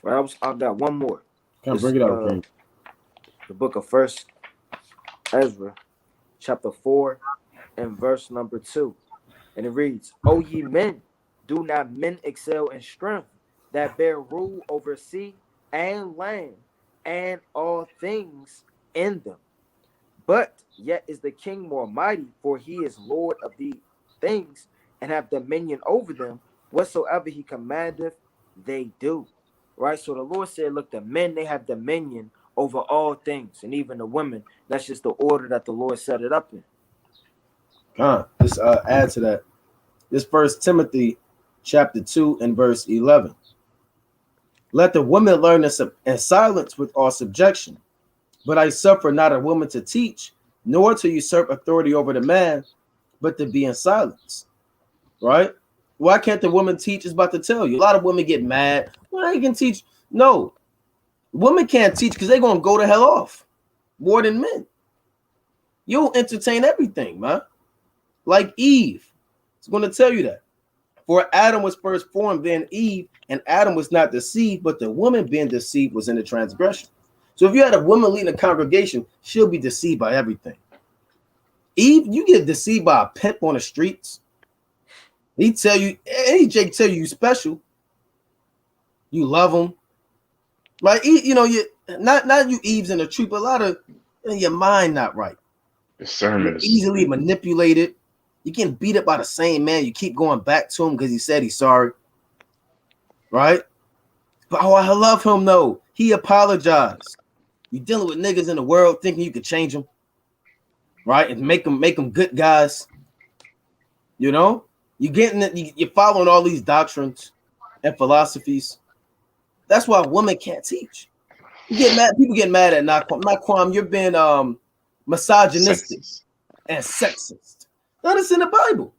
Right? I've got one more. Bring it out, King. The book of First Ezra, chapter 4 in verse number 2. And it reads, O ye men, do not men excel in strength that bear rule over sea and land and all things in them? But yet is the king more mighty, for he is Lord of the things and have dominion over them. Whatsoever he commandeth, they do. Right? So the Lord said, look, the men, they have dominion over all things, and even the women. That's just the order that the Lord set it up in. Just add to that. This First Timothy chapter 2 and verse 11. Let the woman learn in silence with all subjection. But I suffer not a woman to teach, nor to usurp authority over the man, but to be in silence. Right? Why can't the woman teach? Is about to tell you. A lot of women get mad. Well, I can teach. No, women can't teach because they're gonna go the hell off more than men. You'll entertain everything, man. Like Eve. It's gonna tell you that. For Adam was first formed, then Eve, and Adam was not deceived, but the woman being deceived was in the transgression. So if you had a woman leading a congregation, she'll be deceived by everything. Eve, you get deceived by a pimp on the streets. He tell you, any Jake tell you special. You love him. Like, you know, you not you Eve's in the truth, but a lot of your mind not right. Discernment You're easily manipulated. You get beat up by the same man. You keep going back to him because he said he's sorry. Right? But I love him though. He apologized. You dealing with niggas in the world thinking you could change them, right? And make them good guys. You know, you're following all these doctrines and philosophies. That's why women can't teach. You get mad. People get mad at Naquam. You're being misogynistic and sexist. That's in the Bible.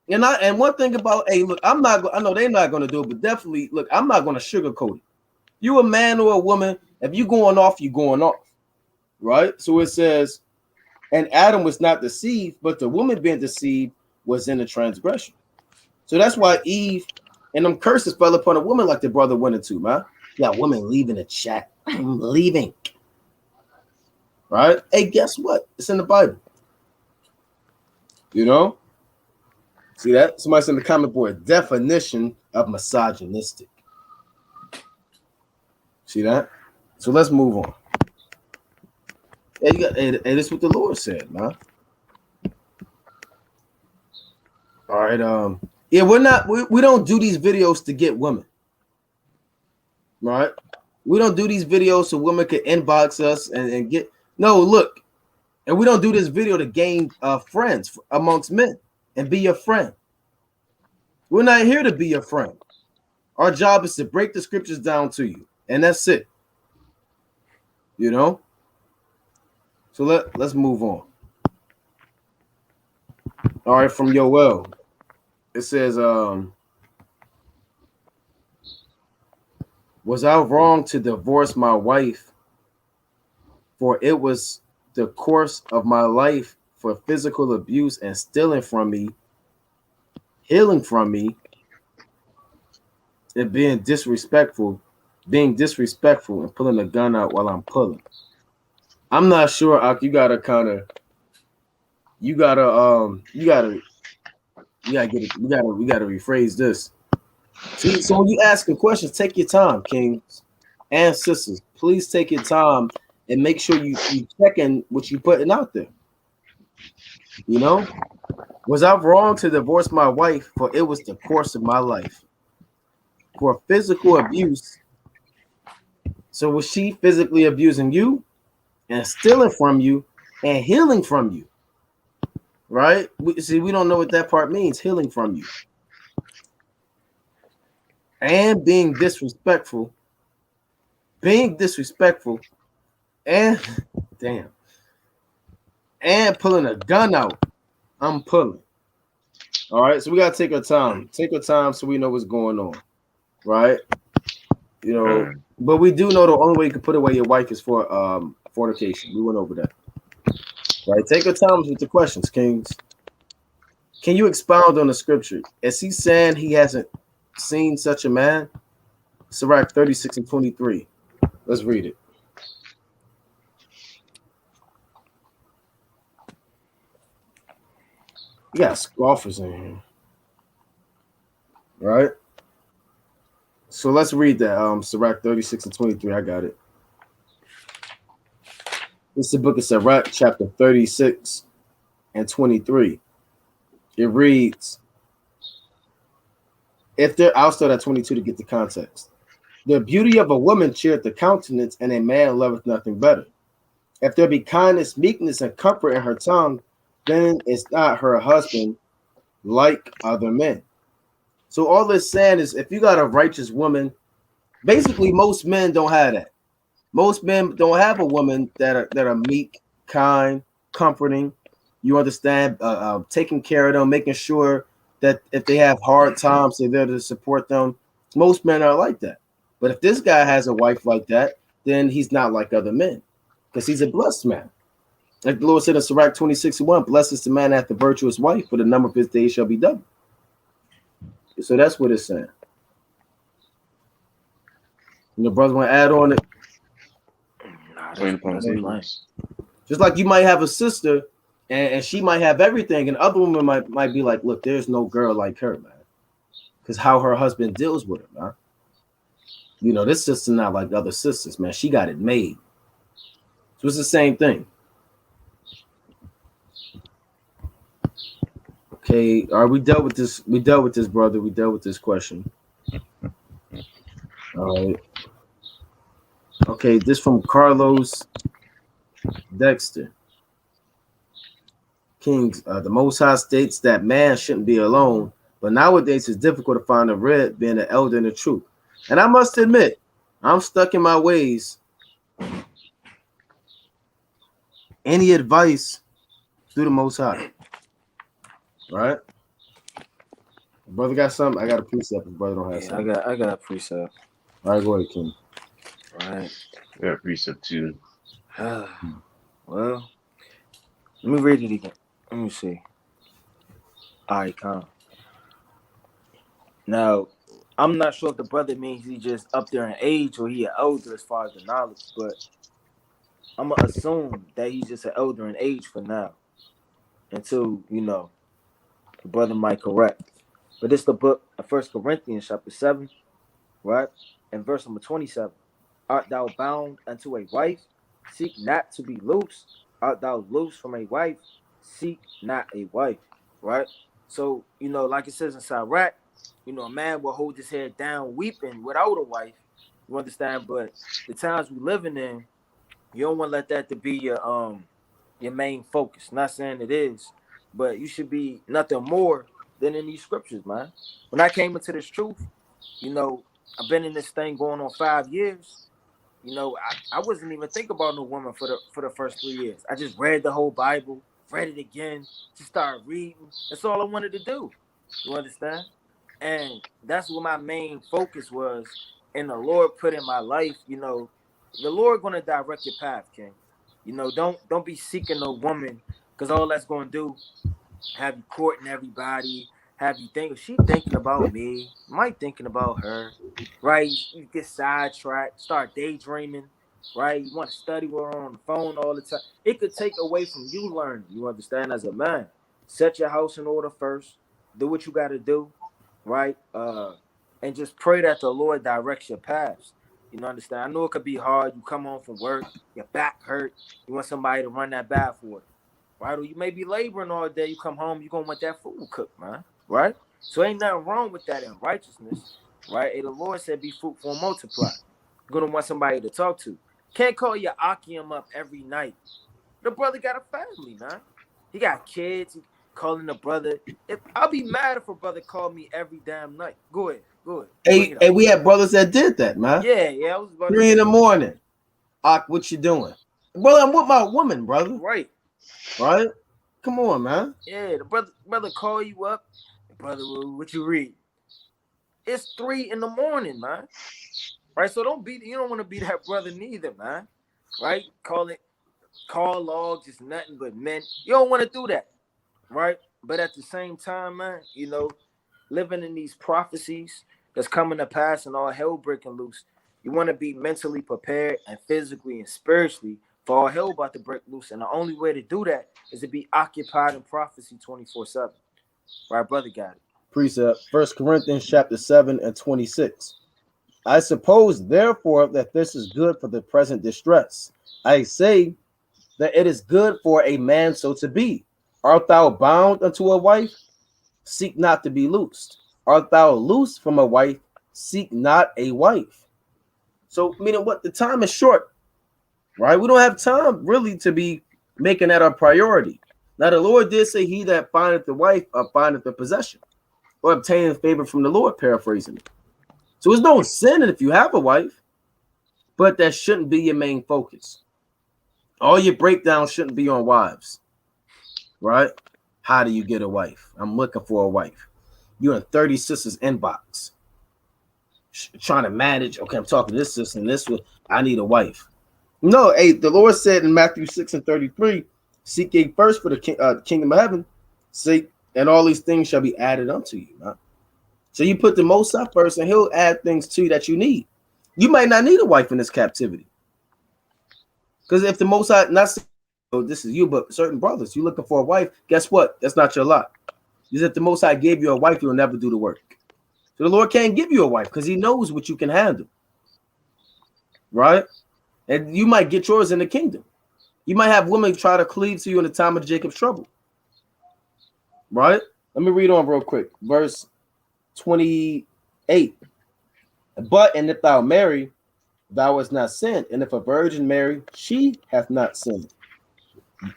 And one thing about, hey, look, I know they're not going to do it, but definitely, look, I'm not going to sugarcoat it. You a man or a woman, if you going off, you going off, right? So it says, and Adam was not deceived, but the woman being deceived was in the transgression. So that's why Eve and them curses fell upon a woman like the brother went into, man. You got women leaving the chat. I'm leaving. Right? Hey, guess what? It's in the Bible. You know? See that? Somebody's in the comment board. Definition of misogynistic. See that? So let's move on. Hey, this is what the Lord said, man. All right. Yeah, we don't do these videos to get women. Right? We don't do these videos so women can inbox us and get no look. And we don't do this video to gain friends amongst men and be your friend. We're not here to be your friend. Our job is to break the scriptures down to you, and that's it. You know? So let's move on. All right, from Yoel. It says, was I wrong to divorce my wife? For it was the course of my life for physical abuse and stealing from me, healing from me, and being disrespectful and pulling a gun out while I'm pulling. I'm not sure, Ak, you gotta rephrase this. See, so when you asking questions, take your time, kings and sisters. Please take your time and make sure you checking what you putting out there. You know, was I wrong to divorce my wife? For it was the course of my life for physical abuse. So was she physically abusing you and stealing from you and healing from you? Right? We don't know what that part means, healing from you. And being disrespectful, and damn, and pulling a gun out. I'm pulling. All right, so we gotta take our time. Take our time so we know what's going on, right? You know, but we do know the only way you can put away your wife is for fornication. We went over that. Right, take your time with the questions, kings. Can you expound on the scripture? Is he saying he hasn't seen such a man? Sirach 36 and 23. Let's read it. We got scoffers in here. Right? So let's read that. Sirach 36 and 23. I got it. This is the book of Sirach, chapter 36 and 23. It reads, I'll start at 22 to get the context. The beauty of a woman cheereth the countenance, and a man loveth nothing better. If there be kindness, meekness, and comfort in her tongue, then is not her husband like other men. So all this saying is, if you got a righteous woman, basically most men don't have that. Most men don't have a woman that are meek, kind, comforting. You understand, taking care of them, making sure that if they have hard times, they're there to support them. Most men are like that. But if this guy has a wife like that, then he's not like other men, because he's a blessed man. Like the Lord said in Sirach 26:1, blessed is the man that hath a virtuous wife, for the number of his days shall be double. So that's what it's saying. And the brother want to add on it. Nah, just like you might have a sister and she might have everything, and other women might be like, look, there's no girl like her, man. Because how her husband deals with her, man. You know, this sister not like other sisters, man. She got it made. So it's the same thing. Okay, all right, we dealt with this, brother. We dealt with this question. All right. Okay, this from Carlos Dexter. Kings, the Most High states that man shouldn't be alone, but nowadays it's difficult to find a red being an elder in the truth. And I must admit, I'm stuck in my ways. Any advice through the Most High? Right? Brother got something. I got a precept. His brother don't have something. I got a precept. All right, go ahead, King. Right. I got a precept too. Well, let me read it again. Let me see. All right, come. Now, I'm not sure if the brother means he just up there in age or he an elder as far as the knowledge, but I'm gonna assume that he's just an elder in age for now, until the brother might correct. But it's the book of 1 Corinthians chapter 7, right? And verse number 27. Art thou bound unto a wife? Seek not to be loose. Art thou loose from a wife? Seek not a wife, right? So, like it says in Sirach, a man will hold his head down weeping without a wife. You understand? But the times we living in, you don't want to let that to be your main focus. Not saying it is, but you should be nothing more than in these scriptures, man. When I came into this truth, I've been in this thing going on 5 years. I wasn't even thinking about no woman for the first 3 years. I just read the whole Bible, read it again, just started reading. That's all I wanted to do. You understand? And that's what my main focus was. And the Lord put in my life, the Lord gonna direct your path, King. Don't be seeking no woman, because all that's gonna do, have you courting everybody, have you think, she thinking about me, am I thinking about her, right? You get sidetracked, start daydreaming, right? You want to study with her on the phone all the time. It could take away from you learning. You understand? As a man, set your house in order first, do what you got to do, right? And just pray that the Lord directs your paths. Understand? I know it could be hard. You come home from work, your back hurt, you want somebody to run that bath water. Right? Or you may be laboring all day. You come home, you're going to want that food cooked, man. Right? So ain't nothing wrong with that in righteousness. Right? And the Lord said, be fruitful and multiply. You're going to want somebody to talk to. Can't call your Akim up every night. The brother got a family, man. He got kids. He calling the brother. I'll be mad if a brother called me every damn night. Go ahead. Hey, we had brothers that did that, man. Yeah. I was about 3 in the morning. Ak, what you doing? Brother, I'm with my woman, brother. Right. Come on, man. Yeah, the brother call you up. Brother, what you read? It's 3 in the morning, man. Right? So you don't want to be that brother neither, man. Right? Call log, just nothing but men. You don't want to do that. Right? But at the same time, man, living in these prophecies that's coming to pass and all hell breaking loose, you want to be mentally prepared and physically and spiritually For all hell about to break loose, and the only way to do that is to be occupied in prophecy 24/7. Right, brother got it. Precept, 1 Corinthians chapter 7 and 26. I suppose, therefore, that this is good for the present distress. I say that it is good for a man so to be. Art thou bound unto a wife? Seek not to be loosed. Art thou loose from a wife? Seek not a wife. So, meaning what? The time is short, right? We don't have time really to be making that our priority. Now, the Lord did say, he that findeth the wife findeth the possession, or obtaineth favor from the Lord, paraphrasing it. So there's no sin if you have a wife, but that shouldn't be your main focus. All your breakdowns shouldn't be on wives, right? How do you get a wife? I'm looking for a wife. You're in 30 sisters inbox, trying to manage. Okay, I'm talking to this sister and this one. I need a wife. No, hey, the Lord said in Matthew 6 and 33, seek ye first for the kingdom of heaven, seek, and all these things shall be added unto you. Right? So you put the Most High first, and he'll add things to you that you need. You might not need a wife in this captivity. Because if the Most High, not saying, oh, this is you, but certain brothers, you looking for a wife, guess what? That's not your lot. Because if the Most High gave you a wife, you'll never do the work. So the Lord can't give you a wife because he knows what you can handle. Right? And you might get yours in the kingdom. You might have women try to cleave to you in the time of Jacob's trouble. Right? Let me read on real quick. Verse 28. But, and if thou marry, thou hast not sinned. And if a virgin marry, she hath not sinned.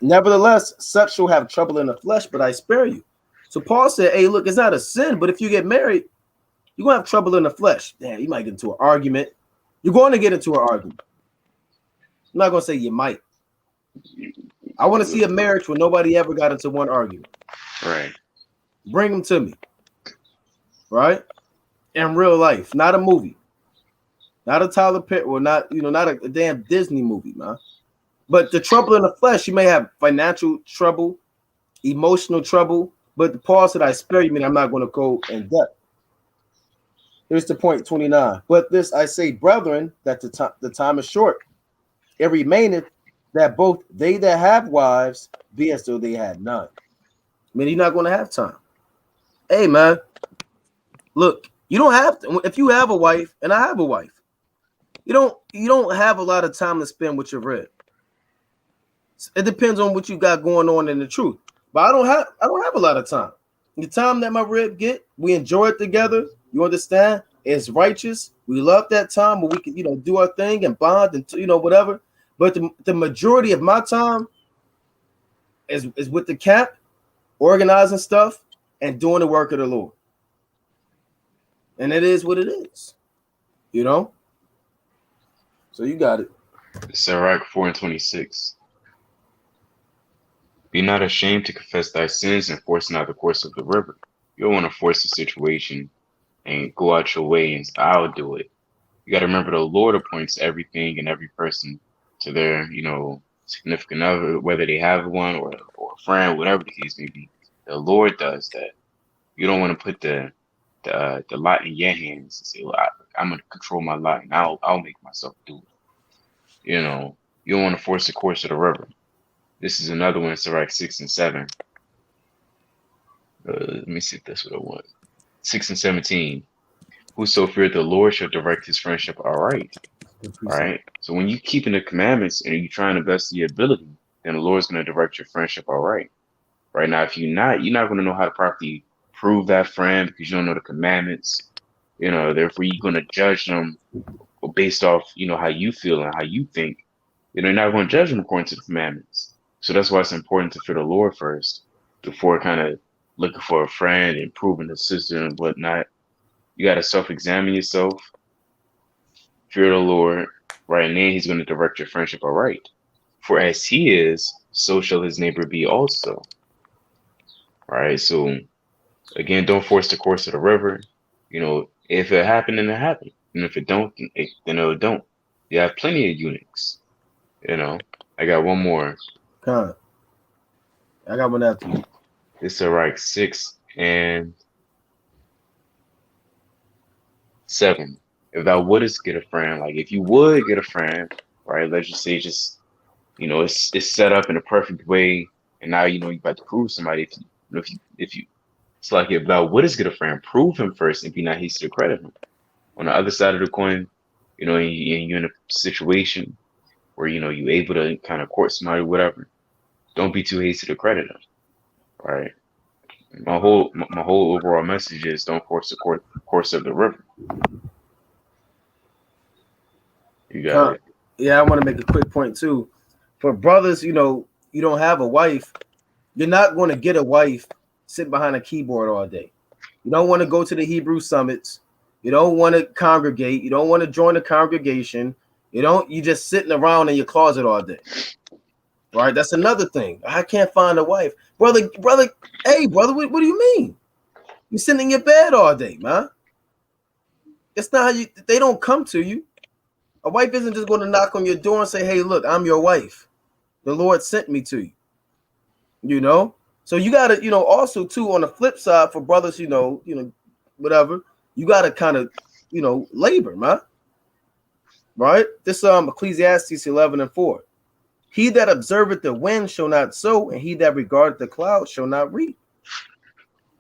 Nevertheless, such shall have trouble in the flesh, but I spare you. So Paul said, hey, look, it's not a sin, but if you get married, you're going to have trouble in the flesh. Damn, you might get into an argument. You're going to get into an argument. I'm not going to say you might. I want to see a marriage where nobody ever got into one argument. Right. Bring them to me. Right? In real life, not a movie. Not a Tyler Perry, or not, not a damn Disney movie, man. But the trouble in the flesh, you may have financial trouble, emotional trouble, but Paul said, I spare you, meaning I'm not going to go in depth. Here's the point 29. But this I say, brethren, that the time is short. It remaineth that both they that have wives be as though they had none. I mean, you're not going to have time. Hey, man, look, you don't have to. If you have a wife, and I have a wife, you don't have a lot of time to spend with your rib. It depends on what you got going on in the truth. But I don't have a lot of time. The time that my rib get, we enjoy it together. You understand? It's righteous. We love that time where we can, do our thing and bond and whatever. But the majority of my time is with the camp, organizing stuff and doing the work of the Lord. And it is what it is. So you got it. Sirach 4 and 26. Be not ashamed to confess thy sins and force not the course of the river. You don't want to force the situation and go out your way and I'll do it. You got to remember the Lord appoints everything and every person to their, significant other, whether they have one or a friend, whatever the case may be. The Lord does that. You don't want to put the lot in your hands and say, well, I'm going to control my lot and I'll make myself do it. You don't want to force the course of the river. This is another one, Sirach 6 and 7. Let me see if that's what I want. 6 and 17. Whoso feareth the Lord shall direct his friendship aright. All right. So when you keeping the commandments and you trying to best your ability, then the Lord's going to direct your friendship all right. Right now, if you're not going to know how to properly prove that friend because you don't know the commandments. Therefore you're going to judge them based off, how you feel and how you think. You're not going to judge them according to the commandments. So that's why it's important to fear the Lord first before kind of looking for a friend and proving the sister and whatnot. You got to self-examine yourself. Fear the Lord, right? And then he's going to direct your friendship all right. For as he is, so shall his neighbor be also. All right. So again, don't force the course of the river. If it happened, then it happened. And if it don't, then it don't. You have plenty of eunuchs. I got one more. I got one after you. It's Sirach 6 and 7. If thou wouldest get a friend, like if you would get a friend, right? Let's just say just You know, it's set up in a perfect way, and now you about to prove somebody. If you it's like about what is good a friend, prove him first and be not hasty to credit him. On the other side of the coin, and you're in a situation where you're able to kind of court somebody, whatever. Don't be too hasty to credit them, right? My whole overall message is don't force the course of the river. You got it. Yeah, I want to make a quick point too. For brothers, you don't have a wife. You're not going to get a wife sit behind a keyboard all day. You don't want to go to the Hebrew summits. You don't want to congregate. You don't want to join a congregation. You just sitting around in your closet all day. Right? That's another thing. I can't find a wife. Brother, hey, brother, what do you mean? You sitting in your bed all day, man. It's not how they don't come to you. A wife isn't just going to knock on your door and say, hey, look, I'm your wife. The Lord sent me to you. So you got to, also too, on the flip side for brothers, whatever, you got to kind of, labor, man. Right? This Ecclesiastes 11:4. He that observeth the wind shall not sow, and he that regardeth the clouds shall not reap.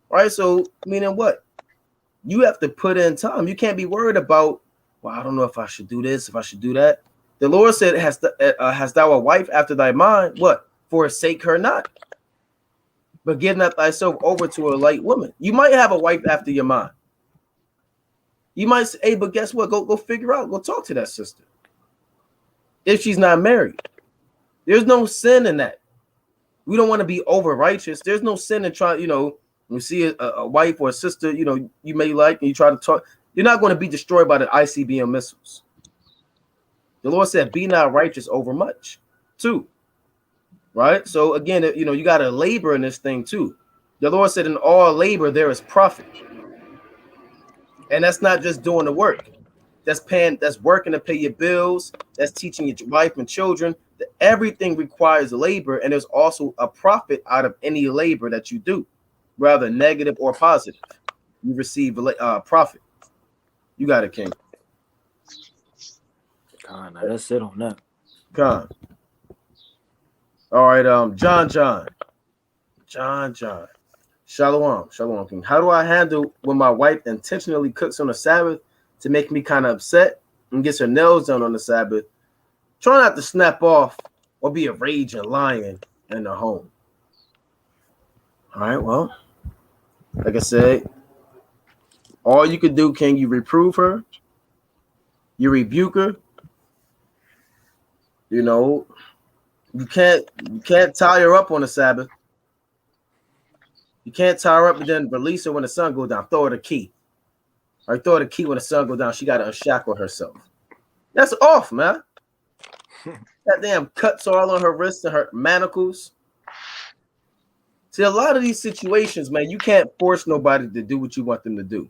Right? So, meaning what? You have to put in time. You can't be worried about, well, I don't know if I should do this, if I should do that. The Lord said, hast thou a wife after thy mind? What? Forsake her not. But give not thyself over to a light woman. You might have a wife after your mind. You might say, hey, but guess what? Go figure out. Go talk to that sister. If she's not married. There's no sin in that. We don't want to be over righteous. There's no sin in trying, you see a wife or a sister, you may like, and you try to talk. You're not going to be destroyed by the ICBM missiles. The Lord said, be not righteous over much, too. Right? So, again, you got to labor in this thing, too. The Lord said, in all labor, there is profit. And that's not just doing the work. That's working to pay your bills. That's teaching your wife and children. Everything requires labor, and there's also a profit out of any labor that you do, whether negative or positive. You receive profit. You got it, King. Now that's it on that. Con. All right, John. Shalom, King. How do I handle when my wife intentionally cooks on the Sabbath to make me kind of upset and gets her nails done on the Sabbath? Try not to snap off or be a raging lion in the home. All right, well, like I said, all you could do, King, you reprove her, you rebuke her. You can't tie her up on the Sabbath. You can't tie her up and then release her when the sun goes down. Throw her the key. Or throw her the key when the sun goes down. She got to unshackle herself. That's off, man. That damn cuts all on her wrists and her manacles. See, a lot of these situations, man, you can't force nobody to do what you want them to do.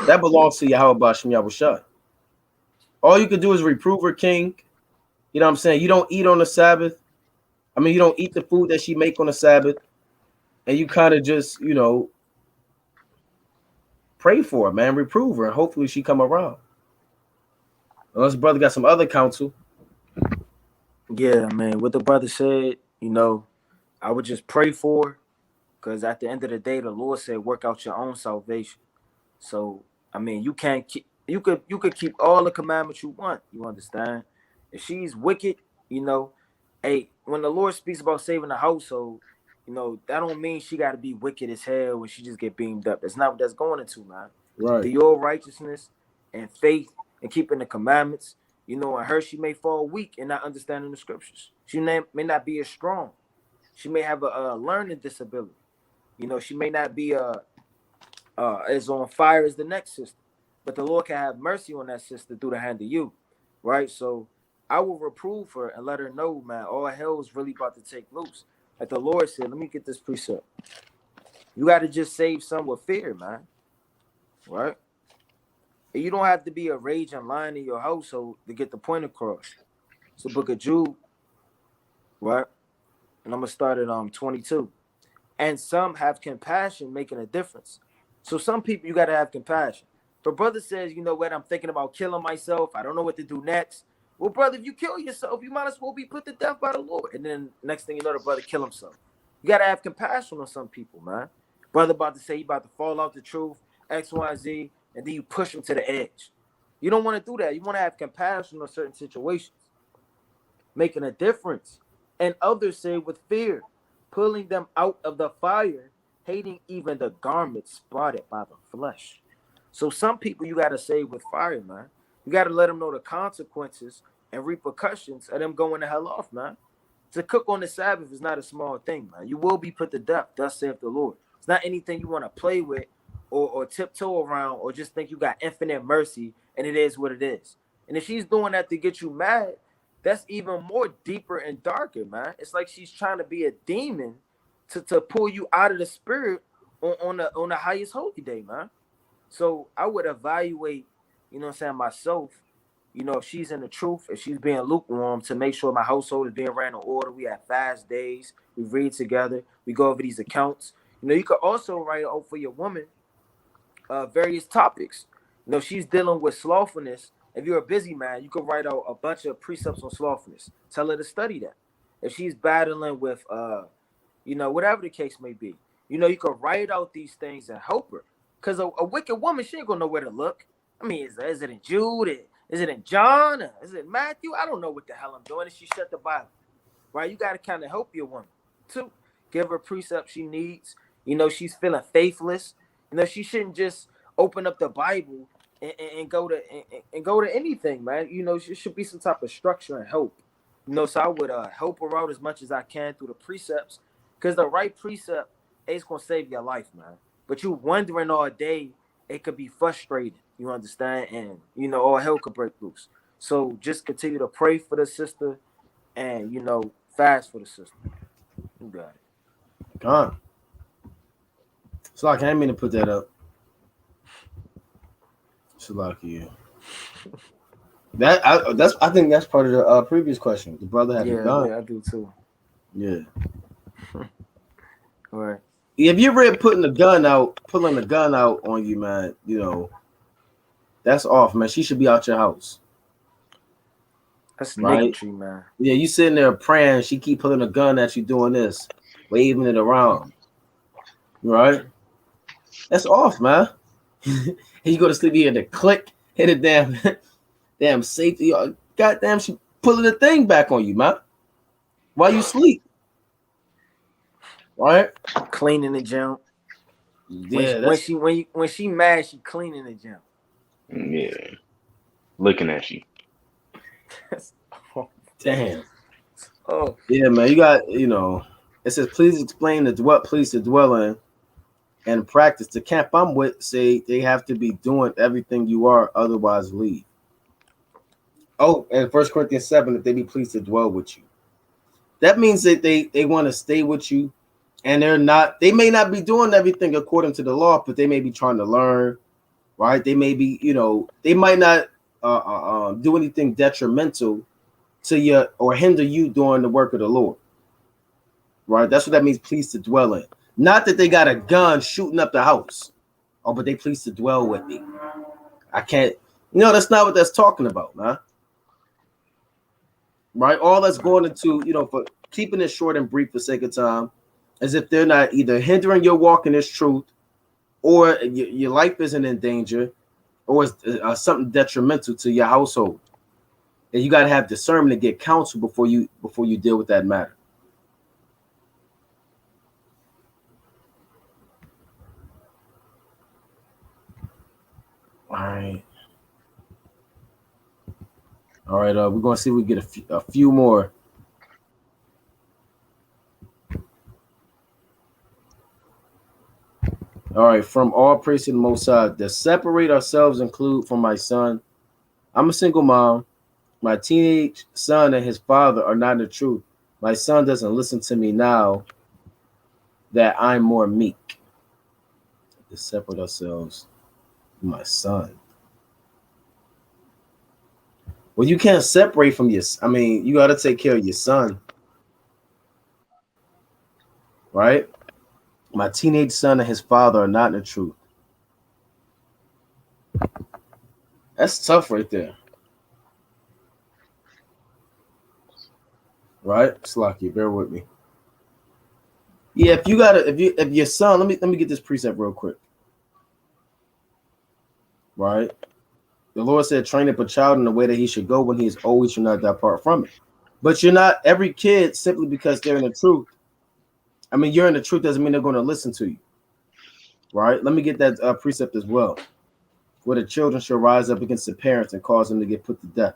That belongs to Yahweh Shem Yahushua. All you can do is reprove her, King. You know what I'm saying? You don't eat on the Sabbath. I mean, you don't eat the food that she make on the Sabbath. And you kind of just, pray for her, man. Reprove her. And hopefully she come around. Unless brother got some other counsel. Yeah, man. What the brother said, I would just pray for her. Because at the end of the day, the Lord said, work out your own salvation. So, I mean, you can't keep, you could keep all the commandments you want. You understand? If she's wicked, hey, when the Lord speaks about saving the household, that don't mean she got to be wicked as hell when she just get beamed up. That's not what that's going into, man. Right. The your righteousness and faith and keeping the commandments, and her, she may fall weak in not understanding the scriptures. She may not be as strong. She may have a learning disability. She may not be as on fire as the next sister. But the Lord can have mercy on that sister through the hand of you, right? So I will reprove her and let her know, man, all hell is really about to take loose. Like the Lord said, let me get this precept. You got to just save some with fear, man, right? And you don't have to be a raging lion in your household to get the point across. It's the book of Jude, right? And I'm going to start at 22. And some have compassion, making a difference. So some people, you got to have compassion. If a brother says, you know what, I'm thinking about killing myself, I don't know what to do next, Well, brother, if you kill yourself, you might as well be put to death by the Lord. And then next thing you know, the brother kill himself. You gotta have compassion on some people, man. Brother about to say he about to fall off the truth, X, Y, Z, and then you push him to the edge. You don't want to do that. You want to have compassion on certain situations, making a difference. And others say with fear, pulling them out of the fire, hating even the garment spotted by the flesh. So some people you gotta save with fire, man. You gotta let them know the consequences and repercussions of them going the hell off, man. To cook on the Sabbath is not a small thing, man. You will be put to death, thus saith the Lord. It's not anything you want to play with or tiptoe around or just think you got infinite mercy and it is what it is. And if she's doing that to get you mad, that's even more deeper and darker, man. It's like she's trying to be a demon to pull you out of the spirit on the highest holy day, man. So I would evaluate, you know what I'm saying, myself, you know, if she's in the truth, if she's being lukewarm, to make sure my household is being ran in order. We have fast days, we read together, we go over these accounts. You know, you could also write out for your woman various topics. You know, she's dealing with slothfulness. If you're a busy man, you could write out a bunch of precepts on slothfulness. Tell her to study that. If she's battling with, you know, whatever the case may be, you know, you could write out these things and help her. Because a wicked woman, she ain't gonna know where to look. I mean, is it in Jude? Is it in John? Is it Matthew? I don't know what the hell I'm doing. And she shut the Bible, right? You got to kind of help your woman too. Give her precepts she needs. You know, she's feeling faithless. You know, she shouldn't just open up the Bible and go to anything, man. You know, there should be some type of structure and help. You know, so I would help her out as much as I can through the precepts, because the right precept is gonna save your life, man. But you wondering all day, it could be frustrating. You understand? And, you know, all hell could break loose. So just continue to pray for the sister and, you know, fast for the sister. You got it. God. So I didn't mean to put that up. Salakia. I think that's part of the previous question. The brother had a gun. Yeah, I do too. Yeah. All right. If you're really pulling the gun out on you, man, you know, that's off, man. She should be out your house. That's right? niggatry, man. Yeah, you sitting there praying, she keep pulling a gun at you doing this, waving it around. Right? That's off, man. And you go to sleep, you hear the click, hit a damn safety. Goddamn, she pulling the thing back on you, man. While you sleep. Right? Cleaning the gym. Yeah, when she mad, she cleaning the gym. Yeah. Looking at you. Damn. Oh. Yeah, man. You got, you know, it says, please explain what place to dwell in and practice. The camp I'm with say they have to be doing everything you are, otherwise leave. Oh, and 1 Corinthians 7, that they be pleased to dwell with you. That means that they want to stay with you, and they may not be doing everything according to the law, but they may be trying to learn, right? They may be, you know, they might not do anything detrimental to you or hinder you doing the work of the Lord, right? That's what that means, pleased to dwell in. Not that they got a gun shooting up the house. Oh, but they pleased to dwell with me. I can't, that's not what that's talking about, man. Right? All that's going into, for keeping it short and brief for sake of time, as if they're not either hindering your walk in this truth, or your life isn't in danger, or it's something detrimental to your household. And you got to have discernment to get counsel before you deal with that matter. All right. We're gonna see if we get a few more. All right, from all praise to the Most High. To separate ourselves include from my son. I'm a single mom. My teenage son and his father are not in the truth. My son doesn't listen to me now that I'm more meek. To separate ourselves from my son. Well, you can't separate from you got to take care of your son. Right? My teenage son and his father are not in the truth. That's tough right there. Right? Slocky, bear with me. Yeah, if your son, let me get this precept real quick. Right? The Lord said, train up a child in the way that he should go when he is old, he should not depart from it. But you're not every kid simply because they're in the truth. I mean, you're in the truth doesn't mean they're going to listen to you. Right? Let me get that precept as well. Where the children shall rise up against the parents and cause them to get put to death.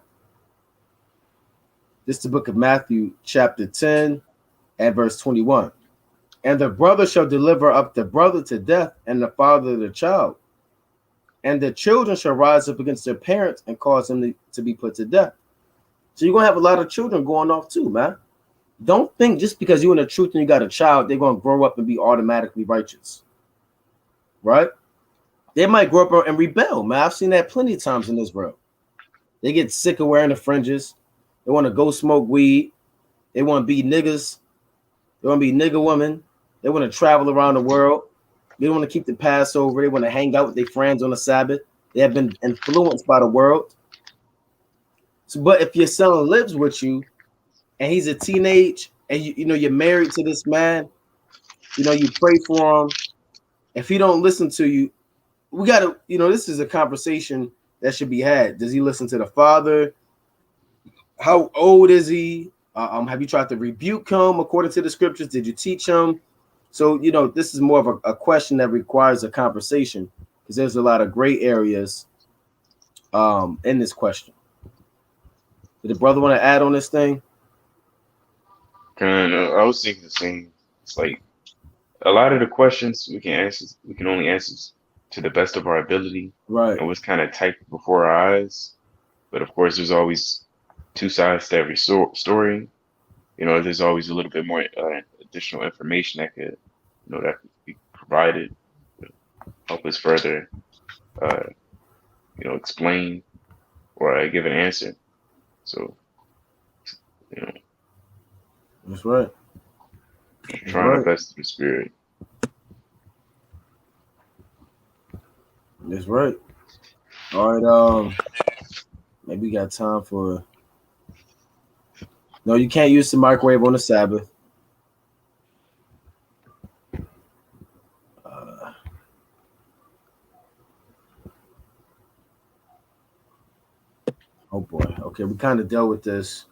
This is the book of Matthew, chapter 10, and verse 21. And the brother shall deliver up the brother to death, and the father the child. And the children shall rise up against their parents and cause them to be put to death. So you're going to have a lot of children going off too, man. Don't think just because you're in the truth and you got a child, they're going to grow up and be automatically righteous. Right? They might grow up and rebel, man. I've seen that plenty of times in this world. They get sick of wearing the fringes. They want to go smoke weed. They want to be niggas. They want to be nigga women. They want to travel around the world. They want to keep the Passover. They want to hang out with their friends on the Sabbath. They have been influenced by the world. So, but if your son lives with you and he's a teenage and you're married to this man, you pray for him. If he don't listen to you, we got to, this is a conversation that should be had. Does he listen to the father? How old is he? Have you tried to rebuke him according to the scriptures? Did you teach him? So, this is more of a question that requires a conversation because there's a lot of gray areas in this question. Did the brother want to add on this thing? I was thinking the same. It's like a lot of the questions we can only answer to the best of our ability. Right. And what's kind of typed before our eyes. But of course, there's always two sides to every story. There's always a little bit more additional information that could be provided to help us further, explain or give an answer. So, That's right. Trying our best through the spirit. That's right. All right. Maybe we got time for. No, you can't use the microwave on the Sabbath. Oh boy. Okay, we kind of dealt with this.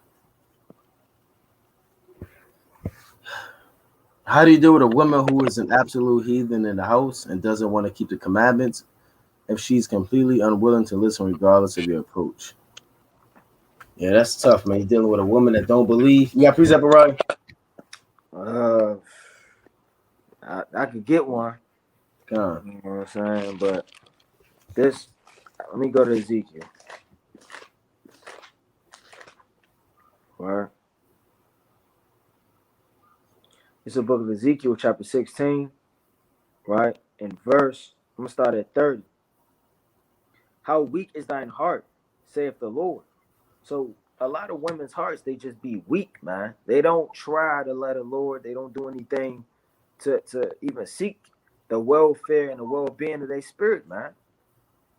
How do you deal with a woman who is an absolute heathen in the house and doesn't want to keep the commandments if she's completely unwilling to listen regardless of your approach? Yeah, that's tough, man. You're dealing with a woman that don't believe. You got precept, right? I could get one. God. You know what I'm saying? But this, let me go to Ezekiel. Right. It's a book of Ezekiel, chapter 16, right? In verse, I'm going to start at 30. How weak is thine heart, saith the Lord. So a lot of women's hearts, they just be weak, man. They don't try to let the Lord, they don't do anything to even seek the welfare and the well-being of their spirit, man.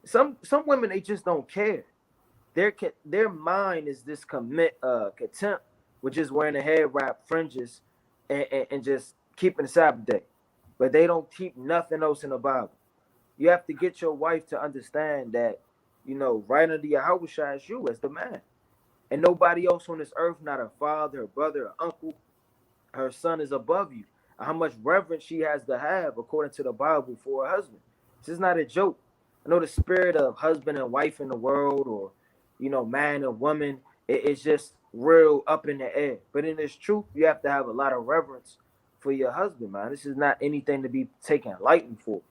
Some women, they just don't care. Their mind is this contempt, which is wearing the head wrap fringes and just keeping the Sabbath day. But they don't keep nothing else in the Bible. You have to get your wife to understand that, right under Yahweh is you as the man. And nobody else on this earth, not her father, her brother, her uncle, her son is above you. How much reverence she has to have according to the Bible for her husband. This is not a joke. I know the spirit of husband and wife in the world, or man and woman, it's just real up in the air. But in this truth, you have to have a lot of reverence for your husband, man. This is not anything to be taken lightly for.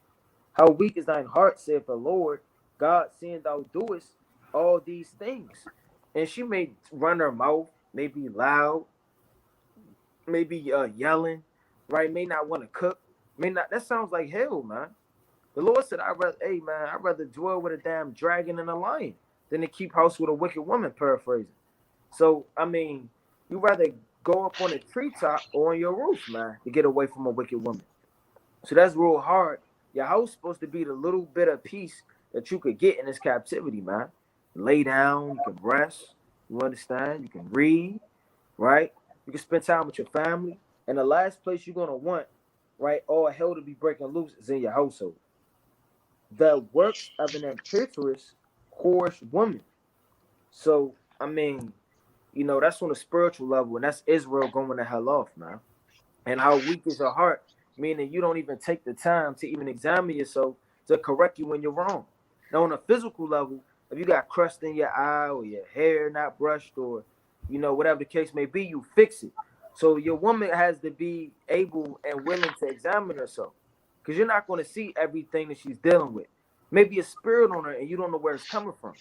How weak is thine heart, saith the Lord God, seeing thou doest all these things. And she may run her mouth, may be loud, maybe yelling, right? May not want to cook, may not. That sounds like hell, man. The Lord said, I'd rather dwell with a damn dragon and a lion than to keep house with a wicked woman, paraphrasing. So, I mean, you rather go up on a treetop or on your roof, man, to get away from a wicked woman. So that's real hard. Your house supposed to be the little bit of peace that you could get in this captivity, man. Lay down, you can rest, you understand, you can read, right? You can spend time with your family. And the last place you're gonna want, right, all hell to be breaking loose is in your household. The works of an impetuous, coarse woman. So, I mean, that's on a spiritual level, and that's Israel going the hell off, man. And how weak is your heart, meaning you don't even take the time to even examine yourself to correct you when you're wrong. Now, on a physical level, if you got crust in your eye or your hair not brushed or, whatever the case may be, you fix it. So your woman has to be able and willing to examine herself because you're not going to see everything that she's dealing with. Maybe a spirit on her and you don't know where it's coming from.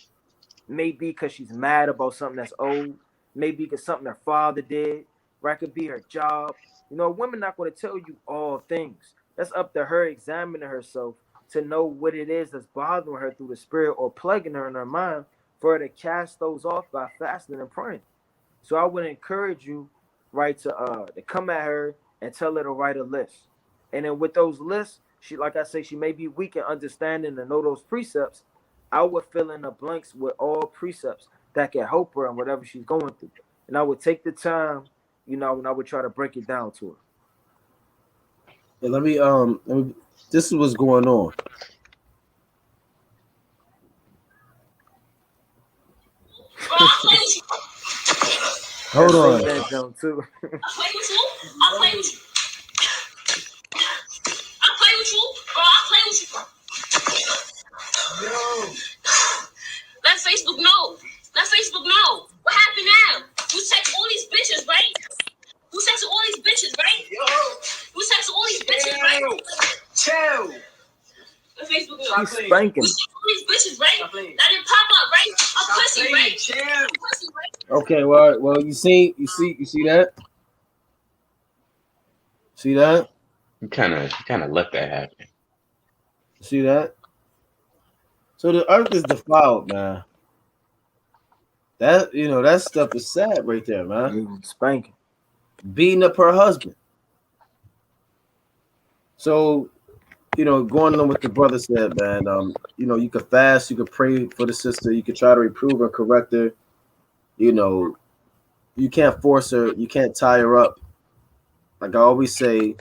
Maybe because she's mad about something that's old. Maybe because something her father did. Right? It could be her job. A woman not going to tell you all things. That's up to her examining herself to know what it is that's bothering her through the spirit or plaguing her in her mind for her to cast those off by fasting and praying. So I would encourage you, right, to come at her and tell her to write a list. And then with those lists, she, like I say, she may be weak in understanding and know those precepts. I would fill in the blanks with all precepts that can help her in whatever she's going through. And I would take the time, and I would try to break it down to her. Yeah, let me this is what's going on. Hold on. That jump too. I play with you. I play with you. I play with you, bro. I play with you. No. Let Facebook know. Let Facebook know. What happened now? You text all these bitches, right? You text all these bitches, right? Yo. You text all these bitches, right? Chill. Let Facebook know. She's spanking. You text all these bitches, right? That didn't pop up, right? I'm pussy, right? Chill. I'm pussy, right? Okay, well, you see that? See that? You kind of let that happen. See that? So the earth is defiled, man. That that stuff is sad right there, man. Spanking. Beating up her husband. So, going on what the brother said, man. You could fast, you could pray for the sister, you could try to reprove and correct her. You can't force her, you can't tie her up. Like I always say,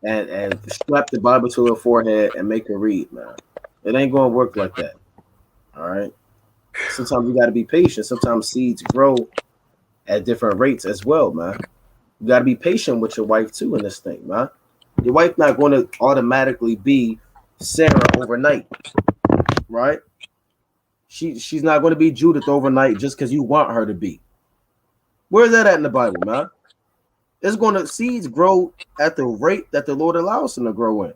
and strap the Bible to her forehead and make her read, man. It ain't gonna work like that. All right. Sometimes you got to be patient. Sometimes seeds grow at different rates as well, man. You got to be patient with your wife too in this thing, man. Your wife not going to automatically be Sarah overnight, right? She's not going to be Judith overnight just because you want her to be. Where's that at in the Bible, man? Seeds grow at the rate that the Lord allows them to grow in.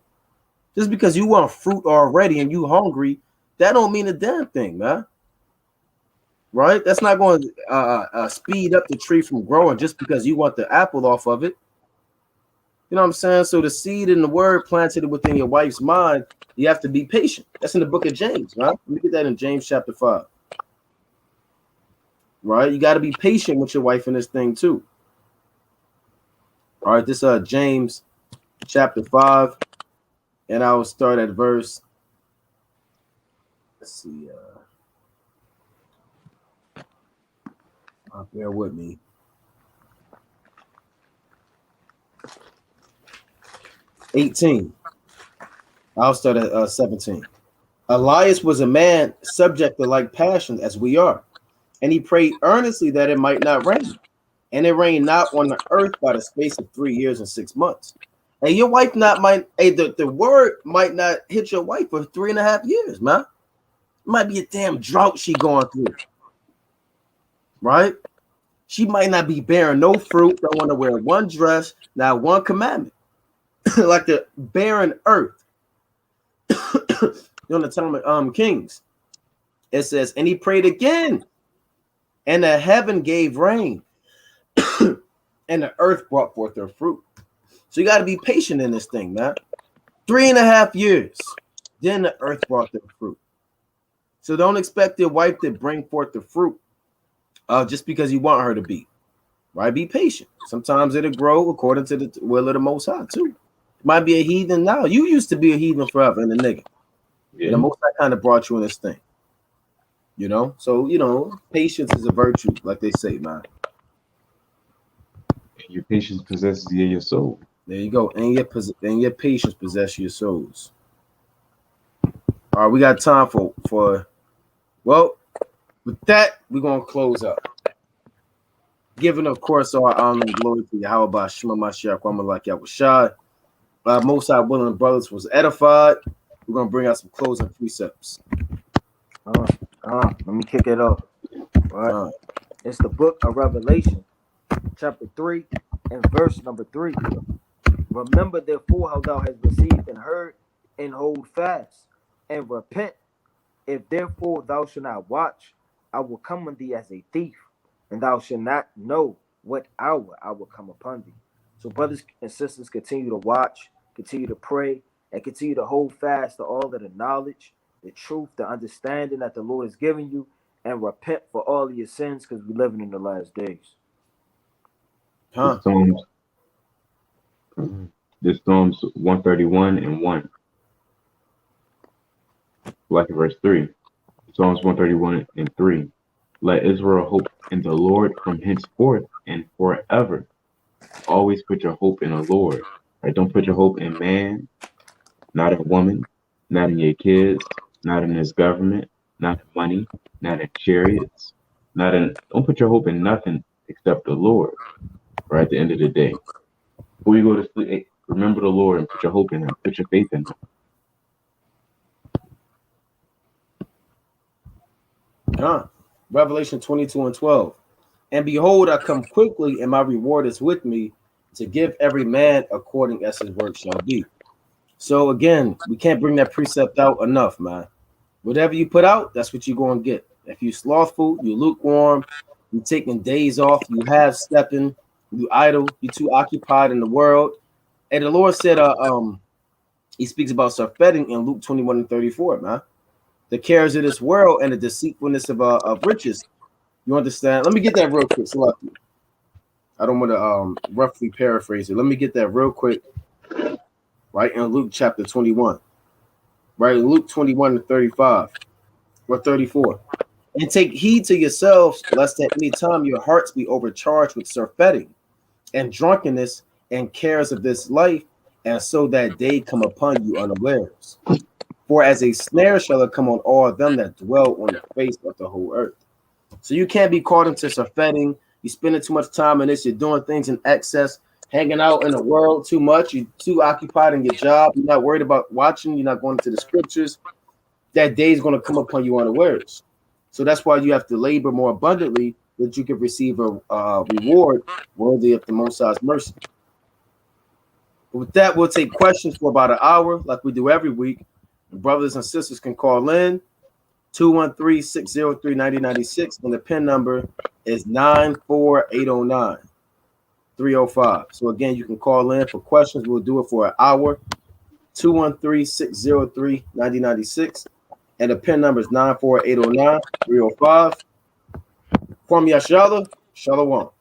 Just because you want fruit already and you hungry, that don't mean a damn thing, man. Right? That's not going to speed up the tree from growing just because you want the apple off of it. You know what I'm saying? So the seed and the word planted within your wife's mind, you have to be patient. That's in the book of James, right? Let me get that in James chapter 5. Right? You got to be patient with your wife in this thing too. All right, this James chapter 5, and I will start at verse. Let's see. Bear with me. $18. I'll start at 17. Elias was a man subject to like passions as we are, and he prayed earnestly that it might not rain. And it rained not on the earth by the space of 3 years and 6 months. And your wife the word might not hit your wife for 3.5 years, man. It might be a damn drought she going through. Right? She might not be bearing no fruit, don't want to wear one dress, not one commandment. Like the barren earth. On the time of Kings, it says, and he prayed again, and the heaven gave rain, and the earth brought forth her fruit. So you got to be patient in this thing, man. 3.5 years, then the earth brought their fruit. So don't expect your wife to bring forth the fruit just because you want her to be. Right? Be patient. Sometimes it'll grow according to the will of the Most High too. Might be a heathen now. You used to be a heathen forever and a nigga. Yeah. And the Most High kind of brought you in this thing. So patience is a virtue, like they say, man. Your patience possesses ye your soul. There you go. And your patience possess your souls. All right, we got time for well, with that, we're gonna close up. Giving, of course, our honor and glory to Yahweh Shema Mashiach Kwamalak Yahushai. Most High willing brothers was edified. We're gonna bring out some closing precepts. Let me kick it off. All right. It's the book of Revelation, chapter 3 and verse number 3. Remember therefore how thou hast received and heard, and hold fast, and repent. If therefore thou shalt not watch, I will come on thee as a thief, and thou shalt not know what hour I will come upon thee. So brothers and sisters, continue to watch, continue to pray, and continue to hold fast to all of the knowledge, the truth, the understanding that the Lord has given you, and repent for all of your sins, because we're living in the last days. This Psalms 131 and 1. Like verse 3. Psalms 131 and 3. Let Israel hope in the Lord from henceforth and forever. Always put your hope in the Lord. Right? Don't put your hope in man, not in woman, not in your kids, not in this government, not in money, not in chariots, don't put your hope in nothing except the Lord. Right at the end of the day. Before you go to sleep, remember the Lord and put your hope in him, put your faith in him. Revelation 22 and 12. And behold, I come quickly, and my reward is with me, to give every man according as his work shall be. So again, we can't bring that precept out enough, man. Whatever you put out, that's what you're going to get. If you're slothful, you're lukewarm, you're taking days off, you have stepping, you idle, you're too occupied in the world. And the Lord said, he speaks about surfeiting in Luke 21 and 34, man. The cares of this world and the deceitfulness of riches. You understand? Let me get that real quick. So I don't want to roughly paraphrase it. Let me get that real quick. Right in Luke chapter 21. Right, Luke 21 and 35 or 34. And take heed to yourselves, lest at any time your hearts be overcharged with surfeiting and drunkenness and cares of this life, and so that day come upon you unawares. For as a snare shall it come on all them that dwell on the face of the whole earth. So you can't be caught into surfeiting. You're spending too much time in this. You're doing things in excess, hanging out in the world too much. You're too occupied in your job. You're not worried about watching. You're not going to the scriptures. That day is going to come upon you unawares. So that's why you have to labor more abundantly, that you can receive a reward worthy of the Most High's mercy. But with that, we'll take questions for about an hour, like we do every week. Brothers and sisters can call in 213-603-9096, and the PIN number is 94809-305. So again, you can call in for questions. We'll do it for an hour. 213-603-9096, and the PIN number is 94809-305. From Yashala, Shalom.